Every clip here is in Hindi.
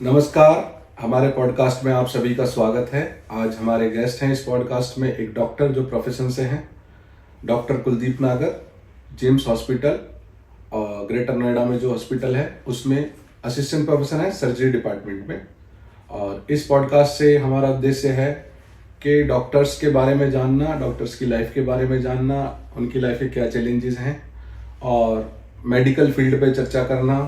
नमस्कार। हमारे पॉडकास्ट में आप सभी का स्वागत है। आज हमारे गेस्ट हैं इस पॉडकास्ट में एक डॉक्टर जो प्रोफेशन से हैं, डॉक्टर कुलदीप नागर, जेम्स हॉस्पिटल और ग्रेटर नोएडा में जो हॉस्पिटल है उसमें असिस्टेंट प्रोफेसर हैं सर्जरी डिपार्टमेंट में। और इस पॉडकास्ट से हमारा उद्देश्य है कि डॉक्टर्स के बारे में जानना, डॉक्टर्स की लाइफ के बारे में जानना, उनकी लाइफ के क्या चैलेंजेस हैं और मेडिकल फील्ड पे चर्चा करना,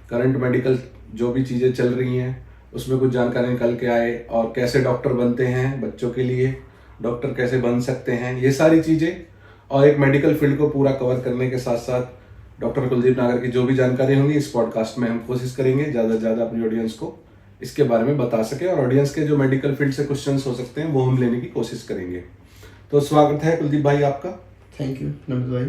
करंट मेडिकल जो भी चीज़ें चल रही हैं उसमें कुछ जानकारी निकल के आए और कैसे डॉक्टर बनते हैं, बच्चों के लिए डॉक्टर कैसे बन सकते हैं, ये सारी चीज़ें और एक मेडिकल फील्ड को पूरा कवर करने के साथ साथ डॉक्टर कुलदीप नागर की जो भी जानकारी होंगी इस पॉडकास्ट में हम कोशिश करेंगे ज़्यादा से ज़्यादा अपनी ऑडियंस को इसके बारे में बता सके और ऑडियंस के जो मेडिकल फील्ड से क्वेश्चंस हो सकते हैं वो हम लेने की कोशिश करेंगे। तो स्वागत है कुलदीप भाई आपका। थैंक यू नमित भाई।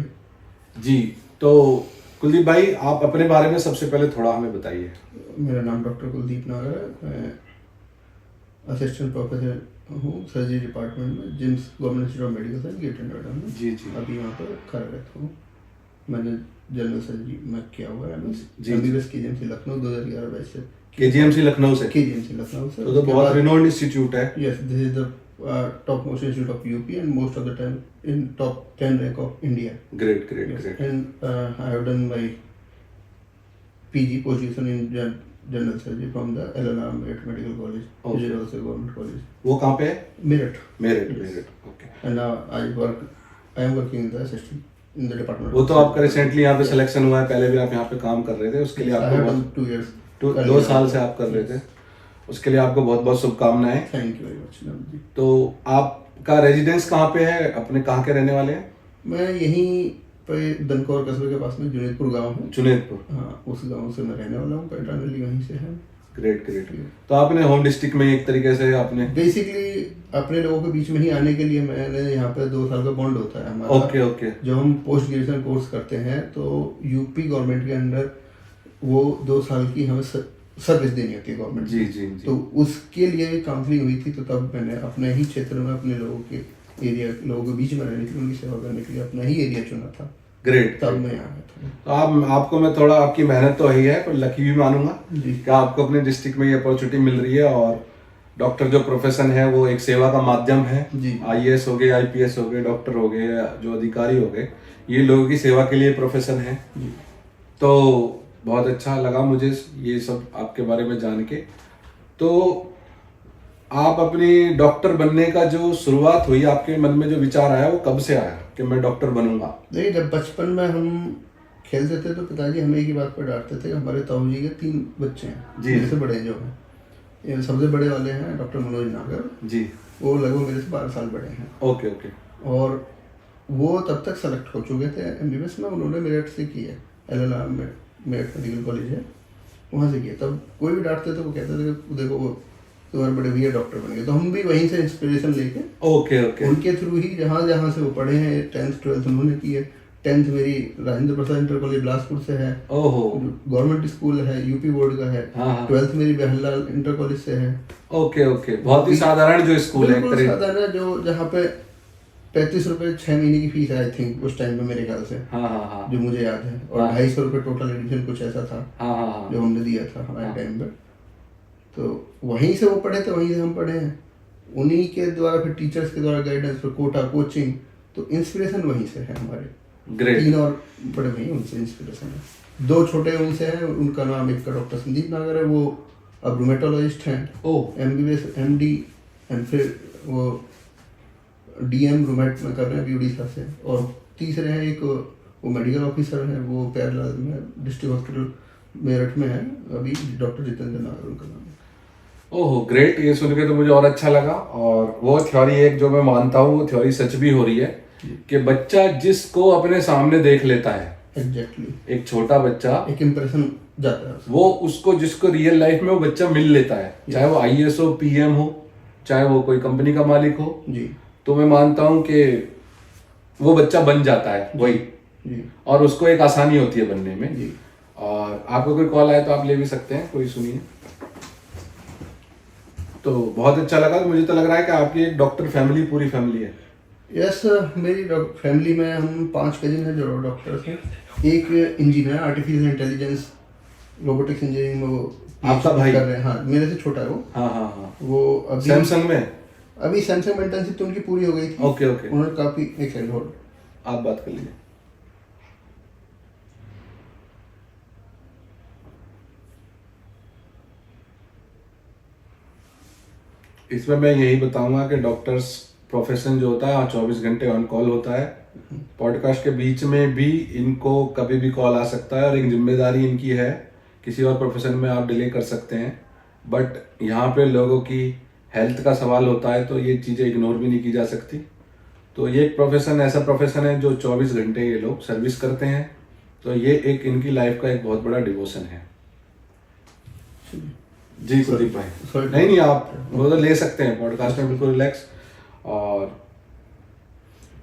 जी, तो कुलदीप भाई आप अपने बारे में सबसे पहले थोड़ा हमें बताइए। मेरा नाम डॉक्टर कुलदीप नागर है। मैं असिस्टेंट प्रोफेसर हूँ सर्जरी डिपार्टमेंट में GIMS government institute of medical science Greater Noida में। जी जी। अभी यहाँ पर कार्यरत हूँ। मैंने जनरल सर्जरी में किया हुआ है। जी। एमबीबीएस KGMC लखनऊ 2011 बैच से। KGMC लखनऊ से? KGMC लखनऊ से। तो बहुत रिनोन्ड इंस्टीट्यूट है। Yes, this is the top most institute of UP and most of the time in top 10 rank of India. Great. Yes. And I have done my PG position in general surgery from the LLR Merit Medical College, which is also a government college. वो कहाँ पे है? Merit. Merit. Okay. And now I am working in the assistant in the department. वो तो आपका रिसेंटली यहाँ पे सिलेक्शन हुआ है, पहले भी आप यहाँ पे काम कर रहे थे, उसके लिए I have done आपको 2 years. 2 साल से आप कर रहे थे, उसके लिए आपको बहुत बहुत शुभकामनाएं। Thank you very much, Namit जी। तो आपका रेजिडेंस कहाँ पे है, अपने कहाँ के रहने वाले हैं? मैं यहीं पे दनकौर कस्बे के पास में जुनेदपुर गांव है। जुनेदपुर। हाँ, उस गांव से मैं रहने वाला हूँ। पैटर्नली वहीं से है। ग्रेट। तो आपने होम डिस्ट्रिक्ट में एक तरीके से आपने बेसिकली अपने लोगों के बीच में ही आने के लिए मैंने यहाँ पे 2 साल का बॉन्ड होता है हमारा। ओके। जब हम पोस्ट ग्रेजुएशन कोर्स करते हैं तो यूपी गवर्नमेंट के अंडर वो 2 साल की हमें सर्विस देनी होती है गवर्नमेंट। जी। तो उसके लिए काउंसलिंग हुई थी, तो तब मैंने अपने ही क्षेत्र में अपने लोगों के लोगों के बीच में रहने के लिए, उनकी सेवा करने के लिए अपना ही एरिया चुना था। ग्रेट। तब मैं यहाँ आया था। तो आपको मैं थोड़ा, आपकी मेहनत तो है पर लकी भी मानूंगा जी। कि आपको अपने डिस्ट्रिक्ट में ये अपॉर्चुनिटी मिल रही है। और डॉक्टर जो प्रोफेशन है वो एक सेवा का माध्यम है। जी। IAS हो गए, IPS हो गए, डॉक्टर हो गए, जो अधिकारी हो गए, ये लोगों की सेवा के लिए प्रोफेशन है। तो बहुत अच्छा लगा मुझे ये सब आपके बारे में जान के। तो आप अपनी डॉक्टर बनने का जो शुरुआत हुई, आपके मन में जो विचार आया वो कब से आया कि मैं डॉक्टर बनूंगा? देखिए, जब बचपन में हम खेलते थे तो पिताजी हमें एक ही बात पर डांटते थे। हमारे ताऊ जी के 3 बच्चे हैं जी। मेरे से बड़े जो हैं, ये सबसे बड़े वाले हैं डॉक्टर मनोज नागर जी। वो लगभग मेरे से 12 साल बड़े हैं। ओके। और वो तब तक सेलेक्ट हो चुके थे MBBS में। उन्होंने मेरठ से की है, LLR में मेरठ मेडिकल कॉलेज है, वहाँ से किया। तब कोई भी डांटते थे, वो कहते थे कि देखो वो तुम्हारे बड़े भैया डॉक्टर बन गए। तो हम भी वहीं से इंस्पिरेशन लेके ओके उनके थ्रू ही जहाँ से वो पढ़े हैं। 10th 12th उन्होंने की है। 10th मेरी राजेंद्र प्रसाद इंटर कॉलेज बिलासपुर से है। ओहो। गवर्नमेंट स्कूल है, यूपी बोर्ड का है। हाँ। 12th मेरी बहनलाल इंटर कॉलेज से है। ओके। बहुत ही साधारण जो स्कूल है, बिल्कुल साधारण है, जो जहाँ पे 35 रुपए 6 महीने की फीस है आई थिंक उस टाइम पे मेरे ख्याल से। हाँ। जो मुझे याद है। और 250 रुपए टोटल एडमिशन कुछ ऐसा था। हाँ। जो हमने दिया था हमारे टाइम पे। तो वहीं से वो पढ़े थे, वहीं से हम पढ़े हैं। उन्हीं के द्वारा, फिर टीचर्स के द्वारा गाइडेंस, फिर कोटा कोचिंग, तो इंस्पिरेशन वहीं से है हमारे। ग्रेट। 3 और बड़े भाई उनसे इंस्पिरेशन है। 2 छोटे उनसे हैं। उनका नाम, एक का डॉक्टर संदीप नागर है, वो अब रूमेटोलॉजिस्ट हैं। MBBS MD एंड फिर वो DM रूमेट में कर रहे हैं अभी उड़ीसा से। और तीसरे हैं एक वो मेडिकल ऑफिसर हैं, वो पैरलाल में डिस्ट्रिक्ट हॉस्पिटल मेरठ में है अभी, डॉक्टर जितेंद्र नागर उनका नाम है। ओहो ग्रेट। ये सुन के तो मुझे और अच्छा लगा। और वो थ्योरी एक जो मैं मानता हूँ वो थ्योरी सच भी हो रही है कि बच्चा जिसको अपने सामने देख लेता है, एग्जैक्टली, एक छोटा बच्चा, एक इम्प्रेशन जाता है उसको। वो उसको जिसको रियल लाइफ में वो बच्चा मिल लेता है, चाहे वो IAS हो, PM हो, चाहे वो कोई कंपनी का मालिक हो जी। तो मैं मानता हूँ कि वो बच्चा बन जाता है वही जी। और उसको एक आसानी होती है बनने में जी। और आपको कोई कॉल आए तो आप ले भी सकते हैं, कोई सुनिए। तो बहुत अच्छा लगा। तो मुझे तो लग रहा है कि आपकी एक डॉक्टर फैमिली, पूरी फैमिली है। यस, मेरी फैमिली में हम 5 कजिन हैं जो डॉक्टर्स हैं। एक engineer, artificial intelligence robotics engineering में वो आपका PhD भाई? कर रहे हैं। हाँ, मेरे से छोटा है वो। हाँ हाँ हाँ। वो अभी सैमसंग में? अभी सैमसंग में इंटर्नशिप तो उनकी पूरी हो गई थी। ओके ओके, उन्होंने काफी एक सेकंड होल्ड। आप बात कर लीजिए। इसमें मैं यही बताऊंगा कि डॉक्टर्स प्रोफेशन जो होता है 24 घंटे ऑन कॉल होता है। पॉडकास्ट के बीच में भी इनको कभी भी कॉल आ सकता है और एक जिम्मेदारी इनकी है। किसी और प्रोफेशन में आप डिले कर सकते हैं, बट यहाँ पे लोगों की हेल्थ का सवाल होता है तो ये चीज़ें इग्नोर भी नहीं की जा सकती। तो ये एक प्रोफेशन ऐसा प्रोफेशन है जो 24 घंटे ये लोग सर्विस करते हैं। तो ये एक इनकी लाइफ का एक बहुत बड़ा डिवोशन है। जी कुलदीप भाई। नहीं नहीं, आप वो तो ले सकते हैं पॉडकास्ट में, बिल्कुल रिलैक्स। और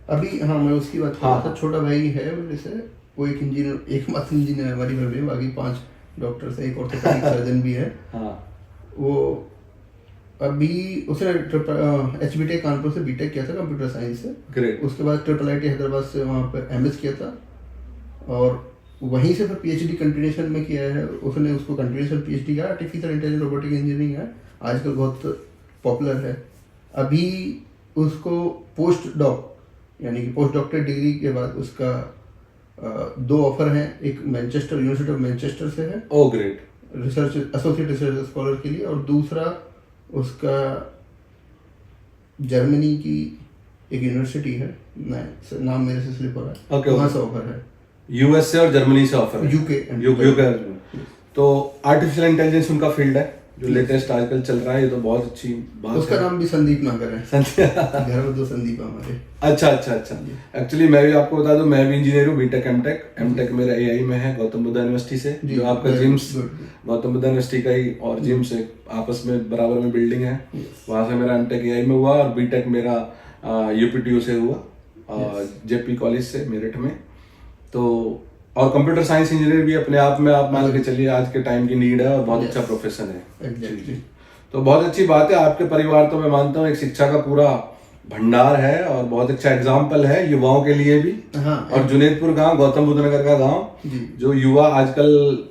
अभी हाँ, मैं उसकी बात कर हाँ, रहा था। छोटा भाई है मेरे से, वो एक इंजीनियर, एक मात्र इंजीनियर हमारी फैमिली में, बाकी 5 डॉक्टर्स है, एक ऑर्थोपेडिक सर्जन भी है। हाँ, वो अभी उसने HBTech कानपुर से BTech किया था कंप्यूटर साइंस से। ग्रेट। उसके बाद IIIT हैदराबाद से वहाँ पे MS किया था और वहीं से फिर PhD कंटिन्यूशन में किया है उसने। उसको कंटिन्यूशन PhD किया, आर्टिफिशियल इंटेलिजेंस रोबोटिक इंजीनियरिंग है, आजकल बहुत पॉपुलर है। अभी उसको पोस्ट डॉक यानी कि पोस्ट डॉक्टरेट डिग्री के बाद उसका 2 ऑफर हैं। एक मैनचेस्टर, यूनिवर्सिटी ऑफ मैनचेस्टर से है, oh great, research associate research scholar के लिए, और दूसरा उसका जर्मनी की एक यूनिवर्सिटी है, मैं नाम मेरे से स्लिप हो रहा है, ओके, वहाँ से ऑफर है। यूएस से और जर्मनी से ऑफर है। यूके। तो आर्टिफिशियल इंटेलिजेंस उनका फील्ड है जो लेटेस्ट आजकल चल रहा है। ये तो बहुत अच्छी बात है। उसका नाम भी संदीप नागर है। घर में 2 संदीप है हमारे। अच्छा अच्छा अच्छा। एक्चुअली मैं भी आपको बता दूं, मैं भी इंजीनियर हूँ, बीटेक एमटेक मेरा AI में है गौतम बुद्ध यूनिवर्सिटी से। जो आपका जिम्स गौतम बुद्ध यूनिवर्सिटी का ही और जिम्स आपस में बराबर में बिल्डिंग है। वहां से मेरा एमटेक AI में हुआ और बीटेक मेरा UPTU से हुआ, JP कॉलेज से मेरठ में। तो और कंप्यूटर साइंस इंजीनियर भी अपने आप में आप मान के चलिए आज के टाइम की नीड है और बहुत अच्छा प्रोफेशन है। एग्जैक्टली। तो बहुत अच्छी बात है। आपके परिवार तो मैं मानता हूँ एक शिक्षा का पूरा भंडार है और बहुत अच्छा एग्जाम्पल है युवाओं के लिए भी। हाँ, और जुनेदपुर गांव, गौतम बुद्ध नगर का गांव, जो युवा आजकल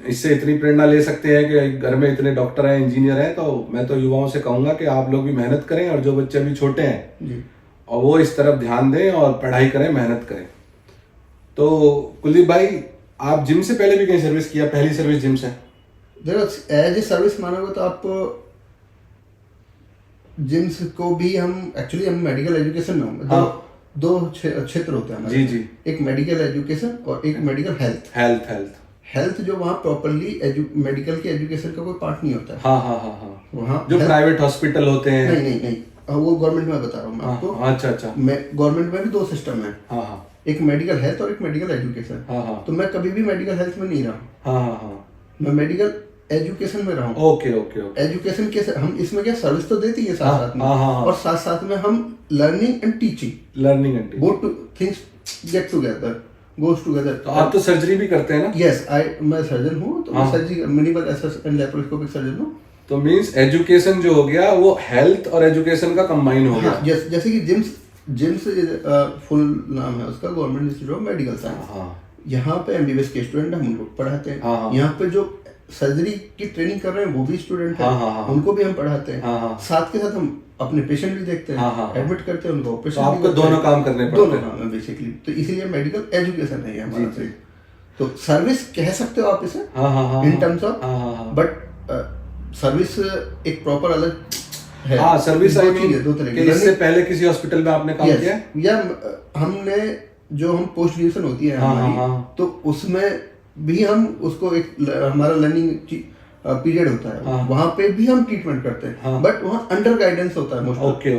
इससे इतनी प्रेरणा ले सकते हैं कि घर में इतने डॉक्टर हैं, इंजीनियर हैं। तो मैं तो युवाओं से कहूंगा कि आप लोग भी मेहनत करें और जो बच्चे अभी छोटे हैं और वो इस तरफ ध्यान दें और पढ़ाई करें, मेहनत करें। तो कुलदीप भाई, आप जिम से पहले भी कहीं सर्विस किया? पहली सर्विस जिम से? देखो, एज ए सर्विस मानोगे तो आप जिम्स को भी हम मेडिकल एजुकेशन में होंगे। दो क्षेत्र होते हैं हमारे। जी जी। एक मेडिकल एजुकेशन और एक मेडिकल हेल्थ जो वहाँ प्रॉपरली मेडिकल के एजुकेशन का कोई पार्ट नहीं होता है। हाँ। वहाँ जो प्राइवेट हॉस्पिटल होते हैं। नहीं, वो गवर्नमेंट में बता रहा हूँ मैं आपको। अच्छा। गवर्नमेंट में भी 2 सिस्टम है। हाँ। एक मेडिकल हेल्थ और एक मेडिकल एजुकेशन। हाँ। तो मैं कभी भी मेडिकल हेल्थ में नहीं रहा। हाँ। मैं मेडिकल एजुकेशन में रहा हूँ। ओके। एजुकेशन के हम इसमें क्या सर्विस तो देती है साथ में, और साथ में हम learning and teaching both things get together, goes together. तो आप तो सर्जरी भी करते हैं ना? यस, मैं सर्जन हूँ। तो मैं surgery minimal access and laparoscopic surgeon हूँ। तो मींस एजुकेशन जो हो गया वो हेल्थ और एजुकेशन का कंबाइन हो गया। जैसे कि जिम्स फुल नाम है उसका government institute of medical science. यहाँ पे MBBS के स्टूडेंट हम उनको पढ़ाते हैं। यहाँ पे जो सर्जरी की ट्रेनिंग कर रहे हैं वो भी स्टूडेंट हैं, उनको भी हम पढ़ाते हैं। साथ के साथ हम अपने पेशेंट भी देखते हैं, एडमिट करते हैं उनको, ऑपरेशन। तो आपको दोनों काम करने पड़ते हैं। दोनों काम है बेसिकली। तो इसीलिए मेडिकल एजुकेशन है हमारा। तो सर्विस कह सकते हो आप इसे in terms of, but service एक प्रॉपर अलग है। हाँ, सर्विस दो तरह की। इससे पहले किसी हॉस्पिटल में आपने काम किया? या हमने जो हम पोस्ट ग्रेजुएशन होती है हमारी, तो उसमें भी हम उसको एक हमारा लर्निंग पीरियड होता है, वहाँ पे भी हम ट्रीटमेंट करते हैं, बट वहाँ अंडर गाइडेंस होता है मोस्ट। ओके।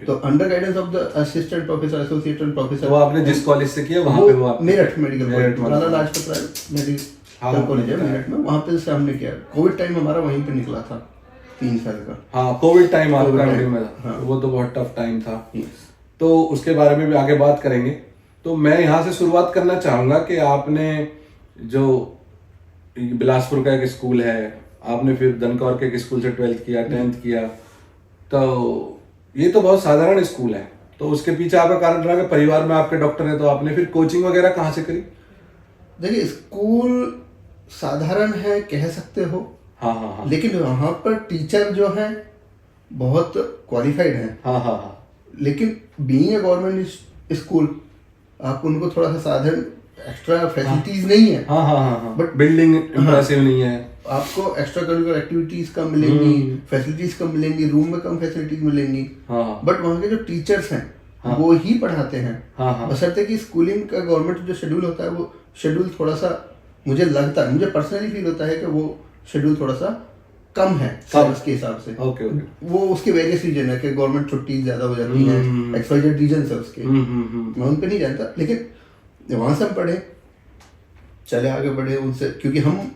तो under guidance of the assistant professor, associate professor. वो आपने जिस कॉलेज से किया वहाँ पे? वो Meerut medical college, Lala Lajpat Rai medical college है मेरठ में, वहाँ पे से हमने किया। कोविड टाइम हमारा वहीं पे निकला था, 3 साल का। हाँ, कोविड टाइम आपका में था। वो तो बहुत टफ टाइम था। तो उसके बारे में भी आगे बात करेंगे। तो मैं यहाँ से शुरुआत करना चाहूंगा कि आपने जो बिलासपुर का एक स्कूल है, आपने फिर दनकौर के एक स्कूल से 12th किया, 10th किया, तो ये तो बहुत साधारण स्कूल है। तो उसके पीछे आपका कारण रहा कि परिवार में आपके डॉक्टर हैं, तो आपने फिर कोचिंग वगैरह कहाँ से करी? देखिए, स्कूल साधारण है कह सकते हो, हाँ हाँ हाँ लेकिन वहाँ पर टीचर जो है बहुत क्वालिफाइड हैं। हाँ हाँ हाँ लेकिन बीइंग ए गवर्नमेंट स्कूल आप उनको थोड़ा सा साधन एक्स्ट्रा फैसिलिटीज नहीं है, हाँ हाँ हाँ हाँ But- बिल्डिंग इम्प्रेसिव नहीं है। आपको एक्स्ट्रा करिकुलर एक्टिविटीज कम मिलेंगी, फैसिलिटीज कम मिलेंगी, रूम में कम फैसिलिटीज मिलेंगी। हाँ हाँ बट वहाँ के जो टीचर्स हैं हाँ। वो ही पढ़ाते हैं। हाँ हाँ बशर्ते कि स्कूलिंग का गवर्नमेंट जो शेड्यूल होता है वो शेड्यूल थोड़ा सा, मुझे लगता है, मुझे पर्सनली फील होता है कि वो शेड्यूल थोड़ा सा कम है सिलेबस के हिसाब से। ओके ओके वो उसके वेरियस रीजन है कि गवर्नमेंट छुट्टी ज्यादा हो जाती है, एक्सवाइजेड रीजन है उसके, मैं उन पे नहीं जानता। लेकिन वहां से हम पढ़े, चले आगे बढ़े उनसे, क्योंकि हम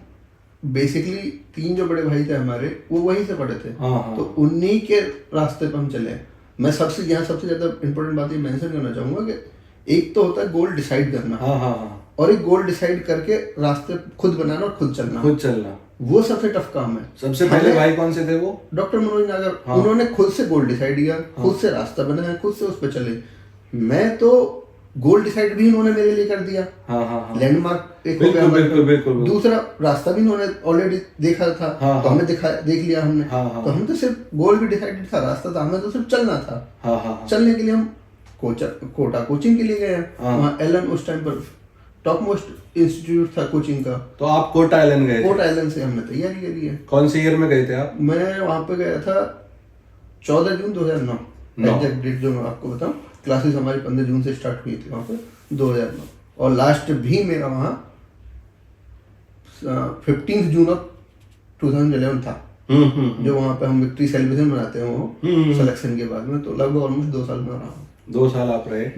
बेसिकली 3 जो बड़े भाई थे हमारे वो वहीं से पढ़े थे, हाँ हाँ तो उन्हीं के रास्ते पर हम चले। मैं सबसे ज्यादा इंपॉर्टेंट बात ये मेंशन करना चाहूंगा कि एक तो होता है गोल डिसाइड करना, हाँ हाँ हाँ और एक गोल डिसाइड करके रास्ते खुद बनाना और खुद चलना, खुद चलना। वो सबसे टफ काम है। सबसे पहले भाई कौन से थे वो? डॉक्टर मनोज नागर, हाँ। उन्होंने खुद से गोल डिसाइड किया, खुद से रास्ता बनाया, खुद से उस पर चले। मैं तो गोल डिसाइड भी उन्होंने मेरे लिए कर दिया, हाँ हाँ हाँ लैंडमार्क एक हो गया बिल्कुल हमारे बिल्कुल पास। बिल्कुल बिल्कुल। दूसरा रास्ता भी उन्होंने ऑलरेडी देखा था, हाँ, तो हाँ। हमें देख लिया हमने, हाँ, हाँ। तो हम तो सिर्फ गोल भी डिसाइडेड था, रास्ता था, हमें तो सिर्फ चलना था। हाँ हाँ हाँ चलने के लिए हम कोटा कोचिंग के लिए गए। हाँ। वहाँ एलन उस टाइम पर टॉप मोस्ट इंस्टीट्यूट था कोचिंग का। तो आप कोटा आइलैंड गए थे? कोटा आइलैंड से हमने तैयारी करी है। कौन से ईयर में गए थे आप? मैं वहाँ पे गया था 14 जून 2009, एग्जैक्ट डेट जो मैं आपको बताऊँ। क्लासेस हमारी 15 जून से स्टार्ट हुई थी वहाँ पे 2009, और लास्ट भी मेरा वहाँ 15 जून ऑफ 2011 था, जो वहाँ पे हम विक्ट्री सेलिब्रेशन मनाते हैं वो सिलेक्शन के बाद में। तो लगभग ऑलमोस्ट 2 साल में रहा हूँ। 2 साल आप रहे,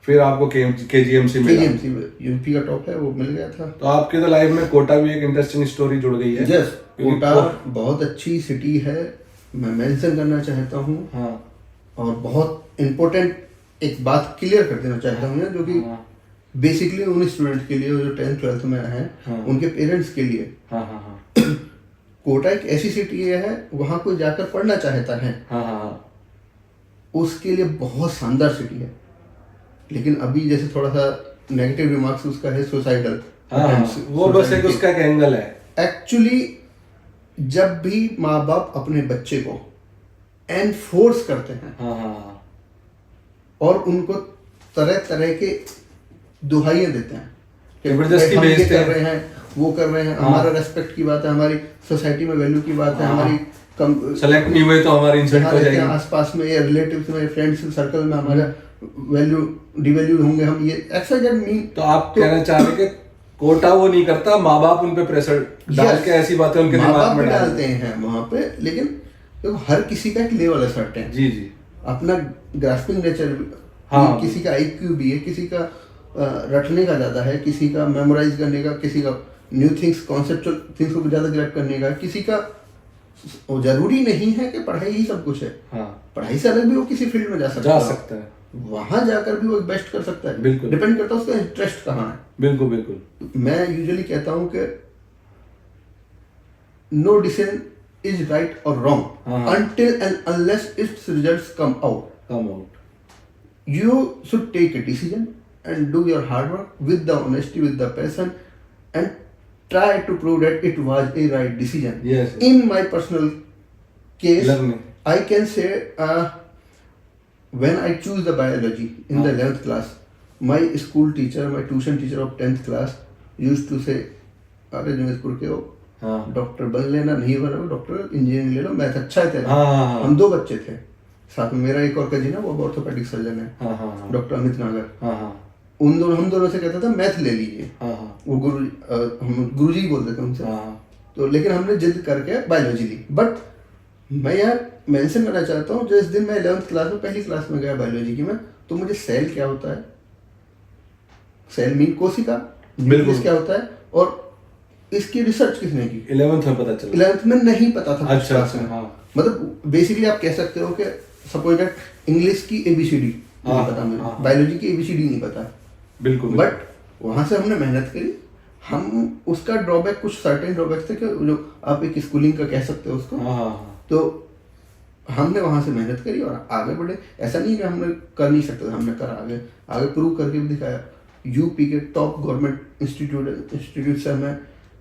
फिर आपको KGMC मिला। KGMC यूपी का टॉप है, वो मिल गया था। तो आपके तो लाइफ में कोटा भी एक इंटरेस्टिंग स्टोरी जुड़ गई है। यस, क्योंकि कोटा बहुत अच्छी सिटी है, मैं मेंशन करना चाहता हूँ। हाँ और बहुत इम्पोर्टेंट एक बात क्लियर कर देना चाहता हूँ, जो कि हाँ बेसिकली उन स्टूडेंट के लिए जो 10th 12th में हैं, हाँ। उनके पेरेंट्स के लिए हाँ हाँ हाँ कोटा एक ऐसी सिटी है, वहाँ कोई जाकर पढ़ना चाहता है हाँ हाँ उसके लिए बहुत शानदार सिटी है। लेकिन अभी जैसे थोड़ा सा नेगेटिव रिमार्क्स उसका है, सुसाइडल। हाँ, वो बस एक उसका एक एंगल है। एक्चुअली जब भी माँ बाप अपने बच्चे को एनफोर्स करते हैं हाँ हाँ हाँ और उनको तरह तरह के दुहाइयां देते हैं कि जबरदस्ती हम ये भेजते कर हैं। रहे हैं, वो कर रहे हैं, हाँ। हमारा रेस्पेक्ट की बात है, हमारी सोसाइटी में वैल्यू की बात है, हाँ। हमारी सेलेक्ट नहीं हुए तो हमारी इंसल्ट हो हमारे जाएगी। आसपास में या रिलेटिव्स में, फ्रेंड्स सर्कल में हमारा वैल्यू डिवैल्यू होंगे हम, ये एक्सवाइजेड मीन। तो आप कहना चाह रहे कि कोटा वो नहीं करता, माँ बाप उन पे प्रेशर डाल के ऐसी बातें उनके माँ दिमाग बाप में भी डालते डालते हैं वहां पे, लेकिन देखो हर किसी का एक लेवल है सर्टेन। हैं। जी जी अपना ग्रास्पिंग नेचर, हाँ। किसी का IQ भी है, किसी का रटने का ज्यादा है, किसी का मेमोराइज करने का, किसी का न्यू थिंग्स कॉन्सेप्चुअल थिंग्स को ज्यादा ग्रैब करने का, किसी का वो जरूरी नहीं है कि पढ़ाई ही सब कुछ है। हाँ पढ़ाई से अलग भी वो किसी फील्ड में जा सकता है, है। वहां जाकर भी वो बेस्ट कर सकता है। बिल्कुल। डिपेंड करता है उसका इंटरेस्ट कहाँ है। बिल्कुल बिल्कुल। मैं यूजुअली कहता हूँ कि नो डिसीजन इज राइट और रॉन्ग हाँ। Until and unless it's results come out. Come out. You should take a decision and do your hard work with the honesty, with the passion, and try to prove that it was a right decision. Yes. In my personal case, Learning. I can say when I choose the biology in the 11th class, my school teacher, my tuition teacher of 10th class used to say, अरे जंगजपुर के हो, हाँ डॉक्टर बन लेना, नहीं बनो डॉक्टर इंजीनियरिंग ले लो, मैथ अच्छा है तेरा। हाँ हाँ हम 2 बच्चे थे साथ में, मेरा एक और कजिन है, वो ऑर्थोपेडिक सर्जन है, हाँ हाँ डॉक्टर अमित नागर। हाँ हाँ हम दोनों से कहता था मैथ ले लीजिए, हाँ हाँ वो हम गुरुजी बोलते थे उनसे। हाँ तो लेकिन हमने जिद करके बायोलॉजी ली। बट मैं यार मेंशन करना चाहता हूँ, जिस दिन मैं 11th क्लास में पहली क्लास में गया बायोलॉजी की में, तो मुझे सेल क्या होता है, सेल मीन कोशिका, न्यूक्लियस क्या होता है, और इसकी रिसर्च किसने की 11th में पता चला। 11th में नहीं पता था। अच्छा, क्लास में हाँ। मतलब बेसिकली आप कह सकते हो कि सपोज दैट इंग्लिश की ABCD नहीं हाँ, पता मुझे, हाँ। बायोलॉजी की ABCD नहीं पता। बिल्कुल। बट वहां से हमने मेहनत करी। हम उसका ड्रॉबैक, कुछ सर्टेन ड्रॉबैक थे कि जो आप एक स्कूलिंग का कह सकते हो उसको, हाँ हाँ तो हमने वहां से मेहनत करी और आगे बढ़े। ऐसा नहीं कि हमने कर नहीं सकते, हमने करा, आगे प्रूव करके भी दिखाया। यूपी के टॉप गवर्नमेंट इंस्टीट्यूट से हमें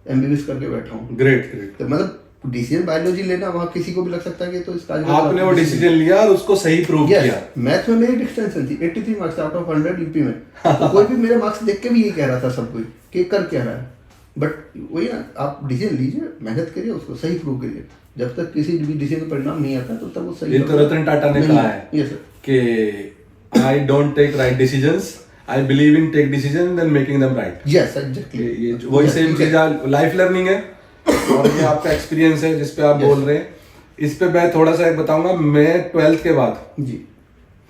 एमबीबीएस करके बैठा हूँ। Great great. तो मतलब डिसीजन बायोलॉजी लेना वहाँ किसी को भी लग सकता है कि तो इसका आपने वो डिसीजन लिया और उसको सही प्रूव किया। मैथ में मेरी डिस्टेंशन थी 83 मार्क्स आउट ऑफ 100 यूपी में। तो कोई भी मेरे मार्क्स देख के भी यही कह रहा था सब कोई कि कर क्या रहा है। बट वही ना, आप डिसीजन लीजिए, मेहनत करिए, उसको सही प्रूव करिए। जब तक किसी भी डिसीजन का परिणाम नहीं आता तो तब वो सही। ये तो रतन टाटा ने कहा है यस सर कि I don't take right decisions, I believe in take decision then making them right. Yes exactly, ये वही सेम चीज लाइफ लर्निंग है और ये आपका एक्सपीरियंस है जिस पे आप बोल रहे हैं। इस पे मैं थोड़ा सा एक बताऊंगा। मैं 12th के बाद जी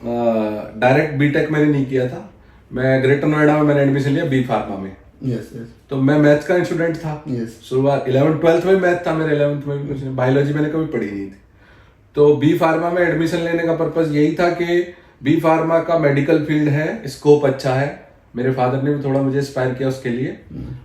डायरेक्ट बीटेक मैंने नहीं किया था। मैं ग्रेटर नोएडा में मैंने एडमिशन लिया बी फार्मा में। यस यस तो मैं मैथ्स का स्टूडेंट था। यस शुरुआत 11th 12th में मैथ था मेरे, 11th में भी कुछ बायोलॉजी मैंने कभी पढ़ी नहीं थी। तो बी फार्मा में एडमिशन लेने का पर्पस यही था कि बी फार्मा का मेडिकल फील्ड है, स्कोप अच्छा है। मेरे फादर ने भी थोड़ा मुझे इंस्पायर किया उसके लिए।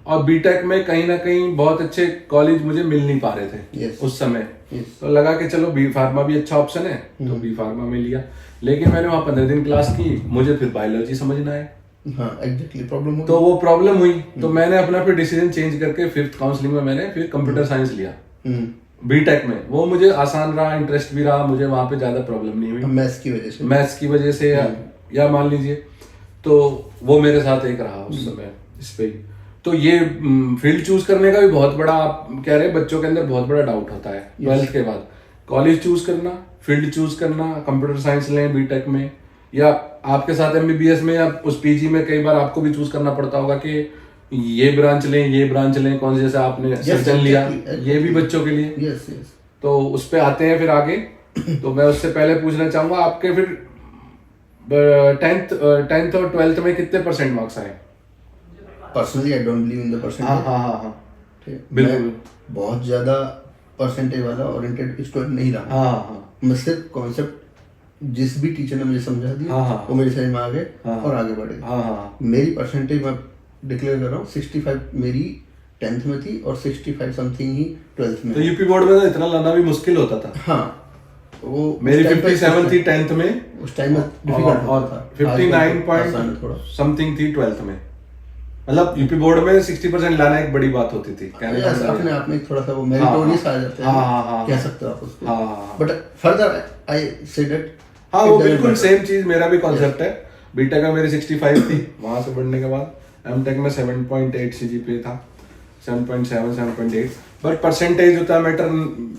और बीटेक में कहीं ना कहीं बहुत अच्छे कॉलेज मुझे मिल नहीं पा रहे थे Yes. उस समय। Yes. तो लगा कि चलो बी फार्मा भी अच्छा ऑप्शन है, तो बी फार्मा में लिया। लेकिन मैंने वहाँ 15 दिन क्लास की, मुझे फिर बायोलॉजी समझना है। हाँ एग्जैक्टली प्रॉब्लम हो तो वो प्रॉब्लम हुई। तो मैंने अपना फिर डिसीजन चेंज करके 5th काउंसलिंग में मैंने फिर कंप्यूटर साइंस लिया बीटेक में। वो मुझे आसान रहा, इंटरेस्ट भी रहा, मुझे वहाँ पे ज्यादा प्रॉब्लम नहीं हुई मैथ्स की वजह से। मैथ्स की वजह से या मान लीजिए। तो वो मेरे साथ एक रहा उस समय इस पे ही। तो ये फील्ड चूज करने का भी बहुत बड़ा, आप कह रहे हैं बच्चों के अंदर बहुत बड़ा डाउट होता है 12th के बाद। कॉलेज चूज करना, फील्ड चूज करना, कंप्यूटर साइंस लें बीटेक में, या आपके साथ एमबीबीएस में या उस पीजी में कई बार आपको भी चूज करना पड़ता होगा कि ये ब्रांच लें, ये ब्रांच लें, कौन से, जैसे आपने सर्जन लिया, ये भी बच्चों के लिए। यस यस तो उस पे आते हैं फिर आगे। तो मैं उससे पहले पूछना चाहूंगा आपके फिर 10th और 12th में कितने परसेंट मार्क्स आए? Personally I don't believe in the हाँ परसेंटेज। हाँ हाँ हाँ ठीक है, बिल्कुल। मैं बहुत ज्यादा परसेंटेज वाला ओरिएंटेड स्टूडेंट नहीं रहा। हाँ हाँ मैं सिर्फ कॉन्सेप्ट जिस भी टीचर ने मुझे समझा दिया हाँ, हाँ। वो मेरे समझ में आ गए हाँ, और आगे बढ़े। हाँ हाँ मेरी परसेंटेज मैं डिक्लेयर कर रहा हूँ 65 मेरी 10th में थी और 65 समथिंग ही 12th में। तो यूपी बोर्ड में तो इतना लाना भी मुश्किल होता था। हाँ वो मेरी उस time पे 57 थी 10th में, उस टाइम में डिफिकल्ट और होता था। 59 थोड़ा पॉइंट समथिंग थी 12th में। मतलब यूपी बोर्ड में 60% लाना एक बड़ी बात होती थी। कहने का Yes, मतलब अपने आप में थोड़ा सा वो मेरिटोरियस आ जाता है। हाँ, हाँ, हाँ, कह हाँ। सकते हो आप उसको। हाँ, हाँ, हाँ। But further I say that हाँ वो बिल्कुल सेम चीज मेरा भी कॉन्सेप्ट है। बीटेक में मेरी 65 थी, वहां से बढ़ने के बाद एमटेक में 7.8 सीजीपीए था, 7.7 7.8। बट परसेंटेज उतना मैटर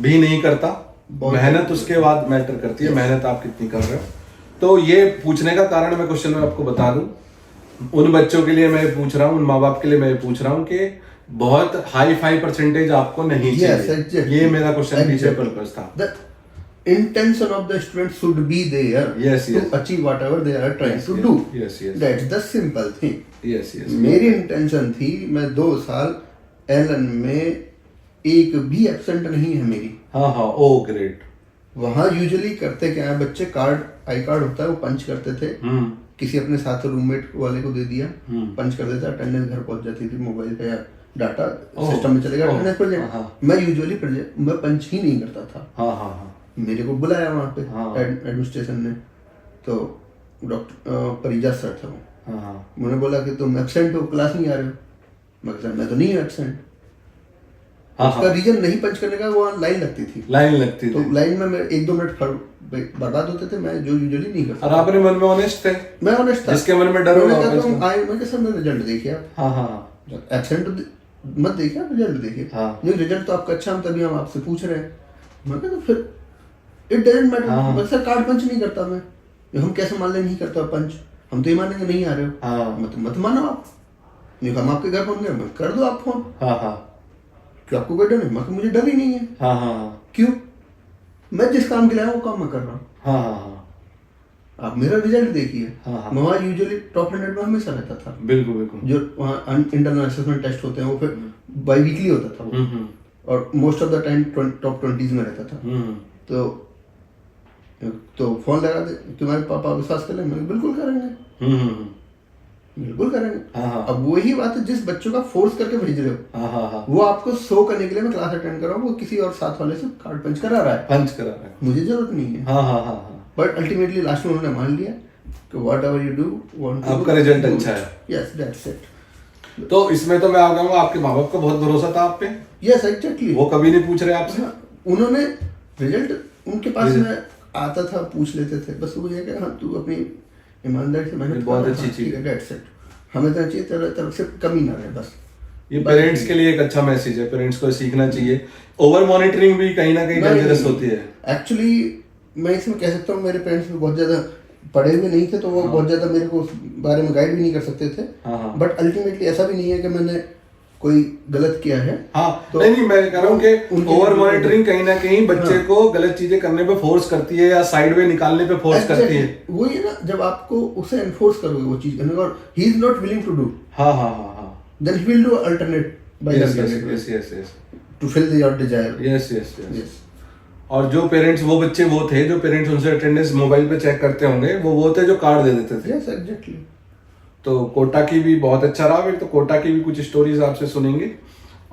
भी नहीं करता, मेहनत उसके बाद मैटर करती है, मेहनत आप कितनी कर रहे हो। तो ये पूछने का कारण मैं क्वेश्चन में आपको बता दूं, उन बच्चों के लिए मैं पूछ रहा हूँ, उन माँ बाप के लिए मैं पूछ रहा हूँ कि बहुत हाई फाई परसेंटेज आपको नहीं चाहिए। ये मेरा क्वेश्चन पीछे पर्पस था। intention of the student should be there Yes, to yes. achieve whatever they are trying Yes, to yes. do. Yes, yes. That's the simple thing. Yes yes मेरी इंटेंशन थी, मैं 2 साल एलन में एक भी एब्सेंट नहीं है मेरी। हाँ हाँ ओ ग्रेट। वहाँ यूजुअली करते क्या है बच्चे, कार्ड आई कार्ड होता है वो पंच करते थे, किसी अपने साथ रूममेट वाले को दे दिया, पंच कर देता, अटेंडेंस घर पहुंच जाती थी, मोबाइल पे या डाटा सिस्टम में चलेगा, अटेंडेंस प्रेजेंट। मैं यूजुअली मैं पंच ही नहीं करता था। हाँ हाँ हाँ मेरे को बुलाया वहाँ पे हाँ। एडमिनिस्ट्रेशन ने, तो डॉक्टर परिजा सर थे वो, हाँ हाँ उन्होंने बोला कि तुम एब्सेंट हो, क्लास नहीं आ रहे हो। मैं कहा, मैं तो नहीं हूँ एब्सेंट। हाँ, उसका रीजन नहीं पंच करने का, वो लाइन लगती थी, लाइन लगती तो थी लाइन में मेरे 1-2 मिनट बर्बाद होते थे, मैं जो यूजुअली नहीं करता। और आपने मन में ऑनेस्ट थे, मैं ऑनेस्ट था, जिसके मन में डर होगा मैंने कहा ऑनेस्ट तुम आए, मैं सर मैं रिजल्ट देखिए आप, हाँ हाँ एब्सेंट मत देखिए, आप रिजल्ट देखिए। हाँ। नहीं रिजल्ट तो आपका अच्छा, हम तभी हम आपसे पूछ रहे हैं। मैं कहा तो फिर इट डजंट मैटर। हाँ। मैं सर कार्ड पंच नहीं करता मैं, हम कैसे मान लें नहीं करता पंच, हम तो ये मानेंगे नहीं आ रहे हो। हाँ मत मानो आप, नहीं हम आपके घर फोन गए, कर दो आप फोन, हाँ हाँ क्यों आपको कोई डर नहीं? मैं मुझे डर ही नहीं है। हाँ हाँ क्यों? मैं जिस काम के लिए आया वो काम मैं कर रहा हूँ। हाँ हाँ आप मेरा रिजल्ट देखिए। हाँ, हाँ। मैं वहाँ यूजुअली टॉप 100 में हमेशा रहता था। बिल्कुल बिल्कुल। जो वहाँ इंटरनल असेसमेंट टेस्ट होते हैं वो फिर बाई वीकली होता था वो, और most of the time top 20s में रहता था। तो फोन लगा दे, तुम्हारे पापा विश्वास कर लेंगे, बिल्कुल करेंगे, बिल्कुल करेंगे। हाँ, हाँ। अब वही बात है, जिस बच्चों का फोर्स करके भेज रहे हो, हाँ हाँ हाँ वो आपको शो करने के लिए मैं क्लास अटेंड कर रहा हूँ, वो किसी और साथ वाले से कार्ड पंच करा रहा है, पंच करा रहा है, मुझे जरूरत नहीं है। हाँ हाँ हाँ हाँ बट अल्टीमेटली लास्ट में उन्होंने मान लिया कि व्हाट एवर यू डू, आपका रिजल्ट अच्छा है। Yes that's it. तो इसमें तो मैं आ कहूँगा आपके माँ बाप का बहुत भरोसा था आप पे, यस एग्जैक्टली। वो कभी नहीं पूछ रहे आपसे। उन्होंने रिजल्ट उनके पास में आता था, पूछ लेते थे, बस वो ये कि हाँ तू अपनी ईमानदारी से मेहनत बहुत कर, अच्छी हाँ, चीज ठीक है, that's it। हमें तो चाहिए तेरे तरफ से कमी ना रहे बस। ये पेरेंट्स के लिए एक अच्छा मैसेज है, पेरेंट्स को सीखना चाहिए। ओवर मॉनिटरिंग भी कहीं ना कहीं डेंजरस होती है। एक्चुअली मैं इसमें कह सकता हूँ मेरे पेरेंट्स भी बहुत ज्यादा पढ़े हुए नहीं थे, तो वो बहुत ज्यादा मेरे को उस बारे में गाइड भी नहीं कर सकते थे। बट अल्टीमेटली ऐसा भी नहीं है कि मैंने कोई गलत किया है। हाँ तो नहीं मैं कह रहा हूँ कि ओवर मॉनिटरिंग कहीं ना कहीं बच्चे को गलत चीजें करने पे फोर्स करती है या साइड वे निकालने पे फोर्स करती है। वो ये ना, जब आपको उसे एनफोर्स करोगे वो चीज करने और he is not willing to do, हाँ हाँ हाँ हाँ, then he will do alternate by yes to fill your desire. Yes yes yes. और जो पेरेंट्स वो बच्चे वो थे जो पेरेंट्स उनसे अटेंडेंस मोबाइल पे चेक करते होंगे, वो थे जो कार्ड दे देते थे। Yes exactly. तो कोटा की भी बहुत अच्छा रहा। फिर तो कोटा की भी कुछ स्टोरीज आपसे सुनेंगे।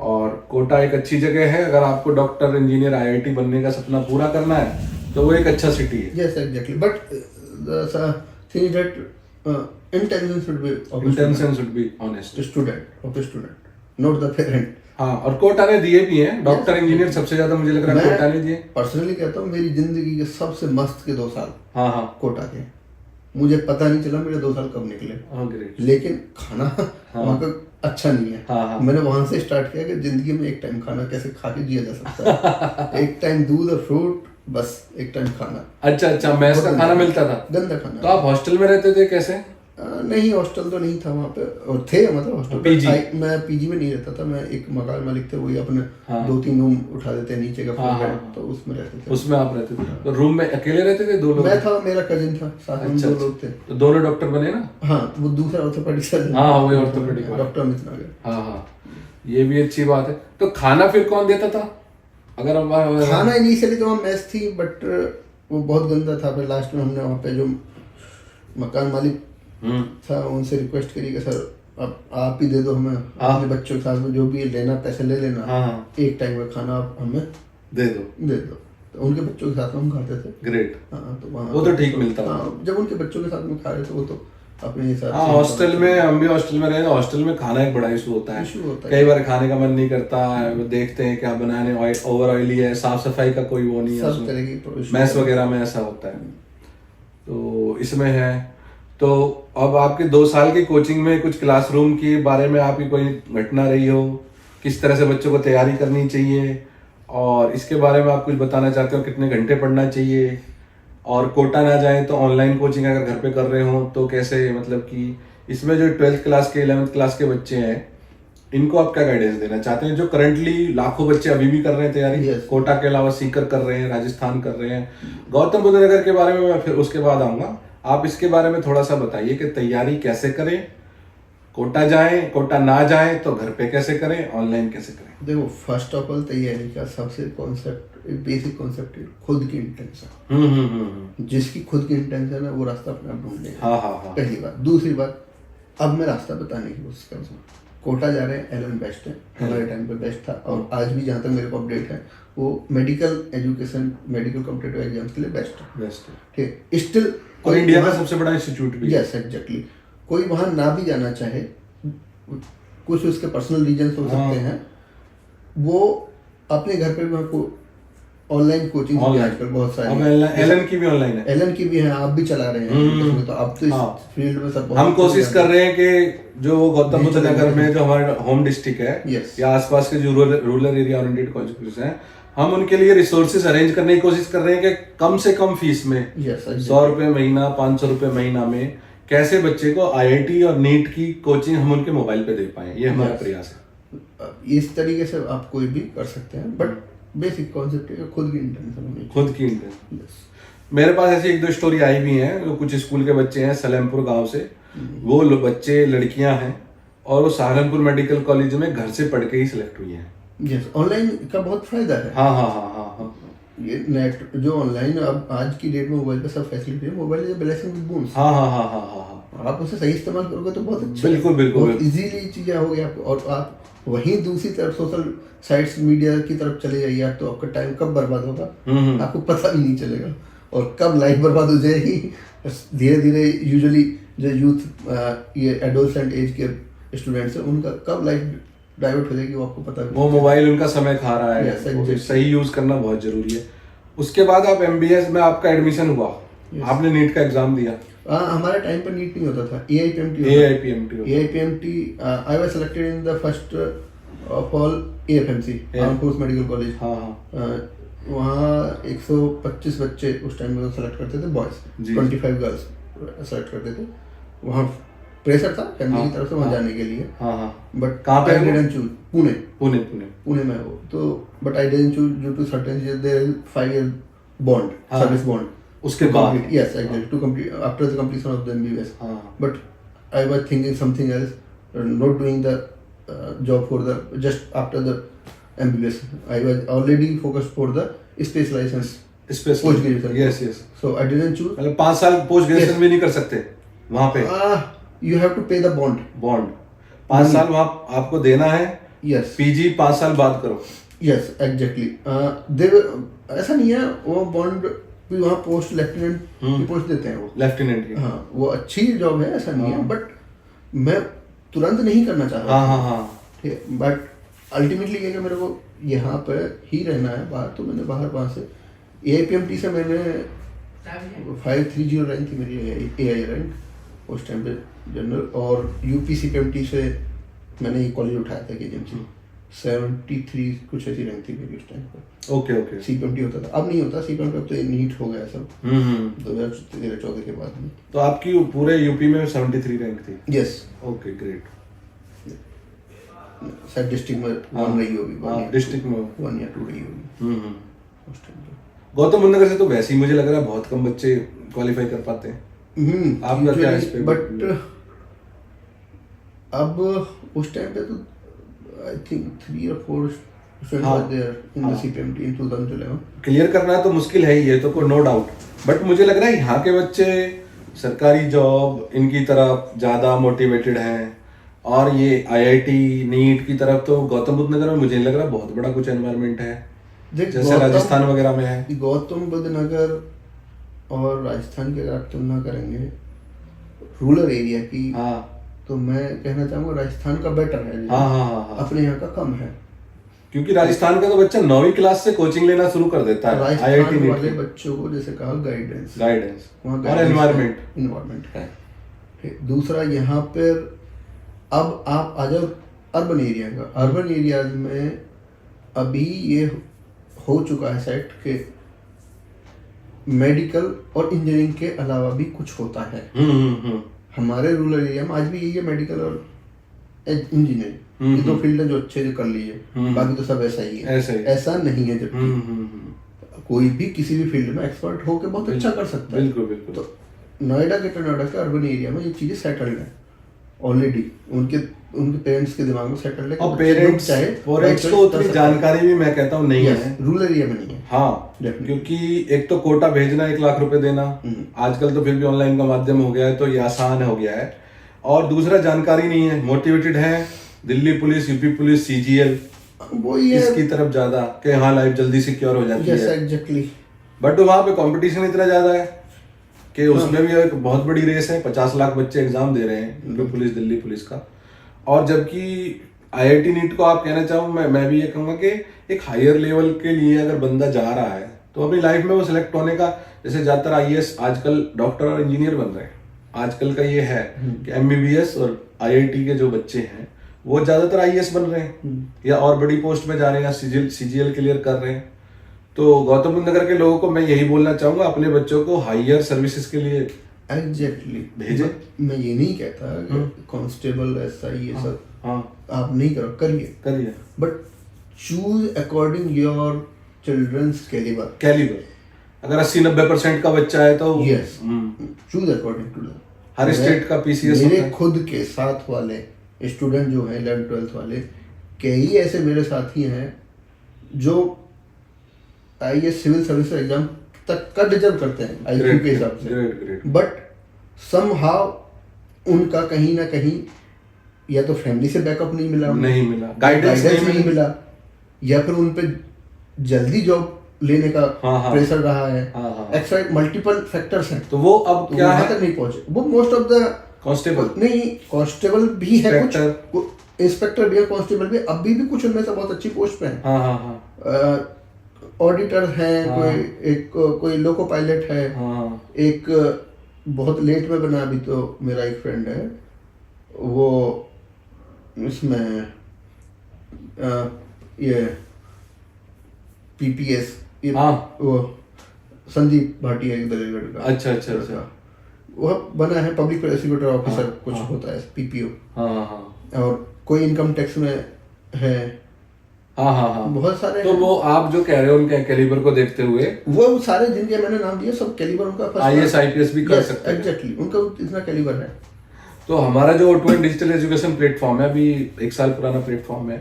और कोटा एक अच्छी जगह है, अगर आपको डॉक्टर इंजीनियर आईआईटी बनने का सपना पूरा करना है तो वो एक अच्छा सिटी है। Yes exactly, but the thing is that intention should be honest student of the student, not the parent. हाँ, और कोटा ने दिए भी हैं डॉक्टर इंजीनियर सबसे ज्यादा, मुझे लग रहा है कोटा ने दिए। पर्सनली कहता हूँ मेरी जिंदगी के सबसे मस्त के 2 साल हाँ हाँ कोटा के, मुझे पता नहीं चला मेरे 2 साल कब निकले। लेकिन खाना वहाँ का अच्छा नहीं है। हाँ। मैंने वहां से स्टार्ट किया कि जिंदगी में एक टाइम खाना कैसे खा के जिया जा सकता है। एक टाइम दूध और फ्रूट, बस एक टाइम खाना। अच्छा, मैस का खाना मिलता था? गंदा खाना। तो आप हॉस्टल में रहते थे कैसे? नहीं, हॉस्टल तो नहीं था वहाँ पे, और थे मतलब हॉस्टल पीजी? मैं पीजी में नहीं रहता था, मैं एक मकान मालिक थे, वही अपने 2-3 रूम उठा देते नीचे का फ्लोर है, तो उसमें रहते थे। उसमें आप रहते थे? तो रूम में अकेले रहते थे? 2 लोग? मैं था, मेरा कजिन था, साथ में 2 लोग थे। तो दोनों डॉक्टर बने ना? हाँ, तो वो दूसरा ऑर्थोपेडिक सर्जन। हाँ, वही ऑर्थोपेडिक डॉक्टर अमित नागर। हाँ, ये भी अच्छी बात है। तो खाना फिर कौन देता था? अगर खाना इनिशियली तो वहाँ मेस थी, बट वो बहुत गंदा था। फिर लास्ट में हमने वहाँ पे जो मकान मालिक था उनसे रिक्वेस्ट करी कि सर अब आप ही दे दो हमें, अपने बच्चों के साथ में जो भी लेना पैसे ले लेना, एक टाइम का खाना आप हमें दे दो। तो उनके बच्चों के साथ में हम खाते थे। ग्रेट। हाँ, तो वहाँ वो तो ठीक मिलता है। जब उनके बच्चों के साथ में खा रहे थे वो तो अपने हिसाब से। हॉस्टल में, हम भी हॉस्टल में रहे, हॉस्टल में खाना एक बड़ा इशू होता है। कई बार खाने का मन नहीं करता, देखते हैं क्या बनाने, ओवर ऑयली है, साफ सफाई का कोई वो नहीं है, सब तरह की मैस वगैरह में ऐसा होता है। तो इसमें है। तो अब आपके 2 साल की कोचिंग में कुछ क्लासरूम के बारे में आपकी कोई घटना रही हो, किस तरह से बच्चों को तैयारी करनी चाहिए, और इसके बारे में आप कुछ बताना चाहते हो, कितने घंटे पढ़ना चाहिए, और कोटा ना जाए तो ऑनलाइन कोचिंग अगर घर पे कर रहे हो तो कैसे, मतलब कि इसमें जो 12th क्लास के 11th क्लास के बच्चे हैं इनको आप क्या गाइडेंस देना चाहते हैं, जो करंटली लाखों बच्चे अभी भी कर रहे हैं तैयारी? कोटा के अलावा सीकर कर रहे हैं, राजस्थान कर रहे हैं, गौतम बुद्ध नगर के बारे में मैं फिर उसके बाद आऊंगा। आप इसके बारे में थोड़ा सा बताइए कि तैयारी कैसे करें, कोटा जाएं, कोटा ना जाएं तो घर पे कैसे करें, ऑनलाइन कैसे करें? देखो, फर्स्ट ऑफ ऑल तैयारी का सबसे कॉन्सेप्ट, बेसिक कॉन्सेप्ट है खुद की इंटेंशन। जिसकी खुद की इंटेंशन है वो रास्ता अपने आप ढूंढ लेगा। हाँ। पहली बात। दूसरी बात, अब मैं रास्ता बताने की कोशिश कर रहा हूँ। कोटा जा रहे हैं, एलन बेस्ट है, हमारे टाइम पे बेस्ट था, और आज भी जहाँ तक मेरे को अपडेट है वो medical education, medical competitive exams के लिए बेस्ट है। ठीक है, स्टिल और इंडिया का सबसे बड़ा इंस्टीट्यूट भी। Yes exactly. कोई वहां ना भी जाना चाहे, कुछ उसके पर्सनल रीजंस हो सकते हैं, वो अपने घर पे भी आपको ऑनलाइन कोचिंग आजकल बहुत सारी, एलन की भी ऑनलाइन है, एलन की भी है, आप भी चला रहे हैं, तो आप तो इस फील्ड में सब हम कोशिश कर रहे हैं कि जो गौतम बुद्ध नगर में जो हमारा होम डिस्ट्रिक्ट है या आसपास के जो रूरल एरिया ओरिएंटेड कॉलेजेस हैं, हम उनके लिए रिसोर्सेज अरेंज करने की कोशिश कर रहे हैं कि कम से कम फीस में 100 रुपए महीना, 500 रुपए महीना में कैसे बच्चे को आईआईटी और नीट की कोचिंग हम उनके मोबाइल पे दे पाए। ये हमारा प्रयास है। इस तरीके से आप कोई भी कर सकते हैं, बट बेसिक कॉन्सेप्ट है खुद की इंटेंशन होनी चाहिए। खुद की इंटेंशन। मेरे पास ऐसी 1-2 स्टोरी आई भी हैं, जो कुछ स्कूल के बच्चे हैं सलेमपुर गांव से, वो बच्चे लड़कियां हैं और वो सहारनपुर मेडिकल कॉलेज में घर से पढ़ के ही सिलेक्ट हुई हैं। यस, ऑनलाइन का बहुत फायदा है। हाँ। ये नेट जो ऑनलाइन अब आज की डेट में मोबाइल पे सब फैसिलिटी है, mobile is a blessing with Boons. हाँ। आप उसे सही इस्तेमाल करोगे तो बहुत अच्छा, बिल्कुल इजीली चीजें हो गई आपको। और आप वहीं दूसरी तरफ सोशल साइट्स मीडिया की तरफ चले जाइए आप, तो आपका टाइम कब बर्बाद होगा आपको पता भी नहीं चलेगा, और कब लाइफ बर्बाद हो जाएगी धीरे धीरे। यूजुअली जो यूथ ये एडोलसेंट एज के स्टूडेंट्स हैं उनका कब लाइफ डाइवर्ट हो जाएगी वो आपको पता वो मोबाइल उनका समय खा रहा है। Yes, exactly. तो सही यूज करना बहुत जरूरी है। उसके बाद आप एमबीएस में आपका एडमिशन हुआ। Yes. आपने नीट का एग्जाम दिया। हमारे टाइम पर नीट नहीं होता था, AIPMT I was selected in the first of all AFMC, arm force medical college. हाँ। वहाँ 125 बच्चे उस टाइम में सेलेक्ट करते थे बॉयज, 25 गर्ल्स सेलेक्ट करते थे। वहाँ प्रेशर था फैमिली की तरफ से वहाँ जाने के लिए। बट कहाँ पे? I didn't choose Pune Pune में हो तो, but I didn't choose due to certain there is 5 year bond, service bond उसके बाद। Yes, exactly. To complete after the completion of the MBBS. But I was thinking something else, not doing the job for the just after the MBBS. I was already focused for the specialization. Post graduation. Yes. So I didn't choose. मतलब 5 साल पोस्ट ग्रेजुएशन भी नहीं कर सकते वहाँ पे। You have to pay the bond. 5 साल वहाँ आपको देना है। Yes. PG 5 साल बाद करो। Yes, exactly. They were, ऐसा नहीं है वो बॉन्ड भी वहाँ पोस्ट लेफ्टिनेंट की पोस्ट देते हैं वो। लेफ्टिनेंट की। हाँ, वो अच्छी जॉब है, ऐसा नहीं है, बट मैं तुरंत नहीं करना चाह रहा। हाँ। बट अल्टीमेटली ये कि मेरे को यहाँ पर ही रहना है, बाहर तो मैंने बाहर वहाँ से AIPMT से मैंने 530 रैंक थी मेरी AI रैंक उस टाइम पे जनरल, और UPCPMT से मैंने ये कॉलेज उठाया था KGMC 73 कुछ ऐसी रैंक थी मेरी उस टाइम पर। ओके। CPMT होता था, अब नहीं होता CPMT, अब तो ये नीट हो गया सब 2013-14 के बाद में। तो आपकी पूरे यूपी में 73 रैंक थी? यस। Okay, great. शायद डिस्ट्रिक्ट में 1 रही होगी, डिस्ट्रिक्ट में 1 या 2 रही होगी उस टाइम पे। गौतम बुद्ध नगर से तो वैसे ही मुझे लग रहा है बहुत कम बच्चे क्वालिफाई कर पाते हैं। आपका क्या इस पे? बट अब उस टाइम पे तो I think 3 or 4 students were there in the CPMT in 2011. Clear करना तो मुश्किल है ही, ये तो नो डाउट। बट मुझे लग रहा है यहाँ के बच्चे सरकारी जॉब इनकी तरफ ज्यादा मोटिवेटेड हैं, और ये IIT नीट की तरफ तो गौतम बुद्ध नगर में मुझे नहीं लग रहा बहुत बड़ा कुछ एनवायरनमेंट है जैसे राजस्थान वगैरह में है। गौतम बुद्ध नगर और राजस्थान की अगर आप तुलना करेंगे रूरल एरिया की, तो मैं कहना चाहूँगा राजस्थान का बेटर है। हाँ। अपने यहाँ का कम है, क्योंकि राजस्थान का तो बच्चा 9वीं क्लास से कोचिंग लेना शुरू कर देता है। राजस्थान वाले बच्चों को जैसे कहा गाइडेंस और एनवायरनमेंट है। दूसरा यहाँ पर अब आप आ जाओ अर्बन एरिया का, अर्बन एरियाज में अभी ये हो चुका है सेट के मेडिकल और इंजीनियरिंग के अलावा भी कुछ होता है। हमारे रूरल एरिया में आज भी यही है, मेडिकल और इंजीनियरिंग, ये 2 फील्ड जो अच्छे से कर लीजिए, बाकी तो सब ऐसा ही है। ऐसा नहीं है, जबकि कोई भी किसी भी फील्ड में एक्सपर्ट होकर बहुत अच्छा कर सकता है। बिल्कुल। तो नोएडा के अर्बन एरिया में ये चीजें सेटल्ड है ऑलरेडी, उनके पेरेंट्स के दिमाग में सेटल्ड है। और पेरेंट्स को उतनी जानकारी भी मैं कहता हूँ नहीं है, रूरल एरिया में नहीं है। हाँ, क्योंकि एक तो कोटा भेजना 1 लाख रुपए देना, आजकल तो फिर भी ऑनलाइन का माध्यम हो गया है तो ये आसान हो गया है, और दूसरा जानकारी नहीं है। मोटिवेटेड है Delhi police, UP police, CGL वो ये इसकी तरफ ज्यादा कि हाँ लाइफ जल्दी सिक्योर हो जाती है। एग्जैक्टली। बट वहाँ पे कंपटीशन इतना ज्यादा है कि उसमें भी एक बहुत बड़ी रेस है, 50 लाख बच्चे एग्जाम दे रहे हैं यूपी पुलिस, दिल्ली पुलिस का। और जबकि IIT नीट को आप कहना चाहूँ, मैं भी ये कहूँगा कि एक हायर लेवल के लिए अगर बंदा जा रहा है तो अपनी लाइफ में वो सिलेक्ट होने का, जैसे ज्यादातर IAS आजकल डॉक्टर और इंजीनियर बन रहे हैं, आजकल का ये है कि MBBS और IIT के जो बच्चे हैं वो ज्यादातर IAS बन रहे हैं या और बड़ी पोस्ट में जा रहे हैं या CGL क्लियर कर रहे हैं। तो गौतम बुद्ध नगर के लोगों को मैं यही बोलना चाहूंगा, अपने बच्चों को हायर सर्विसेज के लिए एग्जैक्टली भेजे। मैं ये नहीं कहता कांस्टेबल ऐसा ये सब आप नहीं करो, करिए, but choose according your children's calibre. अगर 80-90% का बच्चा है तो yes, choose according to her state का PCS मेरे खुद के साथ वाले स्टूडेंट जो हैं 11th-12th वाले, कई ऐसे मेरे साथी हैं जो IAS सिविल सर्विस एग्जाम तक का डिजर्व करते हैं IQ के हिसाब से, बट समहाउ उनका कहीं ना कहीं या तो फैमिली से बैकअप नहीं मिला, गाइडेंस नहीं मिला, या फिर उन पे जल्दी जॉब लेने का प्रेशर रहा है, एक्स्ट्रा मल्टीपल फैक्टर्स हैं, तो वो अब क्या वहां तक नहीं पहुंचे। वो मोस्ट ऑफ द कांस्टेबल नहीं, कांस्टेबल भी है इंस्पेक्टर। कुछ, इंस्पेक्टर भी है, कांस्टेबल भी, अभी भी कुछ उनमें से बहुत अच्छी पोस्ट पे हैं। हाँ हाँ हाँ ऑडिटर हैं, हाँ। कोई लोको पायलट है, हाँ हाँ एक बहुत लेट में बना, अभी तो मेरा एक फ्रेंड है वो इसमें ये पीपीएस, ये हाँ। वो संदीप भाटिया एक दलेगढ़ का। अच्छा अच्छा अच्छा। वह बना है पब्लिक प्रोसिक्यूटर ऑफिसर, हाँ, कुछ हाँ। होता है पीपीओ। हाँ हाँ और कोई इनकम टैक्स में है, हाँ हाँ हाँ। बहुत सारे तो हैं। वो आप जो कह रहे हो उनके कैलिबर को देखते हुए वो सारे जिनके मैंने नाम दिए सब कैलिबर उनका IAS IPS भी कर सकते हैं। एग्जैक्टली, उनका इतना कैलिबर है। तो हमारा जो O2N डिजिटल एजुकेशन प्लेटफॉर्म है, अभी 1 साल पुराना प्लेटफॉर्म है,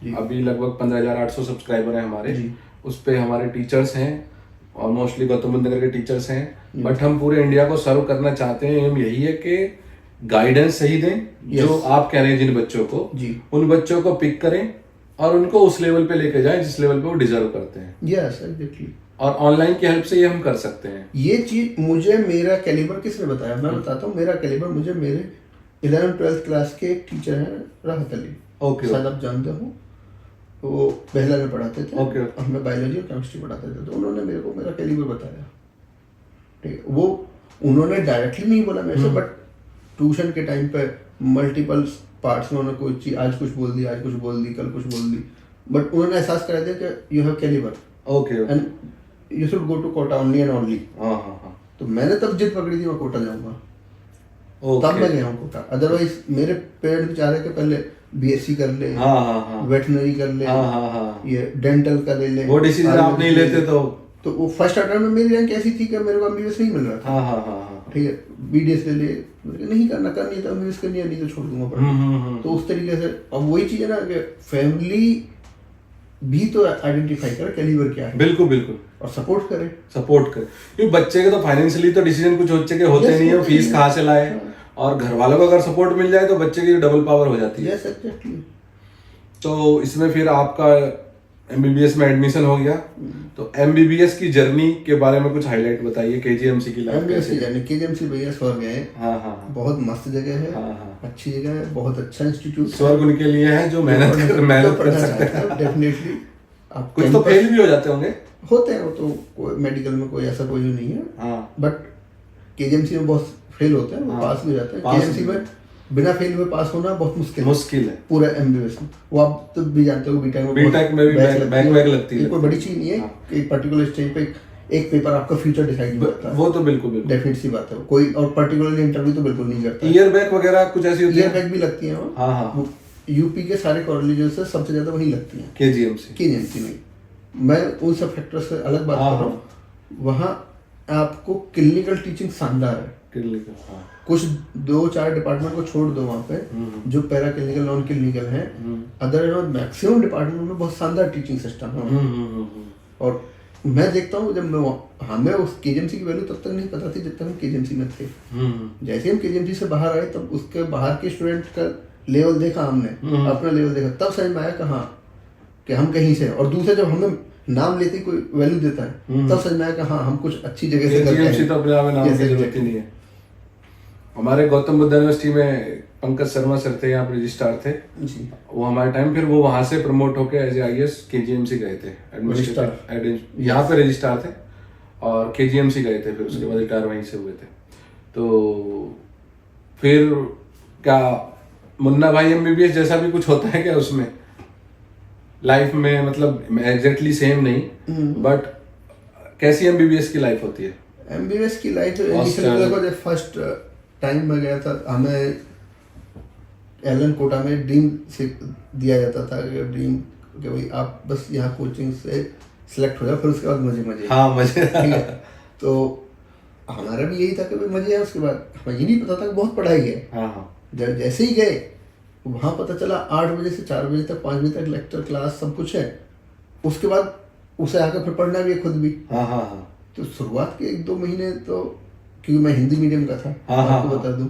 जी। अभी लगभग 15,800 सब्सक्राइबर हैं हमारे। जी। उस पे हमारे टीचर्स हैं और मोस्टली गौतम बुद्ध नगर के टीचर्स हैं, बट हम पूरे इंडिया को सर्व करना चाहते हैं। एम यही है कि गाइडेंस सही दें, जो आप कह रहे हैं जिन बच्चों को, जी। उन बच्चों को पिक करें और उनको उस लेवल पे लेके जाएं जिस लेवल पे वो डिजर्व करते हैं। Yes exactly. और ऑनलाइन की हेल्प से ये हम कर सकते हैं। ये चीज मुझे मेरा कैलिबर किसने बताया, मैं बताता हूँ। मेरा कैलिबर मुझे मेरे 11th-12th क्लास के एक टीचर हैं, राहत अली, ओके शायद आप जानते हो, वो पहला में पढ़ाते थे। ओके। हमें बायोलॉजी और केमिस्ट्री पढ़ाते थे, तो उन्होंने मेरे को मेरा कैलिबर बताया। ठीक है, वो उन्होंने डायरेक्टली नहीं बोला मेरे से, बट ट्यूशन के टाइम पे मल्टीपल पार्ट्स में उन्होंने कोई चीज, आज कुछ बोल दी, आज कुछ बोल दी, कल कुछ बोल दी, बट उन्होंने एहसास करा दिया कि you have calibre okay and you should go to Kota only and only. हाँ हाँ हाँ तो मैंने तब जिद पकड़ी थी मैं कोटा जाऊंगा, तब ओके। मैं गया हूँ कोटा। अदरवाइज मेरे पेरेंट्स चाह रहे कि पहले बीएससी कर ले, हाँ हाँ हाँ वेटनरी कर ले, हाँ हाँ हाँ। ये डेंटल का ले ले। वो डिसीजन आप नहीं लेते तो वो फर्स्ट अटेम्प्ट में मेरी रैंक ऐसी थी कि मेरे को एमबीबीएस नहीं मिल रहा था। हाँ हाँ हाँ हाँ। ठीक है, बीडीएस ले ले, मैंने कहा नहीं करना है तो एमबीबीएस करनी है, नहीं तो छोड़ दूंगा पढ़ना। तो उस तरीके से अब वही चीज है ना कि फैमिली भी तो आइडेंटिफाई करे कैलिबर क्या है, बिल्कुल बिल्कुल, और सपोर्ट करे। सपोर्ट कर, क्योंकि बच्चे के तो फाइनेंशियली तो डिसीजन कुछ होते Yes, नहीं है, होते फीस नहीं। कहाँ से लाए, और घर वालों को अगर सपोर्ट मिल जाए तो बच्चे की डबल पावर हो जाती है। Yes exactly. तो इसमें फिर आपका एमबीबीएस में एडमिशन हो गया, तो एमबीबीएस की जर्नी के बारे में कुछ हाईलाइट बताइए, केजीएमसी की लाइफ एमबीबीएस कैसे? यानी केजीएमसी भैया स्वर्ग है। हाँ हाँ हाँ। बहुत मस्त जगह है, हाँ, हाँ। अच्छी जगह है, बहुत अच्छा इंस्टीट्यूट। स्वर्ग उनके लिए है जो मेहनत कर सकते हैं। डेफिनेटली। आप कुछ तो फेल भी हो जाते होंगे। होते हैं, वो तो कोई मेडिकल में कोई ऐसा कोई नहीं है, हाँ बट केजीएमसी में बहुत फेल होते हैं, वो हाँ। पास भी हो जाते हैं। पास केजीएमसी में बिना फेल हुए पास होना बहुत मुश्किल है। है। पूरा एमबीबीएस में वो आप तो भी जानते हो, बीटेक में बीटेक में भी बैक लगती है। कोई बड़ी चीज नहीं है हाँ। कि एक पर्टिकुलर स्टेज पे एक पेपर आपका फ्यूचर डिसाइड नहीं करता है। वो तो बिल्कुल बिल्कुल डेफिनेट सी बात है, कोई और पर्टिकुलरली इंटरव्यू तो बिल्कुल नहीं करता। ईयर बैक वगैरह कुछ ऐसी होती ईयर है। बैग भी लगती है वहाँ। हाँ हाँ। वो यूपी के सारे कॉलेजेस से सबसे ज्यादा वही लगती हैं, केजीएमसी। केजीएमसी नहीं। मैं उन सब फैक्टर से अलग बात हाँ, कर रहा हूँ। वहाँ आपको क्लिनिकल टीचिंग शानदार है। क्लिनिकल, हाँ। कुछ 2-4 डिपार्टमेंट को छोड़ दो वहाँ पे, जो पैरा क्लिनिकल नॉन क्लिनिकल है, अदर मैक्सिमम डिपार्टमेंट में बहुत शानदार टीचिंग सिस्टम है। और मैं देखता हूँ जब हमें उस केजीएमसी की वैल्यू तब तक नहीं पता थी जब तक हम केजीएमसी में थे। जैसे हम केजीएमसी से बाहर आए तब उसके बाहर के स्टूडेंट का लेवल देखा हमने, अपना लेवल देखा, तब समझ में आया कि हाँ कि हम कहीं से हैं। और दूसरे जब हमें नाम लेते ही कोई वैल्यू देता है तब समझ में आया कि हाँ हम कुछ अच्छी जगह से करते केजीएमसी हैं। तो अपने आप में नाम की जरूरत ही नहीं है। हमारे गौतम बुद्ध यूनिवर्सिटी में पंकज शर्मा सर थे, यहाँ पे रजिस्ट्रार थे जी। वो हमारे टाइम, फिर वो वहां से प्रमोट होके एज IAS केजीएमसी गए थे, एडमिनिस्ट्रेटिव यहाँ पे रजिस्ट्रार थे, और केजीएमसी गए थे, फिर उसके बाद रिटायर वहीं से हुए थे। तो फिर क्या मुन्ना भाई एमबीबीएस जैसा भी कुछ होता है क्या उसमें लाइफ में, मतलब एग्जैक्टली सेम नहीं, बट कैसी एमबीबीएस की लाइफ होती है? एमबीबीएस की लाइफ जब फर्स्ट टाइम में गया था, हमें एलन कोटा में ड्रीम से दिया जाता था कि ड्रीम कि भाई आप बस यहाँ कोचिंग से सिलेक्ट हो जाओ, फिर उसके बाद मजे। हाँ मजे। ठीक है, तो हमारा भी यही था कि भाई मजे है। उसके बाद हमें ये नहीं पता था कि बहुत पढ़ाई है। हाँ जब जैसे ही गए वहाँ पता चला 8 बजे से 4 बजे तक 5 बजे तक लेक्चर क्लास सब कुछ है। उसके बाद उसे आकर फिर पढ़ना भी है खुद भी। हाँ हाँ हाँ। तो शुरुआत के 1-2 महीने तो, क्योंकि मैं हिंदी मीडियम का था, हाँ, हाँ, आपको बता दूं,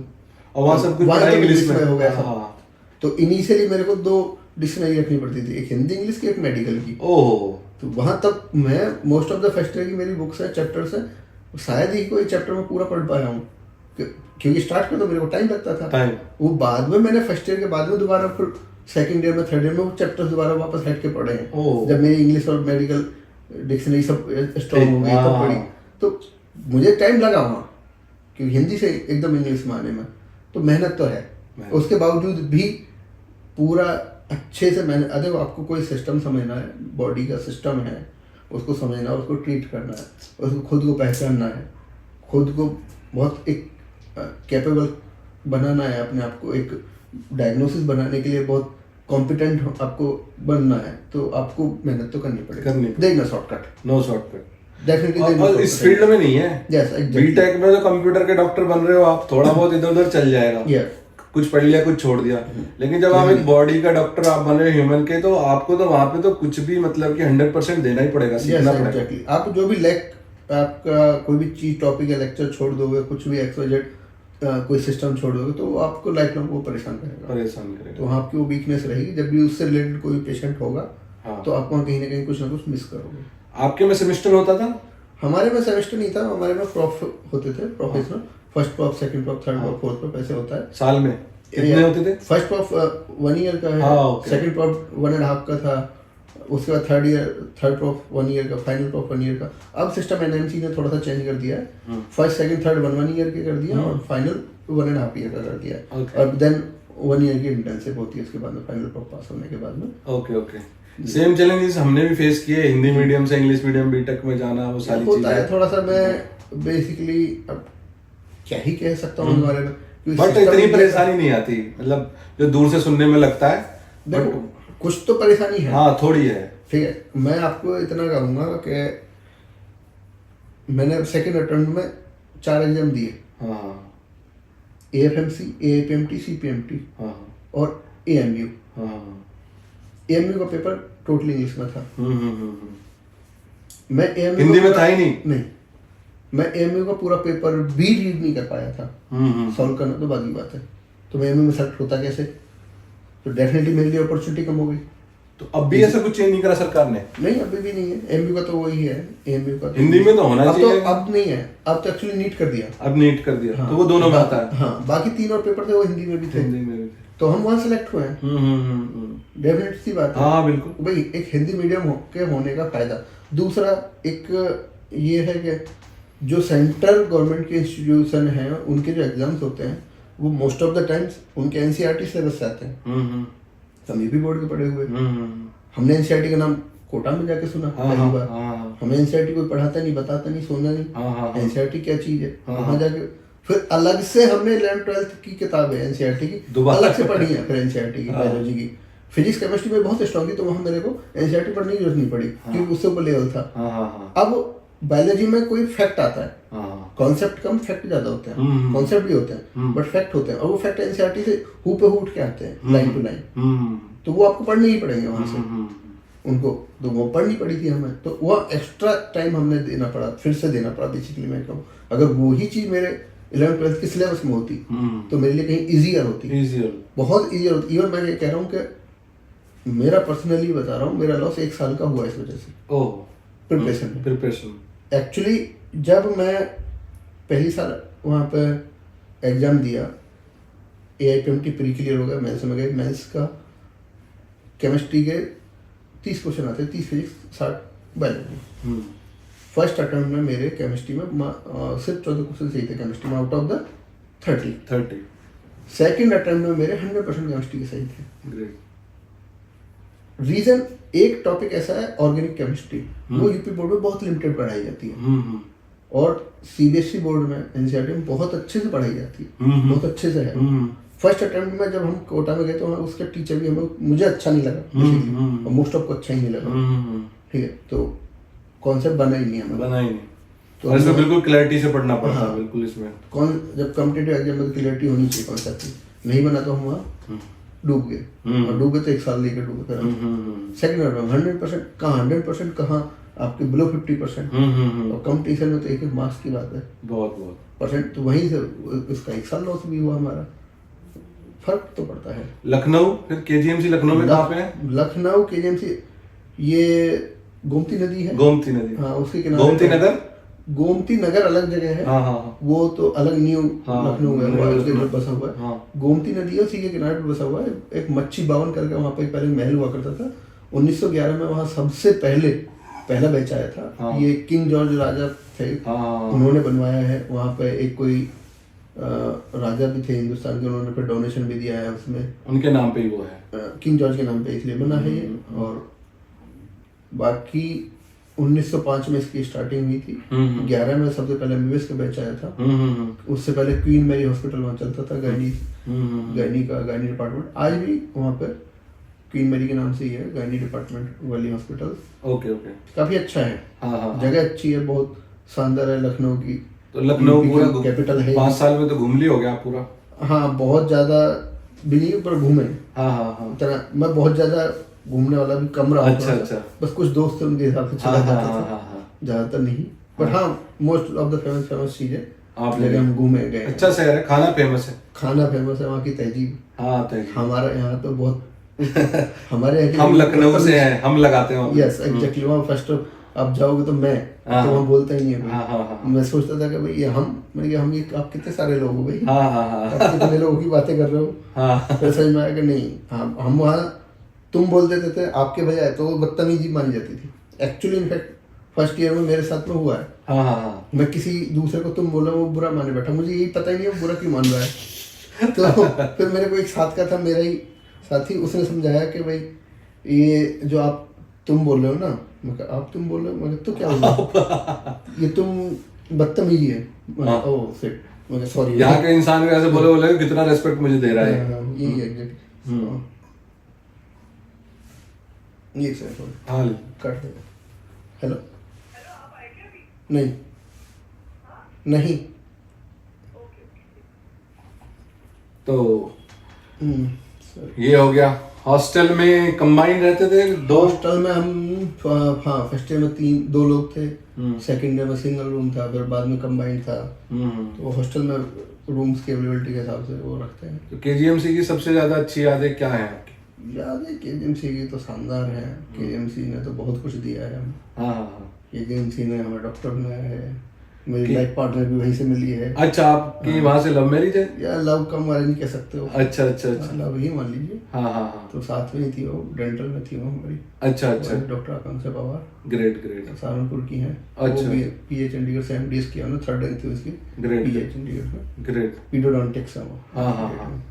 और वहाँ सब कुछ वहाँ पढ़ाई तो इंग्लिश में हो गया था। हाँ। तो इनिशियली मेरे को 2 डिक्शनरी रखनी पड़ती थी, एक हिंदी इंग्लिश की, एक मेडिकल की। ओह। तो वहाँ तक मैं most of the first year की मेरी बुक्स है, चैप्टर्स है, शायद ही कोई चैप्टर में पूरा पढ़ पाया हूँ। क्योंकि स्टार्ट में तो मेरे को टाइम लगता था। टाइम वो बाद में मैंने फर्स्ट ईयर के बाद में दोबारा फिर सेकंड ईयर में थर्ड ईयर में वो चैप्टर्स दोबारा वापस हट के पढ़े हैं। ओह। जब मेरी इंग्लिश और मेडिकल डिक्शनरी सब स्ट्रॉन्ग हो गई तो हाँ। पढ़ी। तो मुझे टाइम लगा वहाँ, क्योंकि हिंदी से एकदम इंग्लिश में आने में तो मेहनत तो है। उसके बावजूद भी पूरा अच्छे से मैंने, देखो आपको कोई सिस्टम समझना है, बॉडी का सिस्टम है, उसको समझना है, उसको ट्रीट करना है, उसको खुद को पहचानना है, खुद को बहुत एक कैपेबल बनाना है, अपने आप को एक डायग्नोसिस बनाने के लिए बहुत कॉम्पिटेंट आपको बनना है, तो आपको मेहनत तो करनी पड़ेगी। देखना शॉर्टकट, नो शॉर्टकट डेफिनेटली। और इस फील्ड में नहीं है। Yes exactly. बीटेक में जो कंप्यूटर के डॉक्टर बन रहे हो आप, थोड़ा बहुत इधर उधर चल जाएगा, कुछ पढ़ लिया कुछ छोड़ दिया, लेकिन जब आप एक बॉडी का डॉक्टर आप बन रहे हो ह्यूमन के, तो आपको तो वहां पे तो कुछ भी मतलब कि 100% देना ही पड़ेगा, सीखना पड़ेगा। एग्जैक्टली। आप जो भी आपका कोई भी चीज टॉपिक या लेक्चर छोड़ दोगे, कुछ भी एक्सवाइजेड कोई सिस्टम छोड़ दोगे, तो वो आपको लाइफ लॉन्ग वो परेशान करेगा। तो आपकी वो वीकनेस रहेगी। जब भी उससे रिलेटेड कोई पेशेंट होगा, तो आप वहाँ कहीं ना कहीं कुछ ना कुछ मिस करोगे। आपके में सेमेस्टर होता था? हमारे में सेमेस्टर नहीं था, हमारे में प्रॉफ होते थे, professional. First prof, second prof, third prof, fourth prof ऐसे होता है। साल में कितने होते थे? फर्स्ट प्रॉफ 1 ईयर का है, सेकंड प्रॉफ 1.5 का था, उसके बाद थर्ड प्रॉफ 1 ईयर का, फाइनल प्रॉफ 1 ईयर का। अब सिस्टम एनएमसी ने थोड़ा सा चेंज कर दिया है, फर्स्ट सेकंड थर्ड 1 ईयर के कर दिया, और फाइनल 1.5 ईयर का कर दिया है, और देन 1 ईयर की इंटर्नशिप होती है उसके बाद में, फाइनल प्रॉफ पास होने के बाद में। ओके। सेम चैलेंजेस हमने भी फेस किए, हिंदी मीडियम से इंग्लिश मीडियम बीटेक में जाना, वो सारी चीजें होता है। थोड़ा सा मैं बेसिकली अब क्या ही कह सकता हूँ बारे में, बट इतनी परेशानी नहीं आती, मतलब जो दूर से सुनने में लगता है। देखो कुछ तो परेशानी है, हाँ थोड़ी है, ठीक है। मैं आपको इतना कहूंगा कि मैंने सेकंड अटेम्प्ट में 4 एग्जाम दिए। हाँ। AFMC, AAPMT, CPMT और AMU। AMU का पेपर टोटली इंग्लिश में था। मैं AMU हिंदी में था ही नहीं। मैं AMU का पूरा पेपर भी रीड नहीं कर पाया था। सॉल्व करना तो बाकी बात है। तो मैं AMU में सेलेक्ट होता कैसे? तो डेफिनेटली मेरे लिए अपॉर्चुनिटी कम हो गई। तो अब भी ऐसा कुछ चेंज नहीं करा सरकार ने? नहीं, अभी भी नहीं है। AMU का तो वही है, AMU का हिंदी में तो होना चाहिए। अब नहीं है, अब तो एक्चुअली नीट कर दिया। अब नीट कर दिया, तो वो दोनों में आता है। हाँ, बाकी 3 और पेपर थे वो हिंदी में भी थे। तो हम वहाँ सेलेक्ट हुए हैं। डेफिनेट सी बात है। हाँ बिल्कुल भाई, एक हिंदी मीडियम के होने का फायदा। दूसरा एक ये है कि जो सेंट्रल गवर्नमेंट के इंस्टीट्यूशन हैं, उनके जो एग्जाम्स होते हैं वो मोस्ट ऑफ द टाइम्स उनके NCERT सिलेबस से आते हैं। हम भी बोर्ड के पढ़े हुए, हमने NCERT का नाम कोटा में जाके सुना पहली बार। हमें NCERT कोई पढ़ाता नहीं, बताता नहीं, सुना नहीं। NCERT क्या चीज है, वहाँ जाके फिर अलग से हमने 11th 12th की किताब है NCERT की, अलग से पढ़ी है। फिर NCERT की बायोलॉजी की, फिजिक्स केमिस्ट्री में बहुत स्ट्रॉन्ग थी, तो वहाँ मेरे को NCERT पढ़ने की जरूरत नहीं पड़ी, क्योंकि उससे ऊपर लेवल था। अब बायोलॉजी में कोई फैक्ट आता है, कॉन्सेप्ट कम फैक्ट ज्यादा होते हैं। कॉन्सेप्ट भी होते हैं बट फैक्ट होते हैं, और वो फैक्ट NCERT से हू पे हू उठ के आते हैं, लाइन टू लाइन। तो वो आपको पढ़ने ही पड़ेंगे वहां से, उनको तो वो पढ़नी पड़ी थी हमें। तो वो एक्स्ट्रा टाइम हमने देना पड़ा, फिर से देना पड़ा। बेसिकली मैं कहूँ, अगर वो ही चीज मेरे 11th 12th के सिलेबस में होती तो मेरे लिए कहीं ईजियर होती, बहुत ईजियर होती। इवन मैं ये कह रहा हूँ कि मेरा पर्सनली बता रहा हूँ, मेरा लॉस 1 साल का हुआ इस वजह से। प्रिपरेशन एक्चुअली जब मैं पहली साल वहाँ पे एग्जाम दिया, AIPMT प्री क्लियर हो गया, मेंस में गए। मेंस का केमिस्ट्री के 30 क्वेश्चन आते हैं, 30 फिजिक्स 60 बायोलॉजी। फर्स्ट अटेम्प्ट में मेरे केमिस्ट्री में सिर्फ 14 क्वेश्चन सही थे केमिस्ट्री में, out of the 30। Second attempt में मेरे 100% केमिस्ट्री के सही थे। ग्रेट। रीजन, एक टॉपिक ऐसा है ऑर्गेनिक केमिस्ट्री, वो यूपी बोर्ड में बहुत लिमिटेड पढ़ाई जाती है, और CBSE बोर्ड में NCERT में बहुत अच्छे से पढ़ाई जाती है, बहुत अच्छे से है। फर्स्ट अटेम्प्ट में जब हम कोटा में गए तो उसका टीचर भी मुझे अच्छा नहीं लगा, और मोस्ट ऑफ को अच्छा ही नहीं लगा, ठीक है। तो कॉन्सेप्ट बना ही नहीं हमें, तो इसमें बिल्कुल क्लैरिटी से पढ़ना पड़ता है। बिल्कुल इसमें जब कॉम्पिटिटिव एग्जाम में क्लैरिटी होनी चाहिए कॉन्सेप्ट की, नहीं बना तो हम वहाँ डूब गए, और डूब गए तो 1 साल लेकर डूब गए। सेकंड अटेम्प्ट 100% कहाँ आपके बिलो 50%, और कंपटीशन में तो एक मार्क्स की बात है, बहुत परसेंट। तो वहीं से इसका 1 साल लॉस भी हुआ हमारा। फर्क तो पड़ता है। लखनऊ, फिर KGMC लखनऊ में कहाँ पे है? लखनऊ KGMC ये गोमती नदी है। गोमती नदी, हाँ, उसके किनारे गोमती नगर, गोमती नगर अलग जगह है। हाँ हाँ हाँ वो तो अलग न्यू हाँ, लखनऊ है, न्यू उसके लखनऊ। जो बसा हुआ है। हाँ। गोमती नदी है, उसी के किनारे पे बसा हुआ है। एक मच्छी बावन करके वहाँ पे पहले महल हुआ करता था। 1911 में वहाँ सबसे पहला बैच आया था। हाँ। ये किंग जॉर्ज राजा थे, हाँ। उन्होंने बनवाया है। वहाँ पे एक कोई राजा भी थे हिंदुस्तान के, उन्होंने फिर डोनेशन भी दिया है उसमें। उनके नाम पे ही वो है। किंग जॉर्ज के नाम पे इसलिए बना है ये। और बाकी 1905 में इसकी स्टार्टिंग हुई थी। 11 में सबसे पहले एमबीबीएस का बैच आया था। उससे पहले क्वीन मैरी हॉस्पिटल वहाँ चलता था, गायनी डिपार्टमेंट। आज भी वहाँ पे क्वीन मैरी के नाम से ही है, गायनी डिपार्टमेंट वाली हॉस्पिटल। Okay okay. काफी अच्छा है। हाँ हाँ। जगह अच्छी है, बहुत शानदार है। लखनऊ की तो लखनऊ पूरा कैपिटल है। 5 साल में तो घूम ली हो गया आप पूरा। हाँ, बहुत ज्यादा भी नहीं पर घूमे। हाँ हाँ हाँ। इतना मैं बहुत ज्यादा घूमने वाला भी कम रहा हूँ। अच्छा, थोड़ा सा। अच्छा। बस कुछ दोस्त थे, उनके हिसाब से चला हाँ, जाता हाँ, था, हाँ, हाँ। ज्यादातर नहीं। बट हाँ, मोस्ट ऑफ द फेमस चीजें आप जगह हम घूमे गए। अच्छा शहर है, खाना फेमस है। खाना फेमस है, वहाँ की तहजीब। हाँ तहजीब। हमारा यहाँ तो बहुत हमारे हम लखनऊ से हैं, हम लगाते हैं। Yes exactly. वहाँ फर्स्ट आप जाओगे तो मैं हाँ, तो वहाँ बोलता ही नहीं है कोई। हाँ, हाँ, हाँ। मैं सोचता था कि भाई ये मैंने कहा हम ये आप कितने सारे लोग हो भाई। हाँ हाँ हाँ आप कितने लोगों की बातें कर रहे हो। हाँ। फिर समझ में आया कि नहीं, हम वहाँ तुम बोल देते थे आपके बजाय, तो वो बदतमीजी मानी जाती थी। एक्चुअली इनफैक्ट फर्स्ट ईयर में मेरे साथ में हुआ है। हाँ हाँ हाँ। मैं किसी दूसरे को तुम बोला, वो बुरा माने बैठा, मुझे यही पता ही नहीं है वो बुरा क्यों मान रहा है। तो फिर मेरे को एक साथ का था, मेरा ही साथी, उसने समझाया कि भाई ये जो आप तुम बोल रहे हो ना, मैं कहा आप तुम बोल रहे हो, मैं कहा तो क्या हुआ, ये तुम बदतमीजी है। ओह शिट, मैं कहा सॉरी। यहाँ के इंसान को ऐसे बोले कितना रेस्पेक्ट मुझे दे रहा है। यही एग्जैक्टली। ये सर हाँ काट दे। हेलो, नहीं नहीं। तो सर ये हो गया। हॉस्टल में कंबाइंड रहते थे दो। हॉस्टल में हम हाँ फर्स्ट ईयर में 2 लोग थे। सेकंड ईयर में सिंगल रूम था, फिर बाद में कंबाइंड था। तो हॉस्टल में रूम्स की अवेलेबिलिटी के हिसाब से वो रखते हैं। तो केजीएमसी की सबसे ज्यादा अच्छी यादें क्या है आपकी? यादें केजीएमसी की तो शानदार है। केजीएमसी ने तो बहुत कुछ दिया है हमें। हाँ हाँ। केजीएमसी ने हमें डॉक्टर बनाया है। मेरी लाइफ पार्टनर भी वहीं से मिली है। अच्छा, आपकी वहां से लव मैरिज है? या लव कम वाले नहीं कह सकते हो। अच्छा अच्छा अच्छा। लव ही मान लीजिए। हाँ हाँ हाँ। तो साथ में ही थी वो, डेंटल में थी वो हमारी। अच्छा अच्छा। डॉक्टर आकांक्षा पवार, ग्रेट ग्रेट। सहारनपुर की हैं। अच्छा। वो भी पीए चंडीगढ़ से एमडीएस किया उन्होंने, 3rd रैंक थी उसकी ग्रेट पीए चंडीगढ़ में। ग्रेट। पीडोडोंटिक्स है वो। हाँ हाँ हाँ।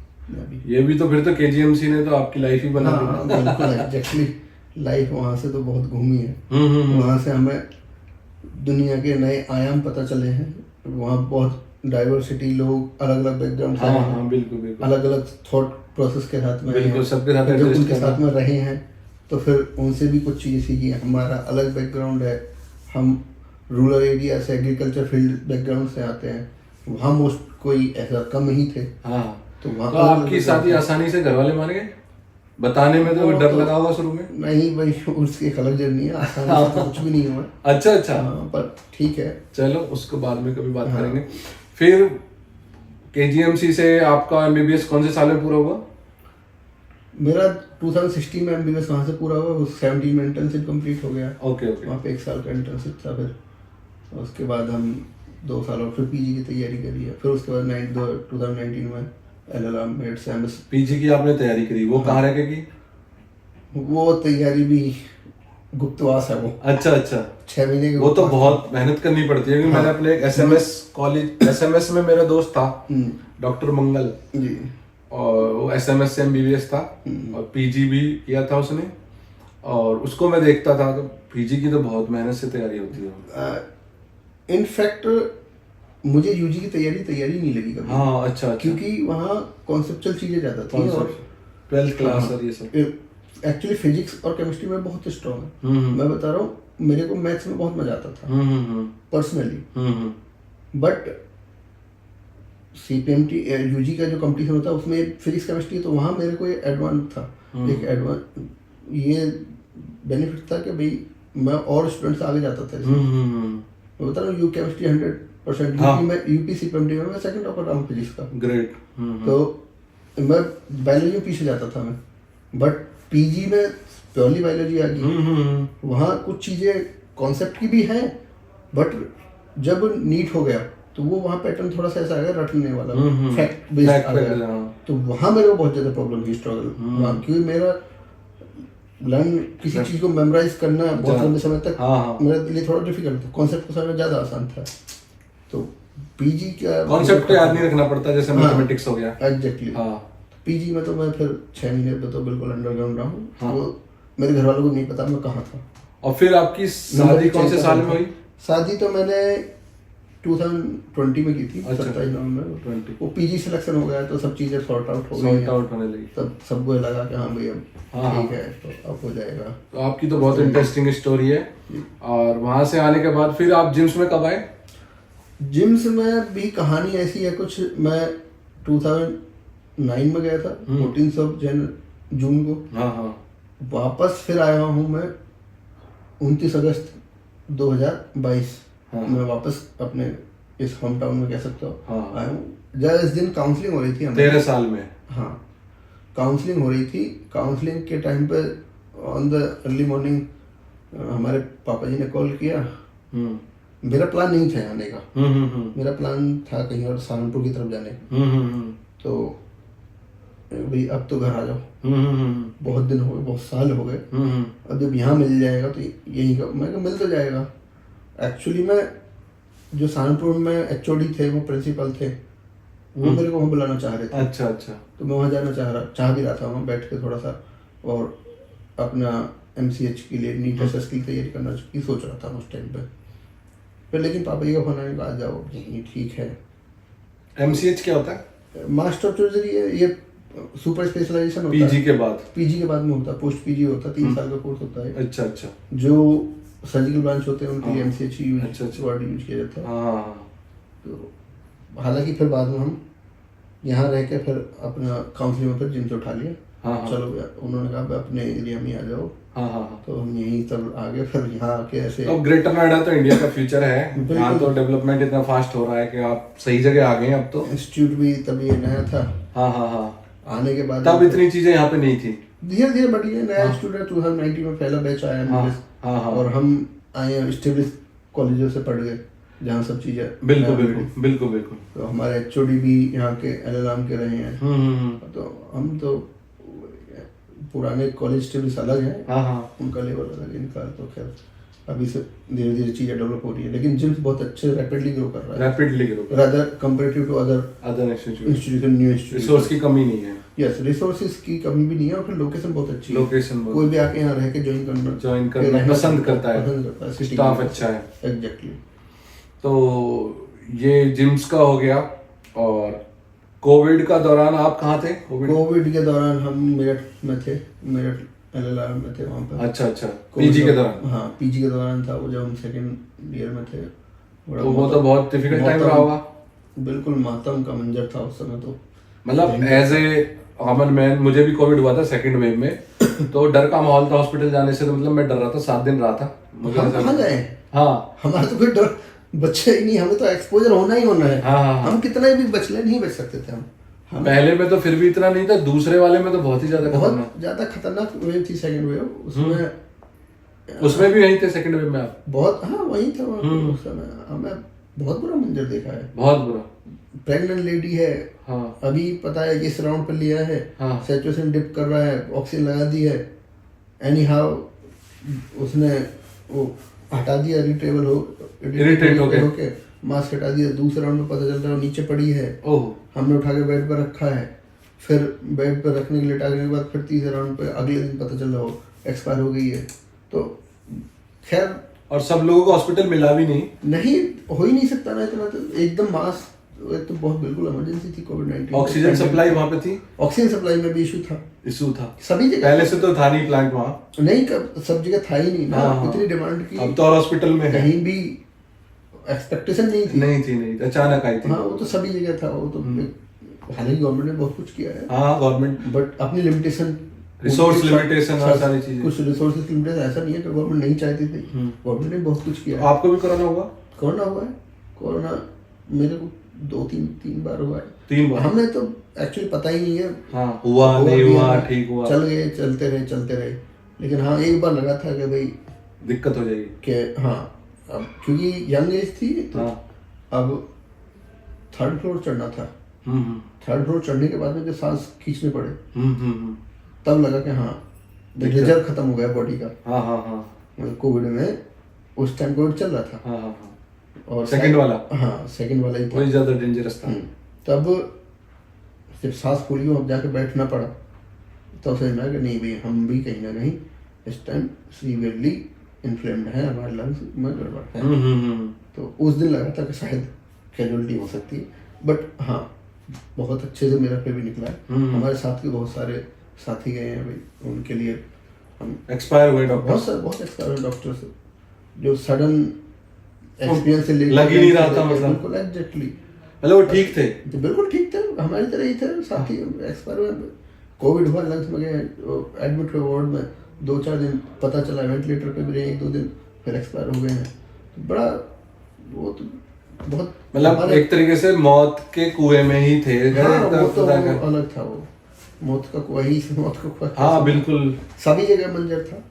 ये भी तो फिर तो केजीएमसी ने तो आपकी लाइफ ही बना दी। हाँ बिल्कुल एग्जैक्टली। लाइफ वहाँ से तो बहुत घूमी है। हम्म। वहाँ से हमें दुनिया के नए आयाम पता चले हैं। वहाँ बहुत डाइवर्सिटी, लोग अलग अलग बैकग्राउंड से हाँ हैं, हाँ बिल्कुल बिल्कुल। अलग अलग थॉट प्रोसेस के साथ में बिल्कुल, हैं। सबके साथ जब adjust उनके करना। साथ में रहे हैं तो फिर उनसे भी कुछ चीज़ें सीखी। हमारा अलग बैकग्राउंड है, हम रूरल एरिया से, एग्रीकल्चर फील्ड बैकग्राउंड से आते हैं। वहाँ मोस्ट कोई ऐसा कम ही थे। हाँ। तो वहाँ तो आपकी शादी आसानी से घर वाले मान गए? बताने में तो डर लगा होगा शुरू में? नहीं भाई, उसकी एक अलग जर्नी है। आसानी से तो कुछ भी नहीं हुआ। अच्छा अच्छा। हाँ, पर ठीक है, चलो उसको बाद में कभी बात करेंगे। फिर केजीएमसी से आपका एमबीबीएस कौन से साल में पूरा हुआ? मेरा 2016 में एमबीबीएस वहाँ से पूरा हुआ। 17 में इंटर्नशिप कंप्लीट हो गया। Okay okay. वहाँ पे 1 साल का इंटर्नशिप था। फिर उसके बाद हम 2 साल और फिर पीजी की तैयारी करी है। फिर उसके बाद 2019 में LLR मेड से एमएस। पीजी की आपने तैयारी करी, वो कहाँ रह के की? वो तैयारी भी गुप्तवास है वो। अच्छा अच्छा। 6 महीने की वो तो बहुत मेहनत करनी पड़ती है। क्योंकि मैंने अपने एक एसएमएस में मेरा दोस्त था डॉक्टर मंगल जी, और वो एसएमएस से एमबीबीएस था और पीजी भी किया था उसने। और उसको मैं देखता था तो पीजी की तो बहुत मेहनत से तैयारी होती है। इनफैक्ट मुझे यूजी की तैयारी नहीं लगी कभी। हाँ अच्छा अच्छा। क्योंकि वहाँ कॉन्सेप्चुअल चीजें ज्यादा थी और 12th क्लास और ये सब। एक्चुअली फिजिक्स और केमिस्ट्री में बहुत स्ट्रॉन्ग है। मैं बता रहा हूँ, मेरे को मैथ्स में बहुत मजा आता था पर्सनली। बट सीपीएमटी यूजी का जो कंपटीशन होता है उसमें फिजिक्स केमिस्ट्री, तो वहाँ मेरे को ये एडवांस था। एक एडवांस ये बेनिफिट था कि भाई मैं और स्टूडेंट से आगे जाता था। मैं बता रहा हूँ, यू केमिस्ट्री 100%। यूपी सीपीएमटी में मैं सेकंड टॉपर रहा हूँ फिजिक्स का। ग्रेट। तो मैं बायोलॉजी में पीछे जाता था मैं। बट पीजी में प्योरली बायोलॉजी आ गई। वहाँ कुछ चीजें कॉन्सेप्ट की भी हैं, बट जब नीट हो गया तो वो वहाँ पैटर्न थोड़ा सा ऐसा आ गया रटने वाला, फैक्ट बेस्ड Fact आ based, गया। हाँ। तो वहाँ मेरे को बहुत ज़्यादा प्रॉब्लम हुई, स्ट्रगल, क्योंकि मेरा लर्न किसी चीज़ को मेमोराइज करना बहुत लंबे समय तक हाँ। मेरे लिए थोड़ा डिफिकल्ट था, कॉन्सेप्ट को समझना ज़्यादा आसान था। तो पीजी का कॉन्सेप्ट को याद नहीं रखना पड़ता, जैसे मैथमेटिक्स हो गया। एग्जैक्टली। हाँ। पीजी में तो मैं फिर 6 महीने पे तो बिल्कुल अंडरग्राउंड रहा हूँ। हाँ। तो मेरे घर वालों को नहीं पता मैं कहाँ था। और फिर आपकी शादी कौन से साल में हुई? शादी तो मैंने 2020 में की थी, अच्छा। 27 नवंबर। 20 वो पीजी सिलेक्शन हो गया तो सब चीज़ें सॉर्ट आउट हो गई सॉर्ट हैं। आउट होने लगी। तब सबको लगा कि हाँ भाई अब हाँ। ठीक है, तो अब हो जाएगा। तो आपकी तो बहुत इंटरेस्टिंग स्टोरी है। और वहां से आने के बाद फिर आप जिम्स में कब आए? जिम्स में भी कहानी ऐसी है कुछ। मैं 2009 में गया था, 14 जून को। हाँ। वापस फिर आया हूँ मैं 29 अगस्त 2022। हाँ। मैं वापस अपने इस होम टाउन में कह सकता हूँ हाँ। आया हूँ। जब इस दिन काउंसलिंग हो रही थी 13 साल में। हाँ, काउंसलिंग हो रही थी। काउंसलिंग के टाइम पे ऑन द अर्ली मॉर्निंग हमारे पापा जी ने कॉल किया। मेरा प्लान नहीं था आने का। मेरा प्लान था कहीं और सहारनपुर की तरफ जाने का। तो भाई अब तो घर आ जाओ, बहुत दिन हो गए, बहुत साल हो गए, अब जब यहाँ मिल जाएगा तो यही का। मैं कहा मिल तो जाएगा। एक्चुअली मैं जो सहारनपुर में एचओडी थे, वो प्रिंसिपल थे, वो मेरे को वहाँ बुलाना चाह रहे थे। अच्छा। तो मैं वहाँ जाना चाह भी रहा था, वहाँ बैठ के थोड़ा सा और अपना MCH के लिए नीट एसएस की तैयारी करना की सोच रहा था उस टाइम पे। फिर लेकिन पापा जी का फोन आने का आ जाओ, यही ठीक है। MCH क्या होता है? मास्टर ऑफ सर्जरी है, ये सुपर स्पेशलाइजेशन होता है। पीजी के बाद? पीजी के बाद में होता है, पोस्ट पीजी होता है, 3 साल का कोर्स होता है। अच्छा। जो सर्जिकल ब्रांच होते हैं उनके लिए MCH यूज अच्छा। वर्ड यूज किया जाता है। हाँ। तो हालांकि फिर बाद में हम यहाँ रह के फिर अपना काउंसलिंग में फिर जिम से उठा लिया। हाँ। चलो उन्होंने कहा भाई अपने एरिया में आ जाओ। हाँ। तो हम यहीं तब आगे फिर यहाँ आके ऐसे। तो ग्रेटर नोएडा तो इंडिया का फ्यूचर है। यहाँ तो डेवलपमेंट इतना फास्ट हो रहा है कि आप सही जगह आ गए हैं अब तो। इंस्टीट्यूट भी तभी नया था। हाँ। आने के बाद तब इतनी चीजें यहाँ पे नहीं थी। धीरे धीरे बढ़ी है। नया स्टूडेंट 2019 में पहला बैच आया है। हाँ। और हम आए स्टेब्लिश कॉलेजों से पढ़ गए जहाँ सब चीजें बिल्कुल। तो हमारे एचओडी भी यहाँ के LLM के रहे हैं। तो हम तो पुराने कॉलेज स्टेब्लिश अलग हैं। हाँ। उनका लेवल अलग है, इनका तो खैर अभी से धीरे धीरे चीजें डेवलप हो रही है। लेकिन जिम्स बहुत अच्छे रैपिडली ग्रो कर रहा है, rather comparative to other institution, new institution. Resource की कमी नहीं है। यस, रिसोर्सेज की कमी भी नहीं है और फिर लोकेशन बहुत अच्छी है। लोकेशन कोई भी आके यहाँ रह के ज्वाइन करना पसंद करता है। स्टाफ अच्छा है। एग्जैक्टली। तो ये जिम्स का हो गया। और कोविड का दौरान आप कहाँ थे? कोविड के दौरान हम मेरठ में थे, मेरठ LLR में थे वहाँ पे। अच्छा। पीजी के दौरान? हाँ, पीजी के दौरान था वो, जब हम सेकेंड ईयर में थे। तो वो तो बहुत डिफिकल्ट टाइम रहा होगा। बिल्कुल मातम का मंजर था उस समय। तो मतलब एज ए कॉमन मैन मुझे भी कोविड हुआ था सेकंड वेव में। तो डर का माहौल था हॉस्पिटल जाने से। तो मतलब मैं डर रहा था, 7 दिन रहा था। हम कहाँ गए? हाँ, हमारा तो कोई डर बच्चे ही नहीं, हमें तो एक्सपोजर होना ही होना है। हाँ। हम कितना भी बच ले, नहीं बच सकते थे हम। पहले में तो फिर भी इतना नहीं था, दूसरे वाले में तो बहुत ही ज्यादा खतरनाक वेव थी सेकंड वेव। उसमें भी यही थे सेकंड वेव में आप? बहुत, हाँ वही था उस समय। हमें बहुत बुरा मंजर देखा है, बहुत बुरा। प्रेग्नेंट लेडी है। हाँ। अभी पता है इस राउंड पे लिया है। हाँ। सैचुरेशन डिप कर रहा है, ऑक्सीजन लगा दी है, एनी हाउ उसने वो हटा दिया, इरिटेट हो गए, मास्क हटा दिया। दूसरे राउंड में पता चल रहा है नीचे पड़ी है। हमने उठा के बेड पर रखा है। फिर बेड पर रखने के लिए टागने के बाद फिर तीसरे राउंड पे अगले दिन पता चल रहा हो एक्सपायर हो गई है। तो खैर, और सब लोगों को हॉस्पिटल मिला भी नहीं हो ही नहीं सकता ना इतना। तो एकदम मास तो बहुत बिल्कुल इमरजेंसी थी कोविड-19। ऑक्सीजन सप्लाई वहाँ पे थी? ऑक्सीजन सप्लाई में भी इशू था सभी जगह। पहले से तो था नहीं प्लांट वहाँ? नहीं, सब जगह था ही नहीं ना। इतनी डिमांड की अब तो और हॉस्पिटल में कहीं भी एक्सपेक्टेशन नहीं थी। अचानक आई थी। हाँ, वो तो सभी जगह था वो तो। हालांकि गवर्नमेंट ने बहुत कुछ किया है। हाँ, गवर्नमेंट, बट अपनी लिमिटेशन, रिसोर्स लिमिटेशन और सारी चीजें। कुछ रिसोर्सेज की लिमिटेशन ऐसा नहीं है कि गवर्नमेंट नहीं चाहती थी। गवर्नमेंट ने बहुत कुछ किया है। आपको भी कोरोना हुआ? कोरोना मेरे को 2-3 बार हुआ है। 3 बार? हमें तो एक्चुअली पता ही नहीं है। हाँ, हुआ नहीं हुआ, ठीक हुआ, चल गए, चलते रहे। लेकिन हाँ, एक बार लगा था कि भाई दिक्कत हो जाएगी, कि हाँ अब क्योंकि यंग एज थी तो हाँ। अब 3rd फ्लोर चढ़ना था। हम्म 3rd फ्लोर चढ़ने के बाद में जब सांस खींचने पड़े हम्म तब लगा कि हाँ रिजर्व खत्म हो गया बॉडी का। हाँ हाँ हाँ मतलब कोविड में उस टाइम कोविड चल रहा था। हाँ हाँ और सेकंड वाला? हाँ सेकंड वाला ही था। वही ज्यादा डेंजरस था। तब जब सांस फूली वहाँ जाके बैठना पड़ा तो समझ में आया कि नहीं भाई हम भी कहीं ना कहीं इस टाइम सीवियरली इन्फ्लेम्ड है, हमारे लंग्स में गड़बड़ है। तो उस दिन लगा था कि शायद कैजुअलिटी हो सकती है, बट हाँ बहुत अच्छे से मेरा पे भी निकला है। हमारे साथ के बहुत सारे साथी गए हैं भाई, उनके लिए हम एक्सपायर हुए डॉक्टर? बहुत एक्सपायर हुए डॉक्टर्स जो सडन एक्सपीरियंस से लेकर लग ही नहीं रहा था मतलब। बिल्कुल एग्जैक्टली मतलब वो ठीक थे? तो बिल्कुल ठीक थे, हमारी तरह ही थे साथी। एक्सपायर हुए, कोविड हुआ, लंग्स में गए, एडमिट हुए वार्ड में 2-4 दिन, पता चला वेंटिलेटर पे भी रहे 1-2 दिन, फिर एक्सपायर हो गए हैं। तो बड़ा वो तो बहुत मतलब एक तरीके से मौत के कुएं में ही थे। हाँ, वो तो अलग था, वो मौत का कुआं ही, मौत का कुआं। हाँ बिल्कुल, सभी जगह मंजर था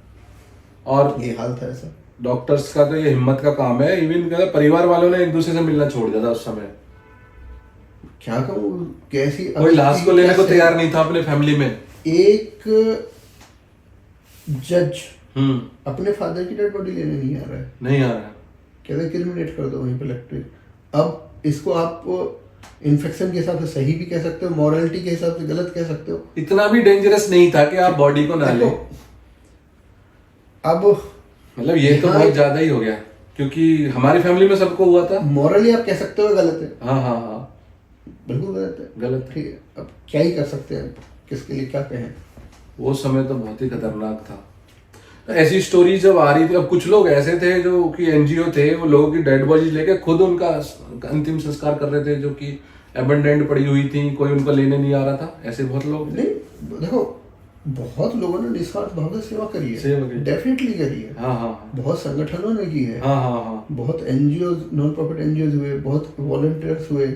और ये हाल था ऐसा। डॉक्टर्स का तो ये हिम्मत का काम है। इवन परिवार वालों ने एक दूसरे से मिलना छोड़ दिया था उस समय। क्या कहूँ, कैसी कोई लाश को लेने को तैयार नहीं था अपने फैमिली में। एक जज अपने फादर की डेड बॉडी लेने नहीं आ रहा है, नहीं आ रहा है, कहते क्रिमिनेट कर दो वहीं पे इलेक्ट्रिक। अब इसको आप इन्फेक्शन के हिसाब से सही भी कह सकते हो, मॉरलिटी के हिसाब से गलत कह सकते हो। इतना भी डेंजरस नहीं था कि आप बॉडी को ना ले। अब मतलब ये तो बहुत ज्यादा ही हो गया, क्योंकि हमारी फैमिली में सबको हुआ था। मॉरली आप कह सकते हो गलत है, हाँ हाँ हाँ बिल्कुल गलत है, गलत। ठीक है, अब क्या ही कर सकते हैं, किसके लिए क्या कहें। वो समय तो बहुत ही खतरनाक था। ऐसी स्टोरी जब आ रही थी, अब कुछ लोग ऐसे थे जो कि एनजीओ थे, वो लोगों की डेड बॉडी लेके खुद उनका अंतिम संस्कार कर रहे थे, जो कि एबंडेंट पड़ी हुई थी, कोई उनको लेने नहीं आ रहा था। ऐसे बहुत लोग थे। नहीं देखो, बहुत लोगों ने निस्वार्थ भाव से सेवा करी है, डेफिनेटली करी है। हाँ हाँ बहुत संगठनों ने की है। हाँ हाँ हाँ बहुत एनजीओ, नॉन प्रॉफिट एनजीओ हुए, बहुत वॉलंटियर्स हुए।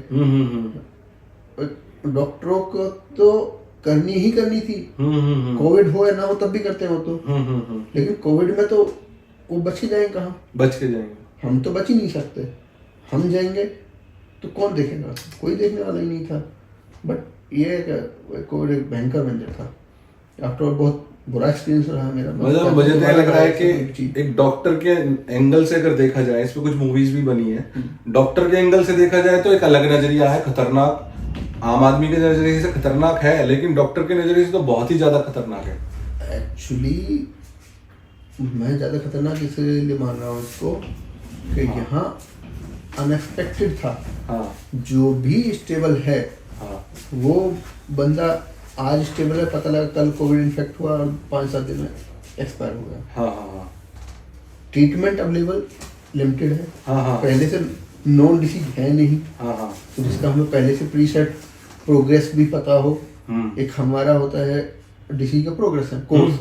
डॉक्टरों को तो करनी ही करनी थी, कोविड हो या ना हो तब भी करते हैं वो तो। लेकिन कोविड में तो वो बच के जाएंगे, कहाँ बच के जाएंगे? हम तो बच ही नहीं सकते। हम जाएंगे तो कौन देखेगा, कोई देखने वाला ही नहीं था। बट ये कोविड एक भयंकर मंजर था। आफ्टर ऑल बहुत बुरा एक्सपीरियंस रहा मेरा। मतलब मुझे तो लग रहा है कि एक डॉक्टर के एंगल से अगर देखा जाए, इस पे कुछ मूवीज भी बनी है, डॉक्टर के एंगल से देखा जाए तो एक अलग नजरिया है, खतरनाक। आम आदमी के नजरिए से खतरनाक है, लेकिन डॉक्टर के नजरिए से तो बहुत ही ज्यादा खतरनाक है। एक्चुअली मैं ज्यादा खतरनाक इसलिए मान रहा हूँ इसको कि यहाँ अनएक्सपेक्टेड था। हाँ। जो भी स्टेबल है, हाँ। वो बंदा आज स्टेबल है, पता लगा कल कोविड इन्फेक्ट हुआ और 5-7 दिन में एक्सपायर हो गया। हाँ हाँ हाँ। ट्रीटमेंट अवेलेबल लिमिटेड है। हाँ हाँ। पहले से नॉन डिसीज है नहीं। हाँ हाँ। तो जिसका हमें पहले से प्रीसेट प्रोग्रेस भी पता हो। एक हमारा होता है डिसीज का प्रोग्रेस है कोर्स,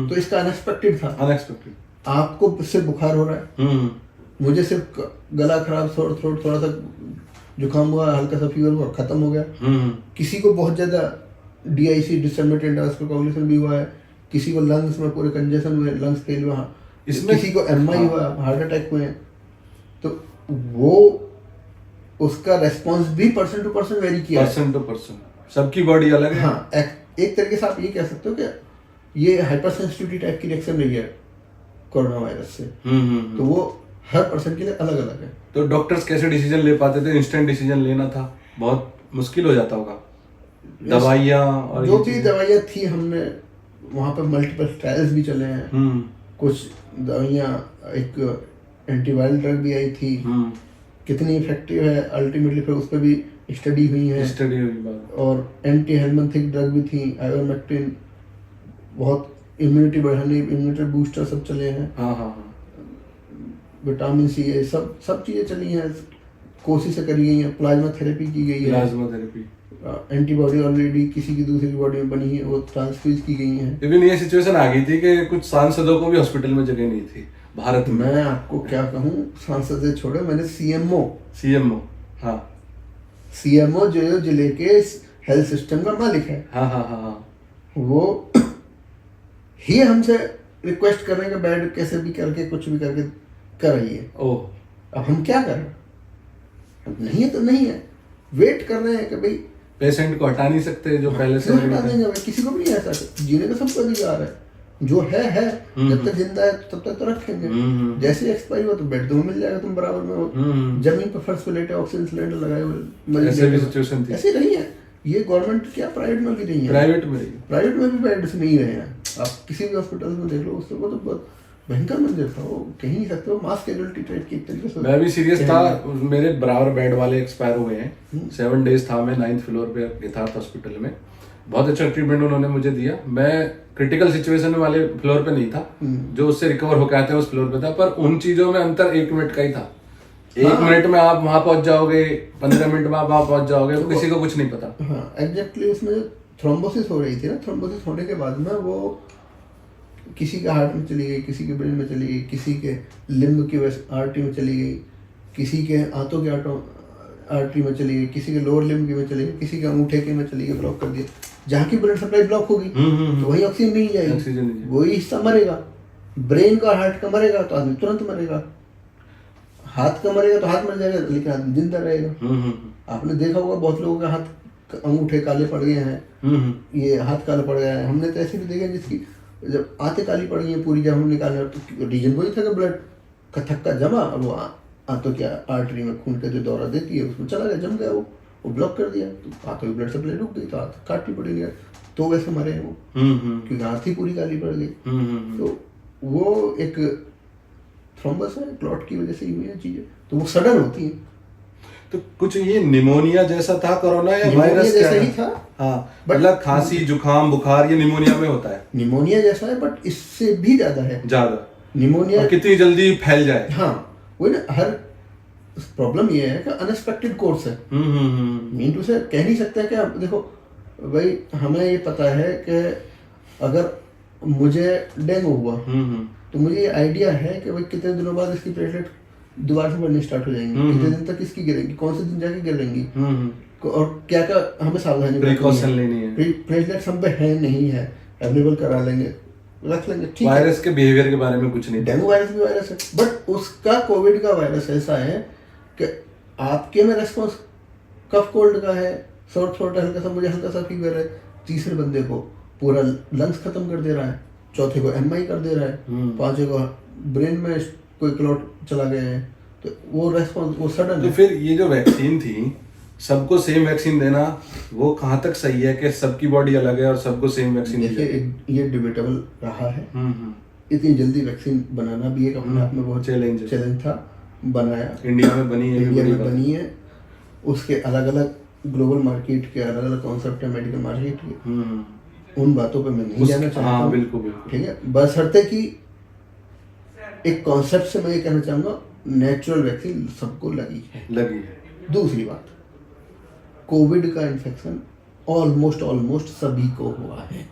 तो इसका अनएक्सपेक्टेड था। अनएक्सपेक्टेड। आपको सिर्फ बुखार हो रहा है, मुझे सिर्फ गला खराब, थोड़ा सा जुकाम हुआ, हल्का सा फीवर हुआ, खत्म हो गया। किसी को बहुत ज्यादा DIC, डिसमिनेंट इंटरवेंट्रल कोगुलेशन भी हुआ है, किसी को लंग्स में पूरे कंजेशन हुए, लंग्स फेल हुआ, किसी को MI हुआ, हार्ट अटैक हुए। तो वो उसका रेस्पॉन्स भी पर्सन टू पर्सन वेरी किया, पर्सन टू पर्सन, सबकी बॉडी अलग है। हाँ, एक तरीके से आप ये कह सकते हो कि ये हाइपर सेंसिटिविटी टाइप की रिएक्शन रही है कोरोना वायरस से। तो वो हर पर्सन के लिए अलग अलग है। तो डॉक्टर्स कैसे डिसीजन ले पाते थे? इंस्टेंट डिसीजन लेना था, बहुत मुश्किल हो जाता होगा। दवाइयाँ और जो भी दवाइयाँ थी, हमने वहाँ पे मल्टीपल ट्रायल्स भी चले हैं। कुछ दवाइयाँ, एक एंटीवायरल ड्रग भी आई थी, कितनी इफेक्टिव है अल्टीमेटली फिर उस पर भी स्टडी हुई है। और एंटी हेलमंथिक ड्रग भी थी, आइवरमेक्टिन, बहुत इम्यूनिटी बढ़ाने, इम्यूनिटी बूस्टर सब चले हैं। हाँ हाँ हाँ। विटामिन C, ये सब चीज़ें चली हैं, कोशिशें करी गई हैं, प्लाज्मा थेरेपी की गई है। प्लाज्मा थेरेपी, एंटीबॉडी ऑलरेडी किसी की दूसरी बॉडी में बनी है, वो ट्रांसफ्यूज की गई है। इवन ये सिचुएशन आ गई थी कि कुछ सांसदों को भी हॉस्पिटल में जगह नहीं थी भारत में। मैं आपको क्या कहूँ, सांसद से छोड़े, मैंने CMO हाँ, CMO जो जिले के हेल्थ सिस्टम का मालिक है, हाँ हाँ हाँ, वो ही हमसे रिक्वेस्ट कर रहे हैं कि बेड कैसे भी करके, कुछ भी करके कराइए। ओह, अब हम क्या करें, अब नहीं है तो नहीं है, वेट कर रहे हैं कि भाई पेशेंट को हटा नहीं सकते जो पहले से क्यों हटा admit है। देंगे भाई, किसी को भी नहीं ऐसा, जीने का सबको अधिकार है, जो है जब तक जिंदा है तब तक तो रखेंगे, जैसे एक्सपायर हुआ तो बेड तुम्हें मिल जाएगा, तुम बराबर में हो, जमीन पर फर्श पे लेटे ऑक्सीजन सिलेंडर लगाए हुए ऐसे भी सिचुएशन थी। ऐसे नहीं है ये, गवर्नमेंट क्या प्राइवेट में भी नहीं है, प्राइवेट में भी बेड्स नहीं रहे हैं। आप किसी भी हॉस्पिटल में देख लो, उससे वो तो बहुत भयंकर मंदिर था, वो कह नहीं सकते, वो मास कैजुअलिटी टाइप की एक तरीके से। मैं भी सीरियस था, मेरे बराबर बेड वाले एक्सपायर हुए हैं। 7 डेज था, मैं 9th फ्लोर पे था हॉस्पिटल में। बहुत अच्छा ट्रीटमेंट उन्होंने मुझे दिया। मैं क्रिटिकल सिचुएशन वाले फ्लोर पे नहीं था, जो उससे रिकवर होकर आते हैं उस फ्लोर पे था। पर उन चीजों में अंतर 1 मिनट का ही था। 1 मिनट में आप वहां पहुंच जाओगे, 15 मिनट में आप वहां पहुंच जाओगे, तो किसी को कुछ नहीं पता। हाँ एग्जैक्टली, उसमें थ्रोम्बोसिस हो रही थी ना, थ्रोम्बोसिस होने के बाद में वो किसी के हार्ट में चली गई, किसी के ब्रेन में चली गई, किसी के लिम्ब की आर्टरी में चली गई, किसी के हाथों के आर्टरी में चली गई, किसी के लोअर लिम्ब की में चली गई, किसी के अंगूठे के में चली गई, ब्लॉक कर दिया। जहाँ की ब्लड सप्लाई ब्लॉक होगी तो वही ऑक्सीजन नहीं जाएगी, वही हिस्सा मरेगा। ब्रेन का हार्ट का मरेगा तो आदमी तुरंत मरेगा, हाथ का मरेगा तो हाथ मर जाएगा, लेकिन आदमी जिंदा रहेगा। आपने देखा होगा बहुत लोगों के हाथ अंगूठे काले पड़ गए हैं, ये हाथ काले पड़ गए हैं। हमने तो ऐसे भी देखे जिसकी जब आते काली पड़ गई है पूरी, जब हम निकाले तो रीजन वही था कि ब्लड का थक्का जमा, और वो आंतों की आर्टरी में खून का जो दौरा देती है उसमें चला गया, जम गया, वो ब्लॉक कर दिया, तो हाथों की ब्लड सप्लाई रुक गई, तो हाथ काटनी पड़ी गया, तो वैसे मरे हैं वो, क्योंकि हाथ ही पूरी काली पड़ गई। तो वो एक थ्रोम्बस है, क्लॉट की वजह से ही हुई है चीजें, तो वो सडन होती है। तो कुछ ये निमोनिया जैसा था कोरोना, या निमोनिया वायरस जैसा क्या ही है? था, हाँ, मतलब खांसी जुकाम बुखार ये निमोनिया में होता है। निमोनिया जैसा है, बट इससे भी ज्यादा है, ज्यादा निमोनिया कितनी जल्दी फैल जाए। हाँ वही ना, हर प्रॉब्लम ये है कि अनएक्सपेक्टेड कोर्स है। मीन टू से कह नहीं सकते कि आप देखो भाई, हमें ये पता है कि अगर मुझे डेंगू हुआ तो मुझे ये आइडिया है कि भाई कितने दिनों बाद इसकी प्लेटलेट दोबारा से बढ़नी स्टार्ट हो जाएंगी, कितने दिन तक इसकी गिरेंगी, कौन से दिन जाके गिरेंगी, और क्या क्या हमें सावधानी प्रिकॉशन लेनी है। प्लेटलेट्स हम पे है नहीं है, अवेलेबल करा लेंगे, रख लेंगे, ठीक है। वायरस के बिहेवियर के बारे में कुछ नहीं। डेंगू वायरस भी वायरस है, बट उसका कोविड का वायरस ऐसा है कि आपके में रेस्पॉन्स कफ कोल्ड का है, शॉर्ट थ्रोट है, हल्का सा, मुझे हल्का सा फीवर है, तीसरे बंदे को पूरा लंग्स खत्म कर दे रहा है, चौथे को एमआई कर दे रहा है, पांचवे को ब्रेन में कोई क्लॉट चला गया है, तो वो रेस्पॉन्स वो सडन तो है। फिर ये जो वैक्सीन थी, सबको सेम वैक्सीन देना, वो कहाँ तक सही है कि सबकी बॉडी अलग है और सबको सेम वैक्सीन देखिए ये डिबेटेबल रहा है। इतनी जल्दी वैक्सीन बनाना भी एक अपने आप में बहुत चैलेंज था, बनाया, इंडिया में बनी है, इंडिया में बनी है, उसके अलग अलग ग्लोबल मार्केट के अलग अलग कॉन्सेप्ट है, मेडिकल मार्केट के, उन बातों पे मैं नहीं जाना चाहता हूं। बिल्कुल ठीक है, बशर्ते कि एक कॉन्सेप्ट से मैं ये कहना चाहूंगा, नेचुरल वैक्सीन सबको लगी है। दूसरी बात, कोविड का इन्फेक्शन ऑलमोस्ट सभी को हुआ है,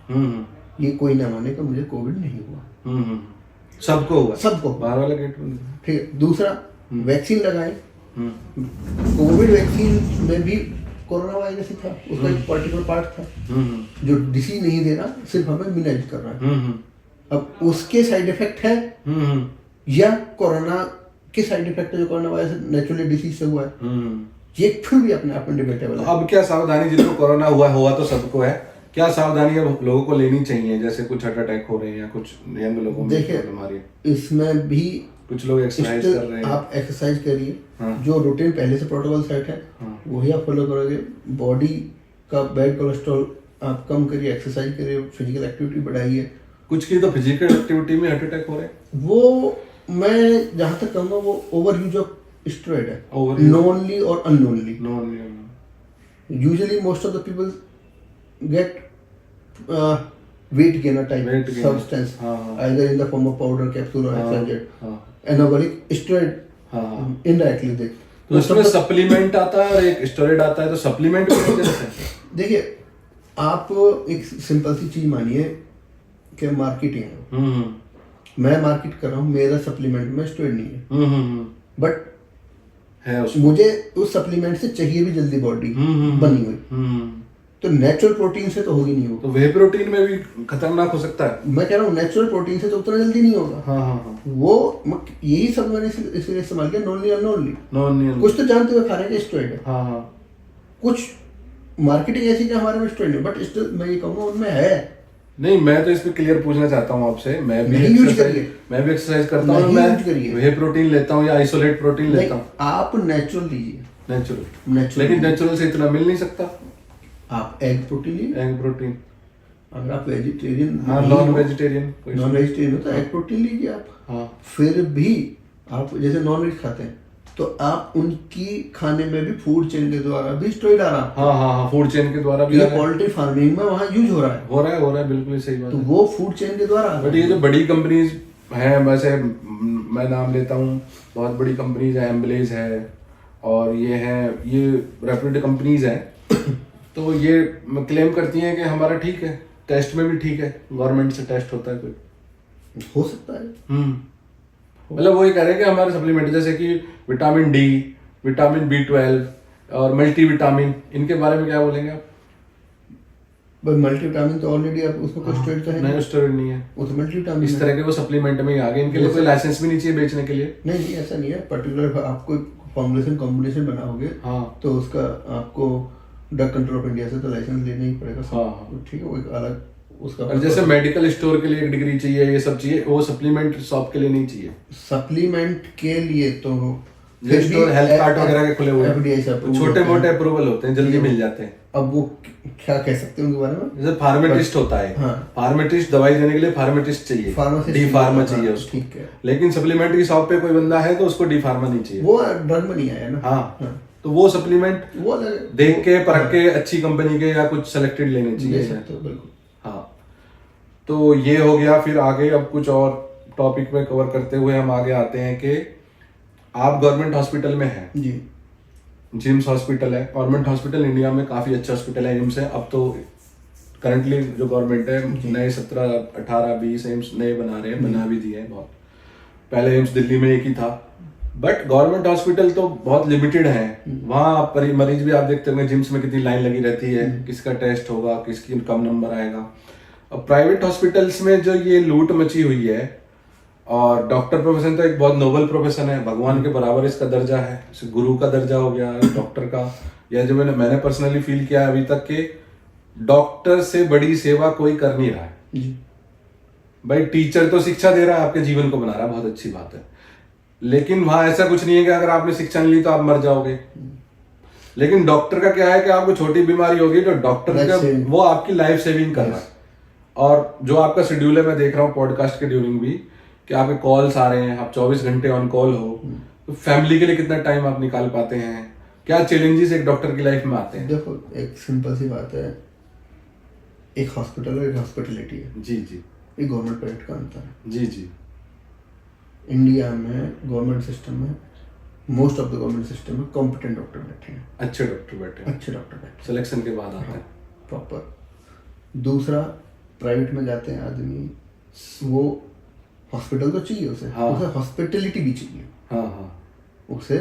ये कोई ना माने कि मुझे कोविड नहीं हुआ, सबको हुआ, सबको बाहर वाला गेट। ठीक है। दूसरा, वैक्सीन लगाएं, कोविड वैक्सीन में भी कोरोना वायरस ही था, उसका एक पर्टिकुलर पार्ट था जो डिसीज नहीं दे रहा, सिर्फ हमें इम्यूनाइज कर रहा है। अब उसके साइड इफेक्ट है या कोरोना के साइड इफेक्ट है जो कोरोना वायरस नेचुरली डिसीज से हुआ है, ये फिर भी अपने आप में डिबेटेबल है। अब क्या सावधानी, जिसको कोरोना हुआ तो सबको है, क्या सावधानी अब लोगों को लेनी चाहिए? जैसे कुछ हार्ट अटैक हो रहे हैं या कुछ यंग लोगों में बीमारी है, इसमें भी कुछ लोग एक्सरसाइज कर रहे हैं। आप एक्सरसाइज करिए, जो रूटीन पहले से प्रोटोकॉल सेट है वही आप फॉलो करोगे। बॉडी का बैड कोलेस्ट्रॉल आप कम करिए, एक्सरसाइज करिए, फिजिकल एक्टिविटी बढ़ाइए। कुछ की तो फिजिकल एक्टिविटी में हार्ट अटैक हो रहे हैं, वो मैं जहां तक कहूँगा वो ओवर यूज ऑफ स्टेरॉइड है, नॉनली और unknownly. Usually most of the people get weight gainer type substance, either in the form of powder, capsule or extracted anabolic steroid indirectly दे। तो इसमें सप्लीमेंट आता है और एक स्टेरॉइड आता है, तो सप्लीमेंट किस तरह से? देखिए, आप एक सिंपल सी चीज मानिए कि मार्केटिंग है, मैं मार्केट कर रहा हूँ, मेरा सप्लीमेंट में स्टेरॉइड नहीं है, बट है मुझे उस सप्लीमेंट से चाहिए भी जल्दी बॉडी बनी हुई, तो नेचुरल प्रोटीन से तो होगी नहीं वो। तो वे प्रोटीन में भी खतरनाक हो सकता है। मैं कह रहा हूँ नेचुरल प्रोटीन से तो उतना जल्दी नहीं होगा। हाँ हाँ हाँ। वो यही सब मैंने इसलिए इस्तेमाल किया, नॉनली अननोनली। नॉन कुछ तो जानते हुए खा रहे हैं स्टेरॉइड है, हाँ हाँ। कुछ मार्केटिंग ऐसी कि हमारे में स्टेरॉइड है, बट स्टिल मैं ये कहूँगा उनमें है। नहीं, मैं तो इस पे क्लियर पूछना चाहता हूँ आपसे। मैं भी नहीं यूज करिए, मैं भी एक्सरसाइज करता हूँ, नहीं मैं यूज करिए। वे प्रोटीन लेता हूँ या आइसोलेट प्रोटीन लेता हूँ। आप नेचुरल लीजिए, नेचुरल। लेकिन नेचुरल से इतना मिल नहीं सकता। आप एग प्रोटीन लीजिए, एग प्रोटीन। अगर आप वेजिटेरियन, हाँ, नॉन वेजिटेरियन हो तो एग प्रोटीन लीजिए आप। हाँ। फिर भी आप जैसे नॉन वेज खाते हैं तो आप उनकी खाने में भी फूड चेन के द्वारा भी स्टेरॉइड आ रहा है। हाँ हाँ हाँ, फूड चेन के द्वारा भी ये पोल्ट्री फार्मिंग में वहाँ यूज हो रहा है, बिल्कुल सही बात तो है। वो फूड चेन के द्वारा। बट ये जो बड़ी कंपनीज हैं, वैसे मैं नाम लेता हूँ, बहुत बड़ी कंपनीज है, एम्बलेज है और ये रेप्यूटेड कंपनीज हैं। तो ये क्लेम करती हैं कि हमारा ठीक है, टेस्ट में भी ठीक है, गवर्नमेंट से टेस्ट होता है कोई। हो सकता है। मतलब वो ये कह रहे हैं कि हमारे सप्लीमेंट जैसे कि विटामिन डी, विटामिन B12 और मल्टी विटामिन, इनके बारे में क्या बोलेंगे आप? बस मल्टीविटामिन तो ऑलरेडी आप उसमें कोई स्टेरॉइड तो है नहीं, स्टेरॉइड नहीं है, वो तो मल्टीविटामिन इस तरह के वो सप्लीमेंट में ही आ गए। इनके लिए कोई लाइसेंस भी नहीं चाहिए बेचने के लिए। नहीं, ऐसा नहीं है। पर्टिकुलर आप कोई फॉर्मुलेशन कॉम्बिनेशन बनाओगे हाँ, तो उसका आपको ड्रग कंट्रोल ऑफ इंडिया से तो लाइसेंस लेना ही पड़ेगा। हाँ। ठीक है, वो एक अलग उसका। और जैसे मेडिकल स्टोर के लिए एक डिग्री चाहिए, ये सब चाहिए, वो सप्लीमेंट शॉप के लिए नहीं चाहिए। सप्लीमेंट के लिए तो ये स्टोर हेल्थ कार्ड वगैरह के खुले हुए एफडीआई से हैं, छोटे मोटे अप्रूवल होते हैं, जल्दी मिल जाते हैं। अब वो क्या कह सकते हैं उनके बारे में? जैसे फार्मेटिस्ट होता है, हाँ। फार्मेटिस्ट दवाई देने के लिए फार्मेटिस्ट चाहिए, फार्मासिस्ट डी फार्मा चाहिए, चाहिए उसको। ठीक है। लेकिन सप्लीमेंट की शॉप पे कोई बंदा है तो उसको डी फार्मा नहीं चाहिए, वो ड्रग में नहीं आया ना। हाँ। तो वो सप्लीमेंट वो अलग देख के परख के अच्छी कंपनी के या कुछ सेलेक्टेड लेने ले चाहिए। सकते हो, बिल्कुल। हाँ, तो ये हो गया। फिर आगे अब कुछ और टॉपिक में कवर करते हुए हम आगे आते हैं कि आप गवर्नमेंट हॉस्पिटल में हैं जी। जिम्स हॉस्पिटल है, गवर्नमेंट हॉस्पिटल इंडिया में काफी अच्छा हॉस्पिटल है, एम्स है। अब तो करंटली जो गवर्नमेंट है नए 17, 18, 20 एम्स नए बना रहे हैं, बना भी दिए हैं बहुत। पहले एम्स दिल्ली में एक ही था, बट गवर्नमेंट हॉस्पिटल तो बहुत लिमिटेड है। वहाँ मरीज भी आप देखते होंगे जिम्स में कितनी लाइन लगी रहती है, किसका टेस्ट होगा, किसकी कम नंबर आएगा। और प्राइवेट हॉस्पिटल्स में जो ये लूट मची हुई है, और डॉक्टर प्रोफेशन तो एक बहुत नोबल प्रोफेशन है, भगवान के बराबर इसका दर्जा है, जैसे गुरु का दर्जा हो गया डॉक्टर का। या जो मैंने पर्सनली फील किया अभी तक कि डॉक्टर से बड़ी सेवा कोई कर नहीं रहा है जी। भाई टीचर तो शिक्षा दे रहा है, आपके जीवन को बना रहा है, बहुत अच्छी बात है। लेकिन वहां ऐसा कुछ नहीं है कि अगर आपने शिक्षा नहीं ली तो आप मर जाओगे। लेकिन डॉक्टर का क्या है कि आपको छोटी बीमारी होगी तो डॉक्टर का वो आपकी लाइफ सेविंग कर रहा है। और जो आपका शेड्यूल है, मैं देख रहा हूँ पॉडकास्ट के ड्यूरिंग भी कि आपके कॉल्स आ रहे हैं, आप 24 घंटे ऑन कॉल हो, तो फैमिली के लिए कितना टाइम आप निकाल पाते हैं? क्या चैलेंजेस एक डॉक्टर की लाइफ में आते हैं? देखो, एक सिंपल सी बात है, एक हॉस्पिटल और एक हॉस्पिटलिटी है। जी जी। एक गवर्नमेंट प्राइवेट का अंतर है। जी जी। इंडिया में गवर्नमेंट सिस्टम में, most of the government system में कॉम्पिटेंट डॉक्टर बैठे हैं, अच्छे डॉक्टर बैठे हैं, अच्छे डॉक्टर बैठे हैं, सिलेक्शन के बाद आते हैं प्रॉपर। दूसरा, प्राइवेट में जाते हैं आदमी, वो हॉस्पिटल तो चाहिए उसे, हाँ। उसे हॉस्पिटलिटी भी चाहिए, हाँ हाँ, उसे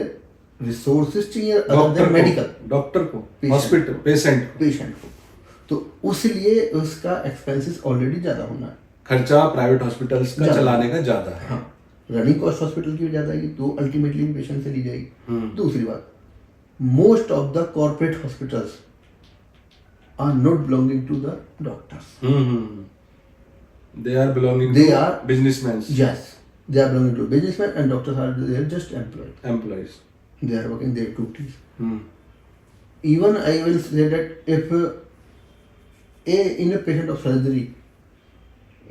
रिसोर्सेज चाहिए अदर देन मेडिकल, डॉक्टर को, हॉस्पिटल, पेशेंट को। तो उसलिए उसका एक्सपेंसेस ऑलरेडी ज्यादा होना है, खर्चा प्राइवेट हॉस्पिटल्स का चलाने का ज्यादा है। हाँ, रनिंग कॉस्ट हॉस्पिटल की भी ज्यादा है, तो अल्टीमेटली पेशेंट से ली जाएगी। दूसरी बात, most of the corporate hospitals are not belonging to the doctors. They are belonging They to are businessmen. Yes, they are belonging to businessmen, and doctors are they are just Employees. They are working their duties. Hmm. Even I will say that if in a patient of surgery,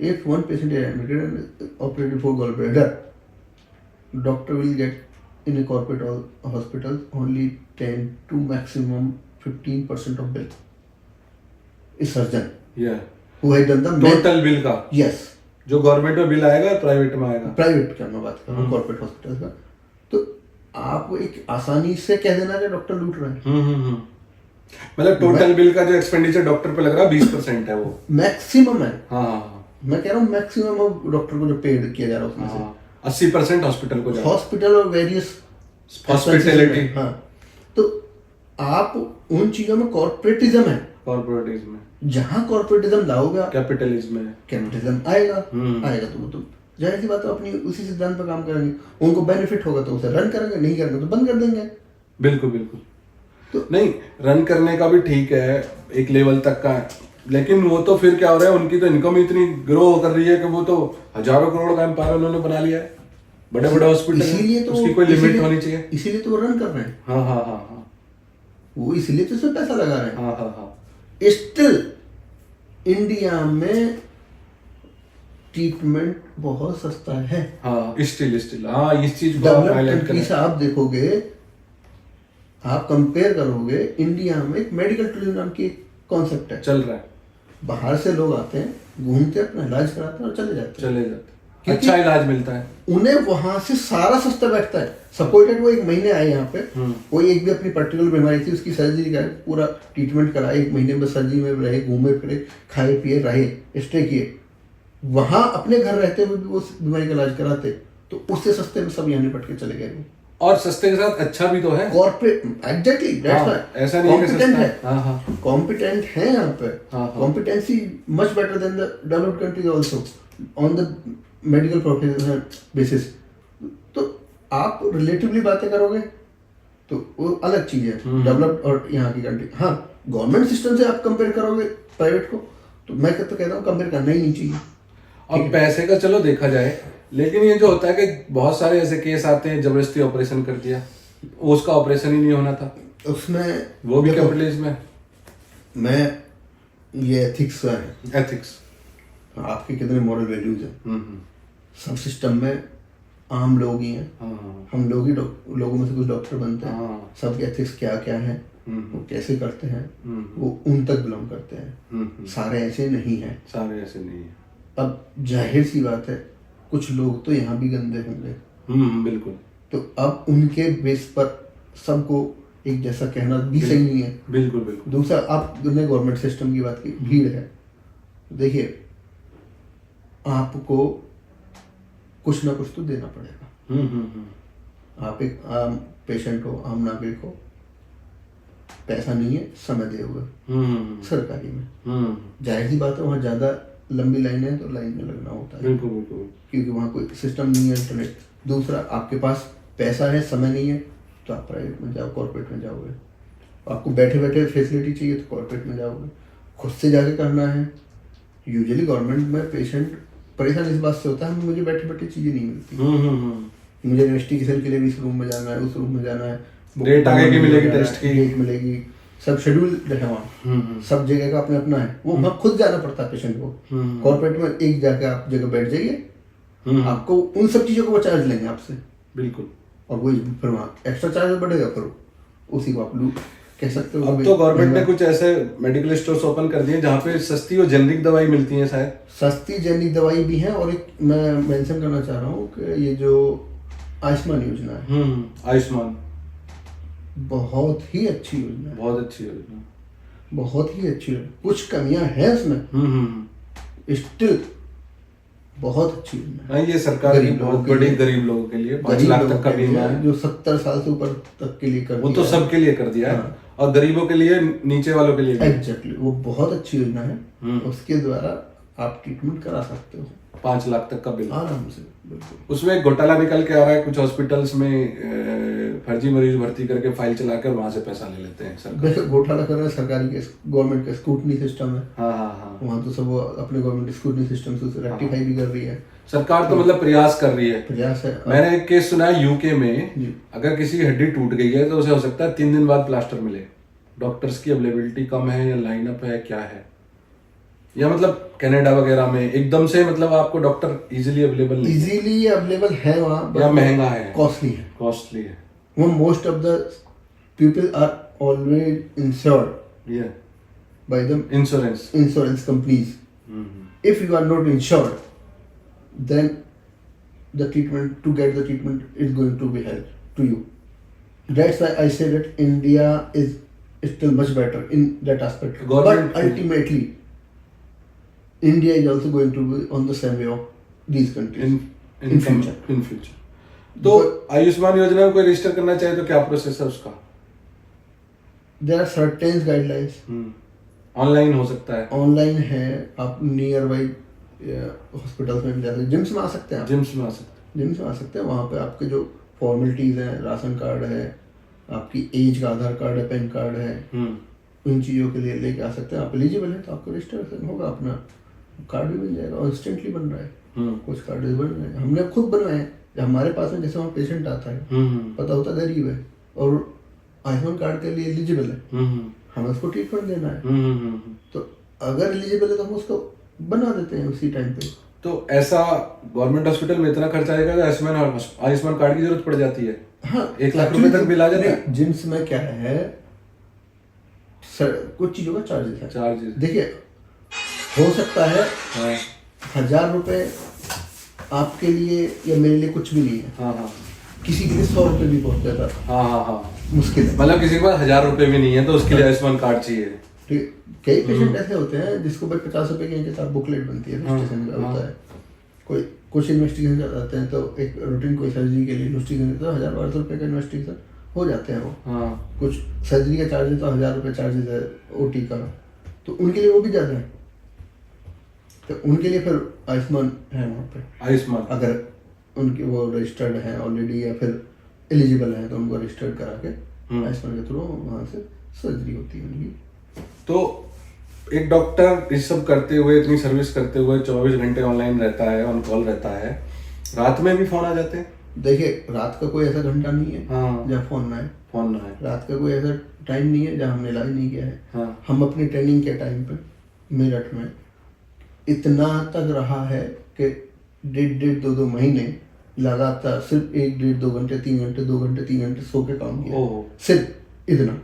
if one patient is admitted and operated for gallbladder, doctor will get in a corporate hospital only 10 to maximum 15% of bill. A surgeon. Yeah. Who had done the total bill का? Yes. जो गवर्नमेंट में बिल आएगा प्राइवेट में आएगा। प्राइवेट का मैं बात कर रहा हूँ, कॉर्पोरेट हॉस्पिटल का। तो आप एक आसानी से कह देना कि डॉक्टर लूट रहे हैं। मतलब टोटल बिल का जो एक्सपेंडिचर डॉक्टर पे लग रहा है 20% है वो मैक्सिमम है। हाँ, मैं कह रहा हूँ मैक्सिमम ऑफ डॉक्टर को जो पेड किया जा रहा है उसमें से 80% हॉस्पिटल को जा रहा है। हॉस्पिटल और वेरियस हॉस्पिटैलिटी। हाँ, तो आप उन चीजों में कॉर्पोरेटिज्म है। कॉर्पोरेटिज्म में, जहाँ कॉर्पोरेटिज्म लाओगे आप, कैपिटलिज्म में, कैपिटलिज्म आएगा। आएगा तो वो तो जाहिर सी बात है अपनी उसी सिद्धांत पर काम करेंगे। उनको बेनिफिट होगा तो उसे रन करेंगे, नहीं करेंगे तो बंद कर देंगे। बिल्कुल बिल्कुल। तो नहीं, रन करने का भी ठीक है एक लेवल तक का, लेकिन वो तो फिर क्या हो रहा है, उनकी तो इनकम इतनी ग्रो कर रही है कि वो तो हजारों करोड़ का एम्पायर उन्होंने बना लिया है, बड़े बड़े हॉस्पिटल, इसीलिए तो उसकी कोई लिमिट होनी चाहिए। इसीलिए तो वो रन कर रहे हैं। हाँ हाँ हाँ हाँ, वो इसलिए तो इसमें पैसा लगा रहे हैं। हाँ हाँ हाँ, स्टिल इंडिया में ट्रीटमेंट बहुत सस्ता है। हाँ स्टिल हाँ, इस चीज को डेवलप्ड हाईलाइट कंट्री से करें। आप देखोगे, आप कंपेयर करोगे, इंडिया में एक मेडिकल टूरिज्म नाम की कॉन्सेप्ट है। चल रहा है, बाहर से लोग आते हैं, घूमते हैं, अपना इलाज कराते हैं और चले जाते हैं। चले जाते, क्योंकि अच्छा इलाज मिलता है। उन्हें वहां से सारा सस्ता बैठता है। सपोर्टेड वो 1 महीने आए यहाँ पे, कोई एक भी अपनी पर्टिकुलर बीमारी थी, उसकी सर्जरी का पूरा ट्रीटमेंट कराए, 1 महीने में सर्जरी में रहे, घूमे फिरे, खाए पिए, रहे, स्टे किए, वहां अपने घर रहते हुए भी वो बीमारी का इलाज कराते, तो उससे सस्ते में सब यहाँ निपट के चले गए। और सस्ते के साथ अच्छा भी तो है। कॉर्पोरेट एग्जैक्टली, ऐसा नहीं है कि कॉम्पिटेंट सस्ता है, है। हाँ हाँ कॉम्पिटेंट है यहाँ पे। हाँ, हाँ। Competency much better than the developed countries also on the medical professional basis. तो आप रिलेटिवली बातें करोगे तो वो अलग चीज है, डेवलप्ड और यहाँ की कंट्री। हाँ, गवर्नमेंट सिस्टम से आप कंपेयर करोगे प्राइवेट को, तो मैं तो कहता हूँ कंपेयर करना ही नहीं चाहिए। अब पैसे का चलो देखा जाए, लेकिन ये जो होता है कि बहुत सारे ऐसे केस आते हैं, जबरदस्ती ऑपरेशन कर दिया, उसका ऑपरेशन ही नहीं होना था, उसमें वो भी कैपिटलिज्म है। मैं ये एथिक्स है, एथिक्स, आपके कितने मॉरल वैल्यूज हैं। हम्म, सब सिस्टम में आम लोग ही हैं, हाँ हम लोग ही लोगों में से कुछ डॉक्टर बनते हैं। हाँ, सबके एथिक्स क्या क्या है, वो कैसे करते हैं, वो उन तक बिलोंग करते हैं। सारे ऐसे नहीं हैं। सारे ऐसे नहीं है। अब जाहिर सी बात है, कुछ लोग तो यहाँ भी गंदे होंगे, बिल्कुल। तो अब उनके बेस पर सबको एक जैसा कहना भी सही नहीं है। बिल्कुल बिल्कुल। दूसरा, आपने गवर्नमेंट सिस्टम की बात की, भीड़ है। देखिए, आपको कुछ ना कुछ तो देना पड़ेगा। आप एक आम पेशेंट हो, आम नागरिक हो, पैसा नहीं है, समय दे हुए सरकारी में, जाहिर सी बात है वहाँ ज्यादा लंबी लाइन है तो लाइन में लगना होता है। बिल्कुल बिल्कुल। क्योंकि वहाँ कोई सिस्टम नहीं है, इंटरनेट। दूसरा, आपके पास पैसा है, समय नहीं है, तो आप प्राइवेट में जाओ, कॉर्पोरेट में जाओगे। आपको बैठे बैठे फैसिलिटी चाहिए तो कॉर्पोरेट में जाओगे। खुद से जाके करना है, यूजुअली गवर्नमेंट में पेशेंट परेशान इस बात से होता है, मुझे बैठे बैठे चीजें नहीं मिलती। मुझे इन्वेस्टिगेशन के लिए भी इस रूम में जाना है, उस रूम में जाना है, डेट आगे की मिलेगी, टेस्ट की डेट मिलेगी, सब शेड्यूल है वहाँ। सब जगह का अपने अपना है, वो वहाँ खुद जाना पड़ता है पेशेंट को। कॉर्पोरेट में एक जाके आप जगह बैठ जाइए, आपको उन सब चीजों को वो चार्ज लेंगे आपसे। बिल्कुल। और वही फिर वहाँ एक्स्ट्रा चार्ज बढ़ेगा, फिर उसी को आप कह सकते हो। अब तो गवर्नमेंट ने कुछ ऐसे मेडिकल स्टोर्स ओपन कर दिए जहाँ पे सस्ती और जेनरिक दवाई मिलती है शायद। सस्ती जेनरिक दवाई भी है, और एक मैं मेंशन करना चाह रहा हूँ कि ये जो आयुष्मान योजना है, आयुष्मान बहुत ही अच्छी योजना है, बहुत अच्छी योजना, बहुत ही अच्छी है। कुछ कमियां हैं उसमें, स्टिल बहुत अच्छी योजना है। हाँ, ये सरकार की बहुत बड़ी गरीब लोगों के लिए 5 लाख तक का बीमा है, जो 70 साल से ऊपर तक के लिए कर वो दिया तो सबके लिए कर दिया है। हाँ। और गरीबों के लिए, नीचे वालों के लिए एग्जैक्टली, वो बहुत अच्छी योजना है। उसके द्वारा आप ट्रीटमेंट करा सकते हो 5 लाख तक का बिल आराम से। बिल्कुल। उसमें एक घोटाला निकल के आ रहा है, कुछ हॉस्पिटल्स में फर्जी मरीज भर्ती करके फाइल चलाकर वहां से पैसा ले लेते हैं सरकार। घोटाला कर रहे हैं सरकारी के, गवर्नमेंट का स्क्रूटनी सिस्टम है। हाँ हाँ हाँ, वहाँ तो सब वो अपने गवर्नमेंट स्क्रूटनी सिस्टम से उसे रेक्टिफाई भी कर रही है। सरकार तो मतलब प्रयास कर रही है। प्रयास है। मैंने एक केस सुना है यूके में, जी। अगर किसी की हड्डी टूट गई है तो उसे हो सकता है 3 दिन बाद प्लास्टर मिले। डॉक्टर्स की अवेलेबिलिटी कम है या लाइनअप है, क्या है, या मतलब कनाडा वगैरह में एकदम से मतलब आपको डॉक्टर इजीली अवेलेबल नहीं है, इजीली अवेलेबल है वहाँ, या महंगा है, कॉस्टली है। कॉस्टली है। वो most of the people are always insured ये by the insurance companies. If you are not insured, then the treatment, to get the treatment is going to be hell to you. That's why I say that India is still much better in that aspect. Government- But ultimately, India is also going to be on the same way of these countries in future. In future. तो आयुष्मान योजना को रजिस्टर करना चाहिए तो क्या प्रोसेस है उसका? There are certain guidelines. Online हो सकता है? ऑनलाइन है, आप नियर बाई हॉस्पिटल्स में भी जा सकते हैं, जिम्स में आ सकते हैं आप, जिम्स में आ सकते जिम्स में आ सकते हैं। वहाँ पे आपके जो फॉर्मेलिटीज़ हैं, राशन कार्ड है, आपकी एज का आधार कार्ड है, पैन कार्ड है, हैं। उन चीज़ों के लिए लेके आ सकते हैं। आप एलिजिबल हैं तो आपको रजिस्ट्रेशन होगा, अपना कार्ड भी मिल जाएगा और इंस्टेंटली बन रहा है। कुछ कार्ड बन रहे हैं, हमने खुद बनवाए हैं। जब हमारे पास में जैसे वहाँ पेशेंट आता है, पता होता गरीब है और आयुष्मान कार्ड के लिए एलिजिबल है, हमें उसको ट्रीटमेंट देना है, तो अगर एलिजिबल है तो हम उसको बना देते हैं उसी टाइम पे। तो ऐसा गवर्नमेंट हॉस्पिटल में इतना खर्चा आएगा कि आयुष्मान कार्ड की जरूरत पड़ जाती है? हाँ, 1 लाख रुपए तक बिल आ जाता है? जिम्स में क्या है सर, कुछ चीज़ों का चार्जेस है। चार्जेस देखिए, हो सकता है हाँ 1000 रुपये आपके लिए या मेरे लिए कुछ भी नहीं है, हाँ किसी के लिए 100 रुपये भी बहुत ज़्यादा हाँ मुश्किल है। मतलब किसी के पास 1000 रुपए भी नहीं है तो उसके लिए आयुष्मान कार्ड चाहिए। ठीक है, कई पेशेंट ऐसे होते हैं जिसको भाई 50 रुपए की इनके साथ बुकलेट बनती है, रजिस्ट्रेशन का होता है। कोई कुछ इन्वेस्टिगेशन जाते हैं तो एक रूटीन कोई सर्जरी के लिए इन्वेस्टिगेशन तो 1000-1200 रुपये का इन्वेस्टिगेशन हो जाते हैं वो। कुछ सर्जरी का चार्जेस तो 1000 रुपये चार्जेस है OT का, तो उनके लिए वो भी ज़्यादा है। तो उनके लिए फिर आयुष्मान है वहाँ पे। आयुष्मान अगर उनके वो रजिस्टर्ड हैं ऑलरेडी या फिर एलिजिबल हैं तो उनको रजिस्टर्ड करा के आयुष्मान के थ्रू वहाँ से सर्जरी होती है उनकी। तो एक डॉक्टर इस सब करते हुए, इतनी सर्विस करते हुए 24 घंटे ऑनलाइन रहता है, ऑन कॉल रहता है, रात में भी फोन आ जाते हैं? देखिए, रात का कोई ऐसा घंटा नहीं है हाँ। जहाँ फोन ना है, फोन ना है। रात का कोई ऐसा टाइम नहीं है जहाँ हमने इलाज नहीं किया है। हाँ। हम अपनी ट्रेनिंग के टाइम पे मेरठ में इतना तक रहा है कि 1.5-2 महीने लगातार सिर्फ 1-1.5-2 घंटे 3 घंटे 2 घंटे 3 घंटे सो के काम किया, सिर्फ इतना।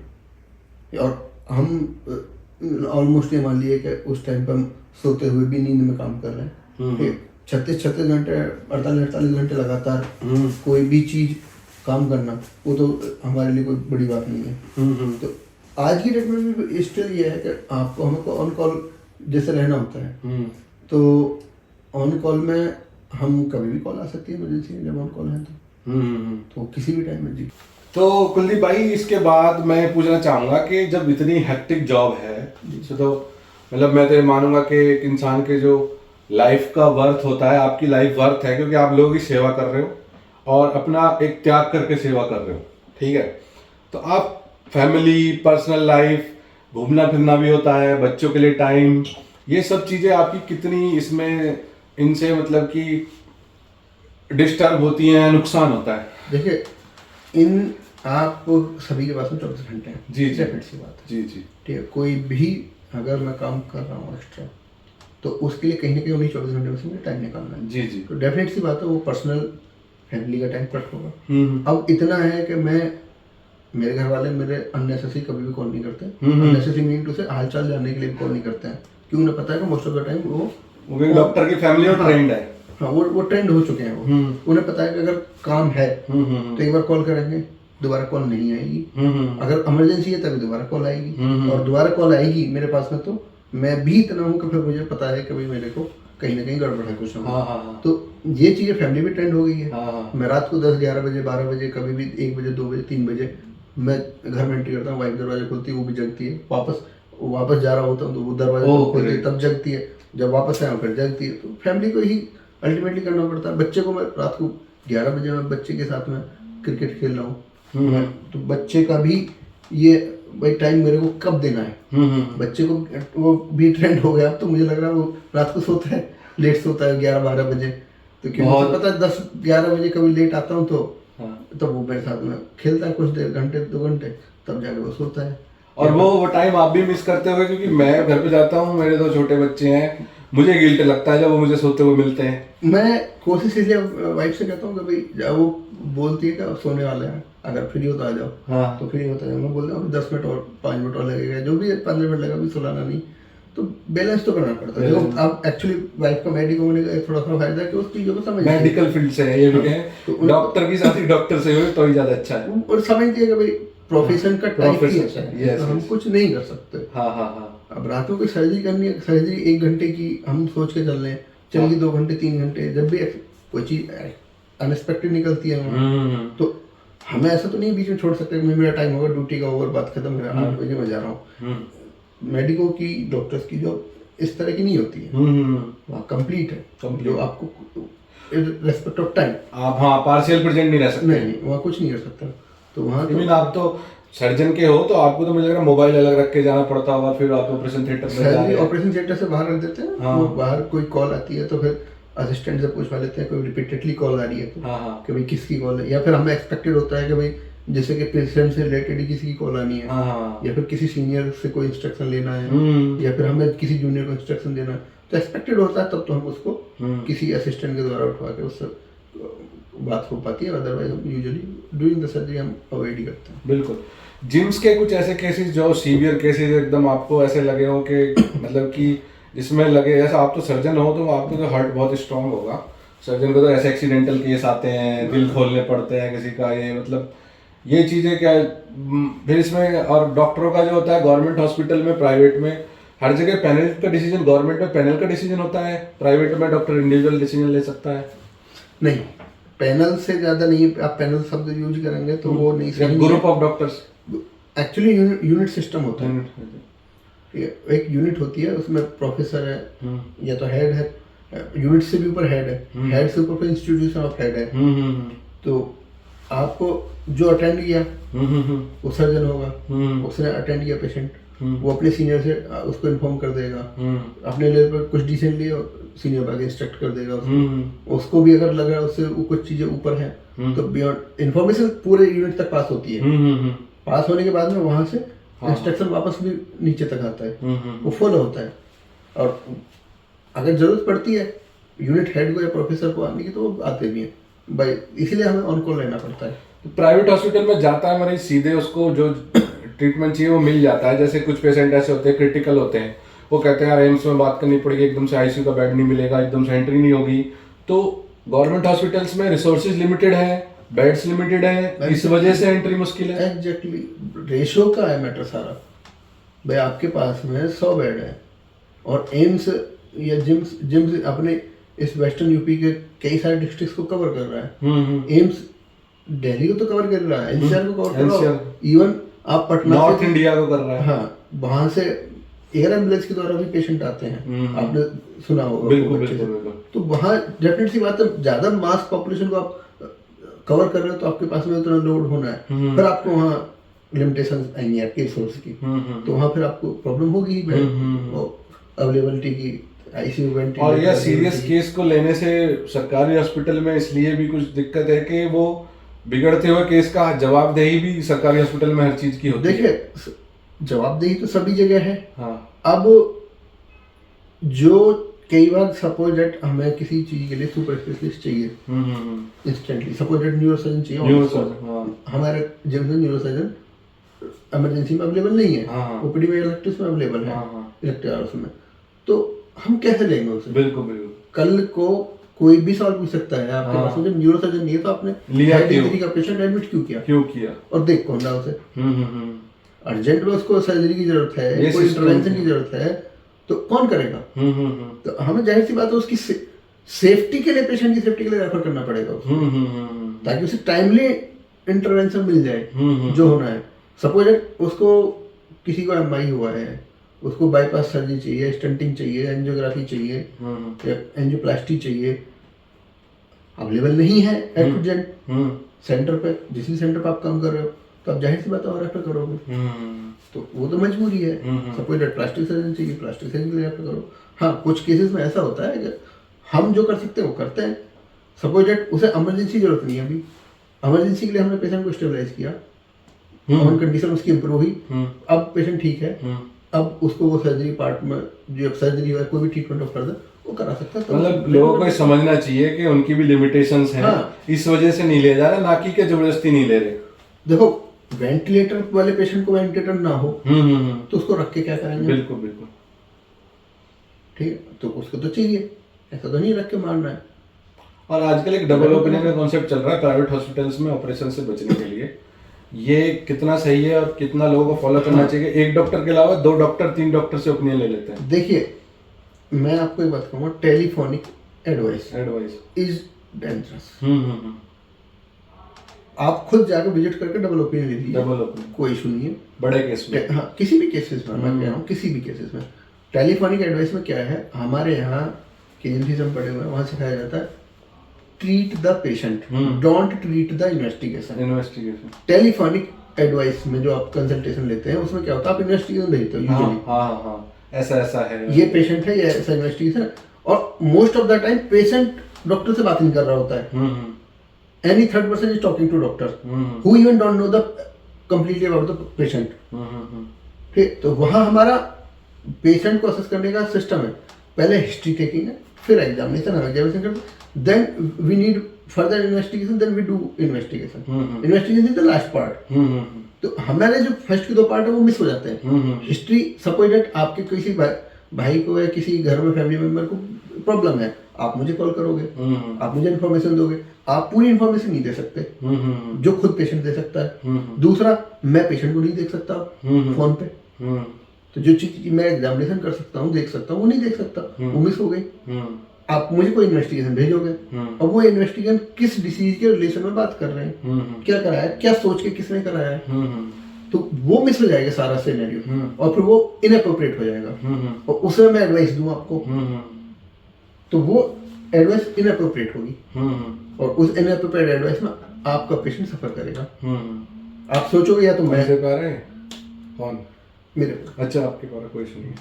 और हम ऑलमोस्ट ये मान लिए कि उस टाइम पर हम सोते हुए भी नींद में काम कर रहे हैं। 36 घंटे 48 घंटे लगातार कोई भी चीज काम करना, वो तो हमारे लिए कोई बड़ी बात नहीं है। तो आज की डेट में भी स्टिल ये है कि आपको हमको ऑन कॉल जैसे रहना होता है, तो ऑन कॉल में हम कभी भी कॉल आ सकती है इमरजेंसी में, जब ऑन कॉल है तो किसी भी टाइम में। जी तो कुलदीप भाई, इसके बाद मैं पूछना चाहूंगा कि जब इतनी हेक्टिक जॉब है तो मतलब मैं तो ये मानूंगा कि एक इंसान के जो लाइफ का वर्थ होता है, आपकी लाइफ वर्थ है क्योंकि आप लोगों की सेवा कर रहे हो और अपना एक त्याग करके सेवा कर रहे हो, ठीक है। तो आप फैमिली, पर्सनल लाइफ, घूमना फिरना भी होता है, बच्चों के लिए टाइम, ये सब चीजें आपकी कितनी इसमें इनसे मतलब कि डिस्टर्ब होती हैं, नुकसान होता है? देखिए, इन आप सभी के पास में 24 घंटे हैं। जी जी डेफिनेट सी बात है। जी जी ठीक है, कोई भी अगर मैं काम कर रहा हूँ एक्स्ट्रा तो उसके लिए कहीं ना कहीं उन्हीं 24 घंटे में से मुझे टाइम निकालना है। जी जी। तो डेफिनेट सी बात है, वो पर्सनल फैमिली का टाइम कट होगा। अब इतना है कि मेरे घर वाले मेरे अननेसेसरी कभी भी कॉल नहीं करते। अननेसेसरी मीनिंग टू से हाल चाल जानने के लिए भी कॉल नहीं करते हैं, क्यों? उन्हें पता है कि मोस्ट ऑफ द टाइम वो डॉक्टर की फैमिली में ट्रेंड है। हाँ, वो ट्रेंड हो चुके हैं। वो उन्हें पता है कि अगर काम है तो एक बार कॉल करेंगे, दोबारा कॉल नहीं आएगी। अगर इमरजेंसी है तभी दोबारा कॉल आएगी, और दोबारा कॉल आएगी मेरे पास में तो मैं भी इतना हूँ कि फिर मुझे पता है कि भाई मेरे को कहीं ना कहीं गड़बड़ है कुछ ना। तो ये चीज़ें फैमिली में ट्रेंड हो गई है। मैं रात को 10-11 बजे 12 बजे कभी भी 1 बजे 2 बजे 3 बजे मैं घर में एंट्री करता हूँ, वाइफ दरवाजा खोलती है, वो भी जगती है। वापस जा रहा होता हूँ तो वो दरवाजा खोलती है, तब जगती है। जब वापस आया फिर जगती है। तो फैमिली को ही अल्टीमेटली करना पड़ता है। बच्चे को मैं रात को 11 बजे मैं बच्चे के साथ में क्रिकेट खेल रहा हूँ, तो बच्चे का भी ये भाई टाइम मेरे को कब देना है। बच्चे को वो भी ट्रेंड हो गया, तो मुझे लग रहा है वो रात को सोता है, लेट सोता है 11-12 बजे। तो क्यों मुझे पता है 10-11 बजे कभी लेट आता हूँ तो वो मेरे साथ में खेलता है कुछ देर, घंटे 2 घंटे, तब जाके वो सोता है। और वो टाइम आप भी मिस करते होंगे, क्योंकि मैं घर पे जाता हूँ, मेरे 2 छोटे बच्चे हैं, मुझे गिल्ट लगता है जब वो मुझे सोते हुए मिलते हैं। मैं कोशिश इसलिए वाइफ से कहता हूँ कि भाई जब वो बोलती है कि सोने वाले हैं, अगर फ्री हो तो आ जाओ। हाँ। तो फ्री होता है, मैं बोलता हूँ 10 मिनट और 5 मिनट और लगेगा, जो भी 15 मिनट लगेगा, भी सुलाना नहीं। तो बैलेंस तो करना पड़ता है। जो अब एक्चुअली वाइफ का मेडिकल होने का थोड़ा सा फायदा है कि उस चीज़ों को समझ, मेडिकल फील्ड से है ये भी है, तो डॉक्टर की साथ ही डॉक्टर से हो तो ही ज़्यादा अच्छा है। और समझती है कि भाई प्रोफेशन का टाइप ही ऐसा है, तो हम कुछ नहीं कर सकते। अब रातों की सर्जरी करनी है, सर्जरी 1 घंटे की हम सोच के चल रहे हैं, चलिए 2 घंटे 3 घंटे, जब भी कोई चीज़ अनएक्सपेक्टेड निकलती है तो हमें ऐसा तो नहीं बीच में छोड़ सकते। मेरा टाइम होगा ड्यूटी का, ओवर बात खत्म है, 8 बजे मैं जा रहा हूँ। मेडिको की डॉक्टर्स की जॉब इस तरह की नहीं होती है, वहाँ कंप्लीट है, जो आपको रेस्पेक्ट ऑफ टाइम आप हाँ पार्शियल प्रेजेंट नहीं रह सकते। नहीं, वहाँ कुछ नहीं कर सकता। तो वहाँ इवन आप तो सर्जन के हो तो आपको तो मुझे लग रहा है मोबाइल अलग रख के जाना पड़ता होगा, फिर आप ऑपरेशन थिएटर में जा रहे सैलरी हैं। ऑपरेशन थिएटर से बाहर रख देते हैं। हाँ। वो बाहर कोई कॉल आती है तो फिर असिस्टेंट से पूछवा लेते हैं, कोई रिपीटेडली कॉल आ रही है तो हाँ हाँ कि भाई किसकी कॉल है, या फिर हमें एक्सपेक्टेड होता है कि भाई जैसे कि पेशेंट से रिलेटेड ही किसी की कॉल आनी है, हाँ हाँ या फिर किसी सीनियर से कोई इंस्ट्रक्शन लेना है, हम्म या फिर हमें किसी जूनियर को इंस्ट्रक्शन देना है, तो एक्सपेक्टेड होता है, तब तो हम उसको किसी असिस्टेंट के द्वारा उठवा के उससे बात हो पाती है। अदरवाइज हम यूजुअली ड्यूरिंग द सर्जरी हम अवॉइड ही करते हैं। बिल्कुल। जिम्स के कुछ ऐसे केसेस जो सीवियर केसेस एकदम आपको ऐसे लगे हो कि मतलब कि जिसमें लगे, ऐसा आप तो सर्जन हो तो आपको तो हार्ट बहुत स्ट्रांग होगा, सर्जन को तो ऐसे एक्सीडेंटल केस आते हैं, दिल खोलने पड़ते हैं किसी का, ये मतलब ये चीज़ें क्या फिर इसमें। और डॉक्टरों का जो होता है गवर्नमेंट हॉस्पिटल में, प्राइवेट में, हर जगह पैनल का डिसीजन, गवर्नमेंट में पैनल का डिसीजन होता है, प्राइवेट में डॉक्टर इंडिविजुअल डिसीजन ले सकता है। नहीं, पैनल से ज़्यादा नहीं, आप पैनल शब्द यूज करेंगे तो वो नहीं सही। Group of doctors, actually unit system होता है, एक यूनिट होती है, उसमें प्रोफेसर है या तो हेड है, यूनिट से भी ऊपर हेड है, हेड से ऊपर इंस्टीट्यूशन ऑफ हेड है। तो आपको जो अटेंड किया वो सर्जन होगा, उसने अटेंड किया पेशेंट, वो अपने सीनियर से उसको इन्फॉर्म कर देगा, अपने लेवल पर कुछ डिसीजन लिए सीनियर आगे इंस्ट्रक्ट कर देगा उसको भी अगर लग रहा है उससे कुछ चीजें ऊपर है तो बियॉन्ड इन्फॉर्मेशन पूरे यूनिट तक पास होती है। पास होने के बाद में वहां से इंस्ट्रक्शन वापस भी नीचे तक आता है, वो फॉलो होता है। और अगर जरूरत पड़ती है यूनिट हेड को या प्रोफेसर को आने की तो वो आते भी हैं भाई, इसीलिए हमें ऑन कॉल रहना पड़ता है। प्राइवेट हॉस्पिटल में जाता है मरीज, सीधे उसको जो ट्रीटमेंट चाहिए वो मिल जाता है। जैसे कुछ पेशेंट ऐसे होते हैं क्रिटिकल होते हैं, वो कहते हैं यार एम्स में बात करनी पड़ेगी, एकदम से आईसीयू का बेड नहीं मिलेगा, एकदम से एंट्री नहीं होगी। तो गवर्नमेंट हॉस्पिटल्स में रिसोर्सेज लिमिटेड है, बेड्स लिमिटेड है, इस वजह से एंट्री मुश्किल है। एग्जैक्टली, रेशियो का है मैटर सारा। भाई आपके पास में 100 बेड है और एम्स या जिम्स अपने इस वेस्टर्न यूपी के कई सारे डिस्ट्रिक्ट्स को कवर कर रहा है। एम्स दिल्ली को तो कवर कर रहा है, एनसीआर को कवर कर रहा है, इवन आप पटना नॉर्थ इंडिया को कर रहा है। हाँ, वहां से एयर एम्बुलेंस के द्वारा भी पेशेंट आते हैं, आपने सुना होगा। बिल्कुल। तो वहाँ डेफिनेट सी बात है, ज्यादा मास पॉपुलेशन को आप कवर कर रहे हो तो आपके पास में उतना लोड होना है, फिर आपको वहाँ लिमिटेशन आएंगी आपके रिसोर्स की, तो वहाँ फिर आपको प्रॉब्लम होगी अवेलेबिलिटी की, आईसीयू वेंटिलेटर। और यह सीरियस केस को लेने से सरकारी हॉस्पिटल में इसलिए भी कुछ दिक्कत है कि वो बिगड़ते हुए केस का जवाबदेही भी सरकारी हॉस्पिटल में हर चीज की होती है। देखिए, जवाबदेही तो सभी जगह है। हाँ। अब जो कई बार सपोज दैट हमें किसी चीज के लिए सुपर स्पेशलिस्ट चाहिए इंस्टेंटली, सपोज दैट न्यूरोसर्जन चाहिए, हमारे जिम में न्यूरोसर्जन इमरजेंसी में अवेलेबल नहीं है, ओपीडी में इलेक्टिव्स में अवेलेबल है, इलेक्टिव आवर्स में, तो हम कैसे लेंगे उसे? बिल्कुल। कल को कोई भी सवाल पूछ सकता है आपके पास में, जब न्यूरोसर्जन नहीं है तो आपने हेड इंजरी का पेशेंट एडमिट क्यों किया और देख कौन रहा उसे, अर्जेंट में उसको सर्जरी की जरूरत है, कोई इंटरवेंशन की जरूरत है, तो कौन करेगा? तो हमें जाहिर सी बात है उसकी सेफ्टी के लिए, पेशेंट की सेफ्टी के लिए रेफर करना पड़ेगा उसको, ताकि उसे टाइमली इंटरवेंशन मिल जाए जो होना है। सपोज उसको किसी को एमआई हुआ है, उसको बाईपास सर्जरी चाहिए, स्टंटिंग चाहिए, एंजियोग्राफी चाहिए, एंजियोप्लास्टी चाहिए, अवेलेबल नहीं है एट सेंटर पे, जिस भी सेंटर पे आप काम कर रहे हो, तो आप जाहिर सी बात है रेफर करोगे, तो वो तो मजबूरी है। सपोज प्लास्टिक सर्जन चाहिए, प्लास्टिक सर्जन के लिए रेफर करो। हाँ, कुछ केसेस में ऐसा होता है कि हम जो कर सकते हैं वो करते हैं। सपोज दैट उसे इमरजेंसी जरूरत नहीं है, अभी इमरजेंसी के लिए हमने पेशेंट को स्टेबलाइज किया, कंडीशन उसकी इंप्रूव हुई, अब पेशेंट ठीक है, अब उसको वो सर्जरी पार्ट में जो सर्जरी है, कोई भी ट्रीटमेंट ऑफ फर्दर वो करा सकता है। मतलब लोगों को समझना चाहिए कि उनकी भी लिमिटेशंस हैं। हाँ। इस वजह से नहीं ले जा रहा, ना कि जबरदस्ती नहीं ले रहे। देखो, वेंटिलेटर वाले पेशेंट को वेंटिलेटर ना हो तो उसको रख के क्या करेंगे? बिल्कुल। ठीक है, तो उसको तो चाहिए, ऐसा तो नहीं रख के मारना है। और आजकल एक डबल ओपिनियन का कॉन्सेप्ट चल रहा है प्राइवेट हॉस्पिटल्स में ऑपरेशन से बचने के लिए। ये कितना सही है और कितना लोगों को फॉलो करना चाहिए? एक डॉक्टर के अलावा 2 डॉक्टर 3 डॉक्टर से ओपिनियन ले लेते हैं। देखिए, मैं आपको एक बात कहूँगा, टेलीफोनिक एडवाइस इज डेंजरस। आप खुद जाकर विजिट करके डबल ओपिनियन ले लीजिए, डबल ओपिनियन कोई इशू नहीं है। बड़े केस में, हाँ किसी भी केसेस में, मैं कह रहा हूँ किसी भी केसेस में। टेलीफोनिक एडवाइस में क्या है, हमारे यहाँ के एजेंसी हम पढ़े हुए हैं, वहाँ सिखाया जाता है treat the patient, don't treat the investigation. Investigation telephonic advice में जो आप कंसल्टेशन लेते हैं उसमें क्या होता है, आप इन्वेस्टिगेशन भेजते हो यूजुअली, हाँ ऐसा है, ये पेशेंट है, ये ऐसा इन्वेस्टिगेशन। और most of the time patient doctor से बात नहीं कर रहा होता है, any third person is talking to doctor who even don't know the completely about the patient. ठीक, तो वहाँ हमारा पेशेंट को असेस करने का सिस्टम है, पहले हिस्ट्री टेकिंग है, फिर examination, then we need further investigation, then we do investigation. Investigation is the last part. तो हमारे जो फर्स्ट के 2 पार्ट है वो मिस हो जाते हैं। हिस्ट्री, सपोज दैट आपके किसी भाई को या किसी घर में फैमिली मेंबर को प्रॉब्लम है, आप मुझे कॉल करोगे, आप मुझे इन्फॉर्मेशन दोगे, आप पूरी इन्फॉर्मेशन नहीं दे सकते जो खुद पेशेंट दे सकता है। दूसरा, मैं पेशेंट को नहीं देख सकता फोन पे, तो जो चीज मैं एग्जामिनेशन कर सकता हूँ, देख सकता हूँ, वो नहीं देख सकता, वो मिस हो गई। आप मुझे कोई इन्वेस्टिगेशन भेजोगे, अब वो इन्वेस्टिगेशन किस डिसीज के रिलेशन में बात कर रहे हैं, क्या कराया है, क्या सोच के किसने कराया है, तो वो मिस हो जाएगा सारा सिनेरियो, और फिर वो इनअप्रोप्रिएट हो जाएगा, और उसमें मैं एडवाइस दूं आपको, तो वो एडवाइस इनअप्रोप्रिएट होगी, और उस इनअप्रोप्रिएट एडवाइस में आपका पेशेंट सफर करेगा। आप सोचोगे या तो मैं से पा रहे हैं कौन मेरे को, अच्छा आपके पास कोई इशू नहीं है,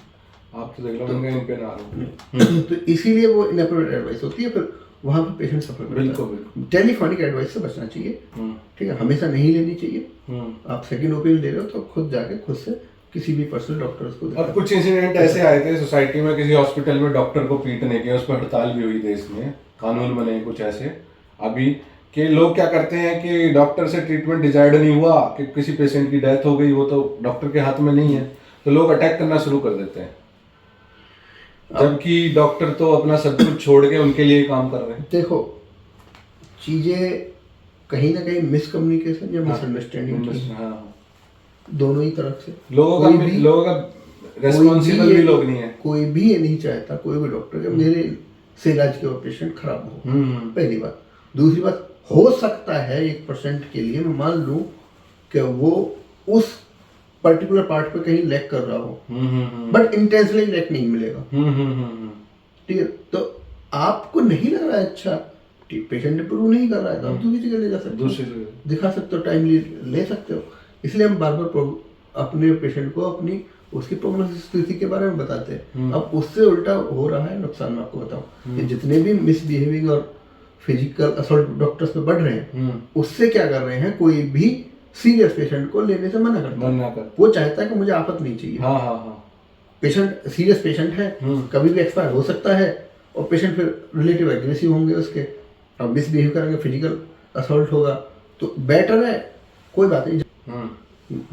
आप तो देख लो मैं इन पे ना आ रहा हूँ। तो इसीलिए वो इनअप्रोप्रिएट एडवाइस होती है, फिर वहाँ पे पेशेंट सफर करता है। बिल्कुल। टेलीफोनिक एडवाइस से बचना चाहिए, ठीक है, हमेशा नहीं लेनी चाहिए। आप सेकंड ओपिनियन ले रहे हो तो खुद जाके खुद से किसी भी पर्सनल डॉक्टर को दिखाओ। अब कुछ इंसिडेंट ऐसे आए थे सोसाइटी में, किसी हॉस्पिटल में डॉक्टर को पीटने के, उस पर हड़ताल भी हुई थी, इसमें कानून बने कुछ ऐसे अभी कि लोग क्या करते हैं कि डॉक्टर से ट्रीटमेंट डिसाइड नहीं हुआ कि किसी पेशेंट की डेथ हो गई, वो तो डॉक्टर के हाथ में नहीं है, तो लोग अटैक करना शुरू कर देते हैं, जबकि डॉक्टर तो अपना सब कुछ छोड़ के उनके लिए काम कर रहे हैं। देखो, चीजें कहीं ना कहीं मिसकम्युनिकेशन या मिसअंडरस्टैंडिंग दोनों ही तरफ से, लोगों का रेस्पॉन्सिबल भी लोग नहीं है। कोई भी ये नहीं चाहता, कोई भी डॉक्टर कि मेरे से इलाज के पेशेंट खराब हो, पहली बात। दूसरी बात, हो सकता है 1% के लिए मैं मान लूं कि वो उस पर्टिकुलर पार्ट पे कहीं लैक कर रहा हो, बट इंटेंशनली लैक नहीं मिलेगा, ठीक है। तो आपको नहीं लग रहा है अच्छा, पेशेंट ने प्रूव नहीं कर रहा है, तो आप दूसरी जगह ले जा सकते हो, दिखा सकते हो, टाइमली ले सकते हो। इसलिए हम बार बार अपने पेशेंट को अपनी उसकी प्रोग्नोसिस स्थिति के बारे में बताते हैं। अब उससे उल्टा हो रहा है नुकसान, मैं आपको बताऊं कि जितने भी मिसबिहेविंग और फिजिकल असॉल्ट डॉक्टर्स पे बढ़ रहे हैं, उससे क्या कर रहे हैं, कोई भी सीरियस पेशेंट को लेने से मना करता है। वो चाहता है कि मुझे आफत नहीं चाहिए। पेशेंट सीरियस पेशेंट है, कभी भी एक्सपायर हो सकता है, और पेशेंट फिर रिलेटिव एग्रेसिव होंगे उसके, अब मिसबिहेव करेंगे, फिजिकल असॉल्ट होगा, तो बेटर है कोई बात नहीं,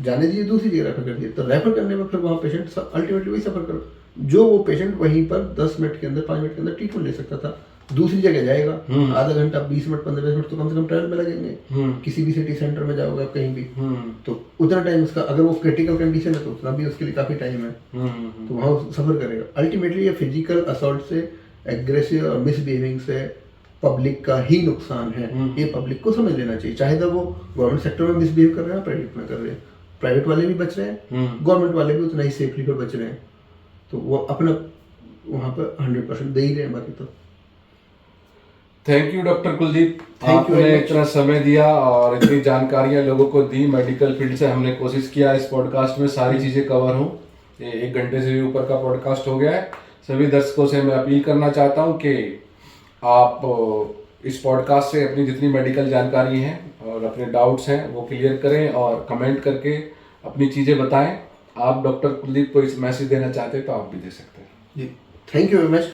जाने दीजिए, दूसरी जगह रेफर कर दिए। तो रेफर करने में फिर वहाँ पेशेंट अल्टीमेटली वही सफर करो, जो वो पेशेंट वहीं पर 10 मिनट के अंदर, 5 मिनट के अंदर ट्रीटमेंट ले सकता था, दूसरी जगह जाएगा, आधा घंटा, 20 मिनट, 15-20 मिनट तो कम से कम ट्रैवल में लगेंगे। किसी भी सिटी सेंटर में जाओगे आप कहीं भी, तो उतना टाइम उसका, अगर वो क्रिटिकल कंडीशन है तो उतना भी उसके लिए काफी टाइम है, तो वहाँ सफर करेगा। अल्टीमेटली ये फिजिकल असॉल्ट से, एग्रेसिव और मिसबिहेविंग से पब्लिक का ही नुकसान है, ये पब्लिक को समझ लेना चाहिए। चाहे तो वो गवर्नमेंट सेक्टर में मिसबिहेव कर रहे हैं, प्राइवेट में कर रहे हैं, प्राइवेट वाले भी बच रहे हैं, गवर्नमेंट वाले भी उतना ही सेफली पर बच रहे हैं, तो वो अपना वहाँ पर 100% दे ही रहे हैं। बाकी तो थैंक यू डॉक्टर कुलदीप, आपने इतना समय दिया और इतनी जानकारियां लोगों को दी। मेडिकल फील्ड से हमने कोशिश किया इस पॉडकास्ट में सारी चीजें कवर हों। ये 1 घंटे से भी ऊपर का पॉडकास्ट हो गया है। सभी दर्शकों से मैं अपील करना चाहता हूं कि आप इस पॉडकास्ट से अपनी जितनी मेडिकल जानकारी है और अपने डाउट्स हैं वो क्लियर करें, और कमेंट करके अपनी चीज़ें बताएं। आप डॉक्टर कुलदीप को इस मैसेज देना चाहते हैं तो आप भी दे सकते हैं। जी, थैंक यू वेरी मच।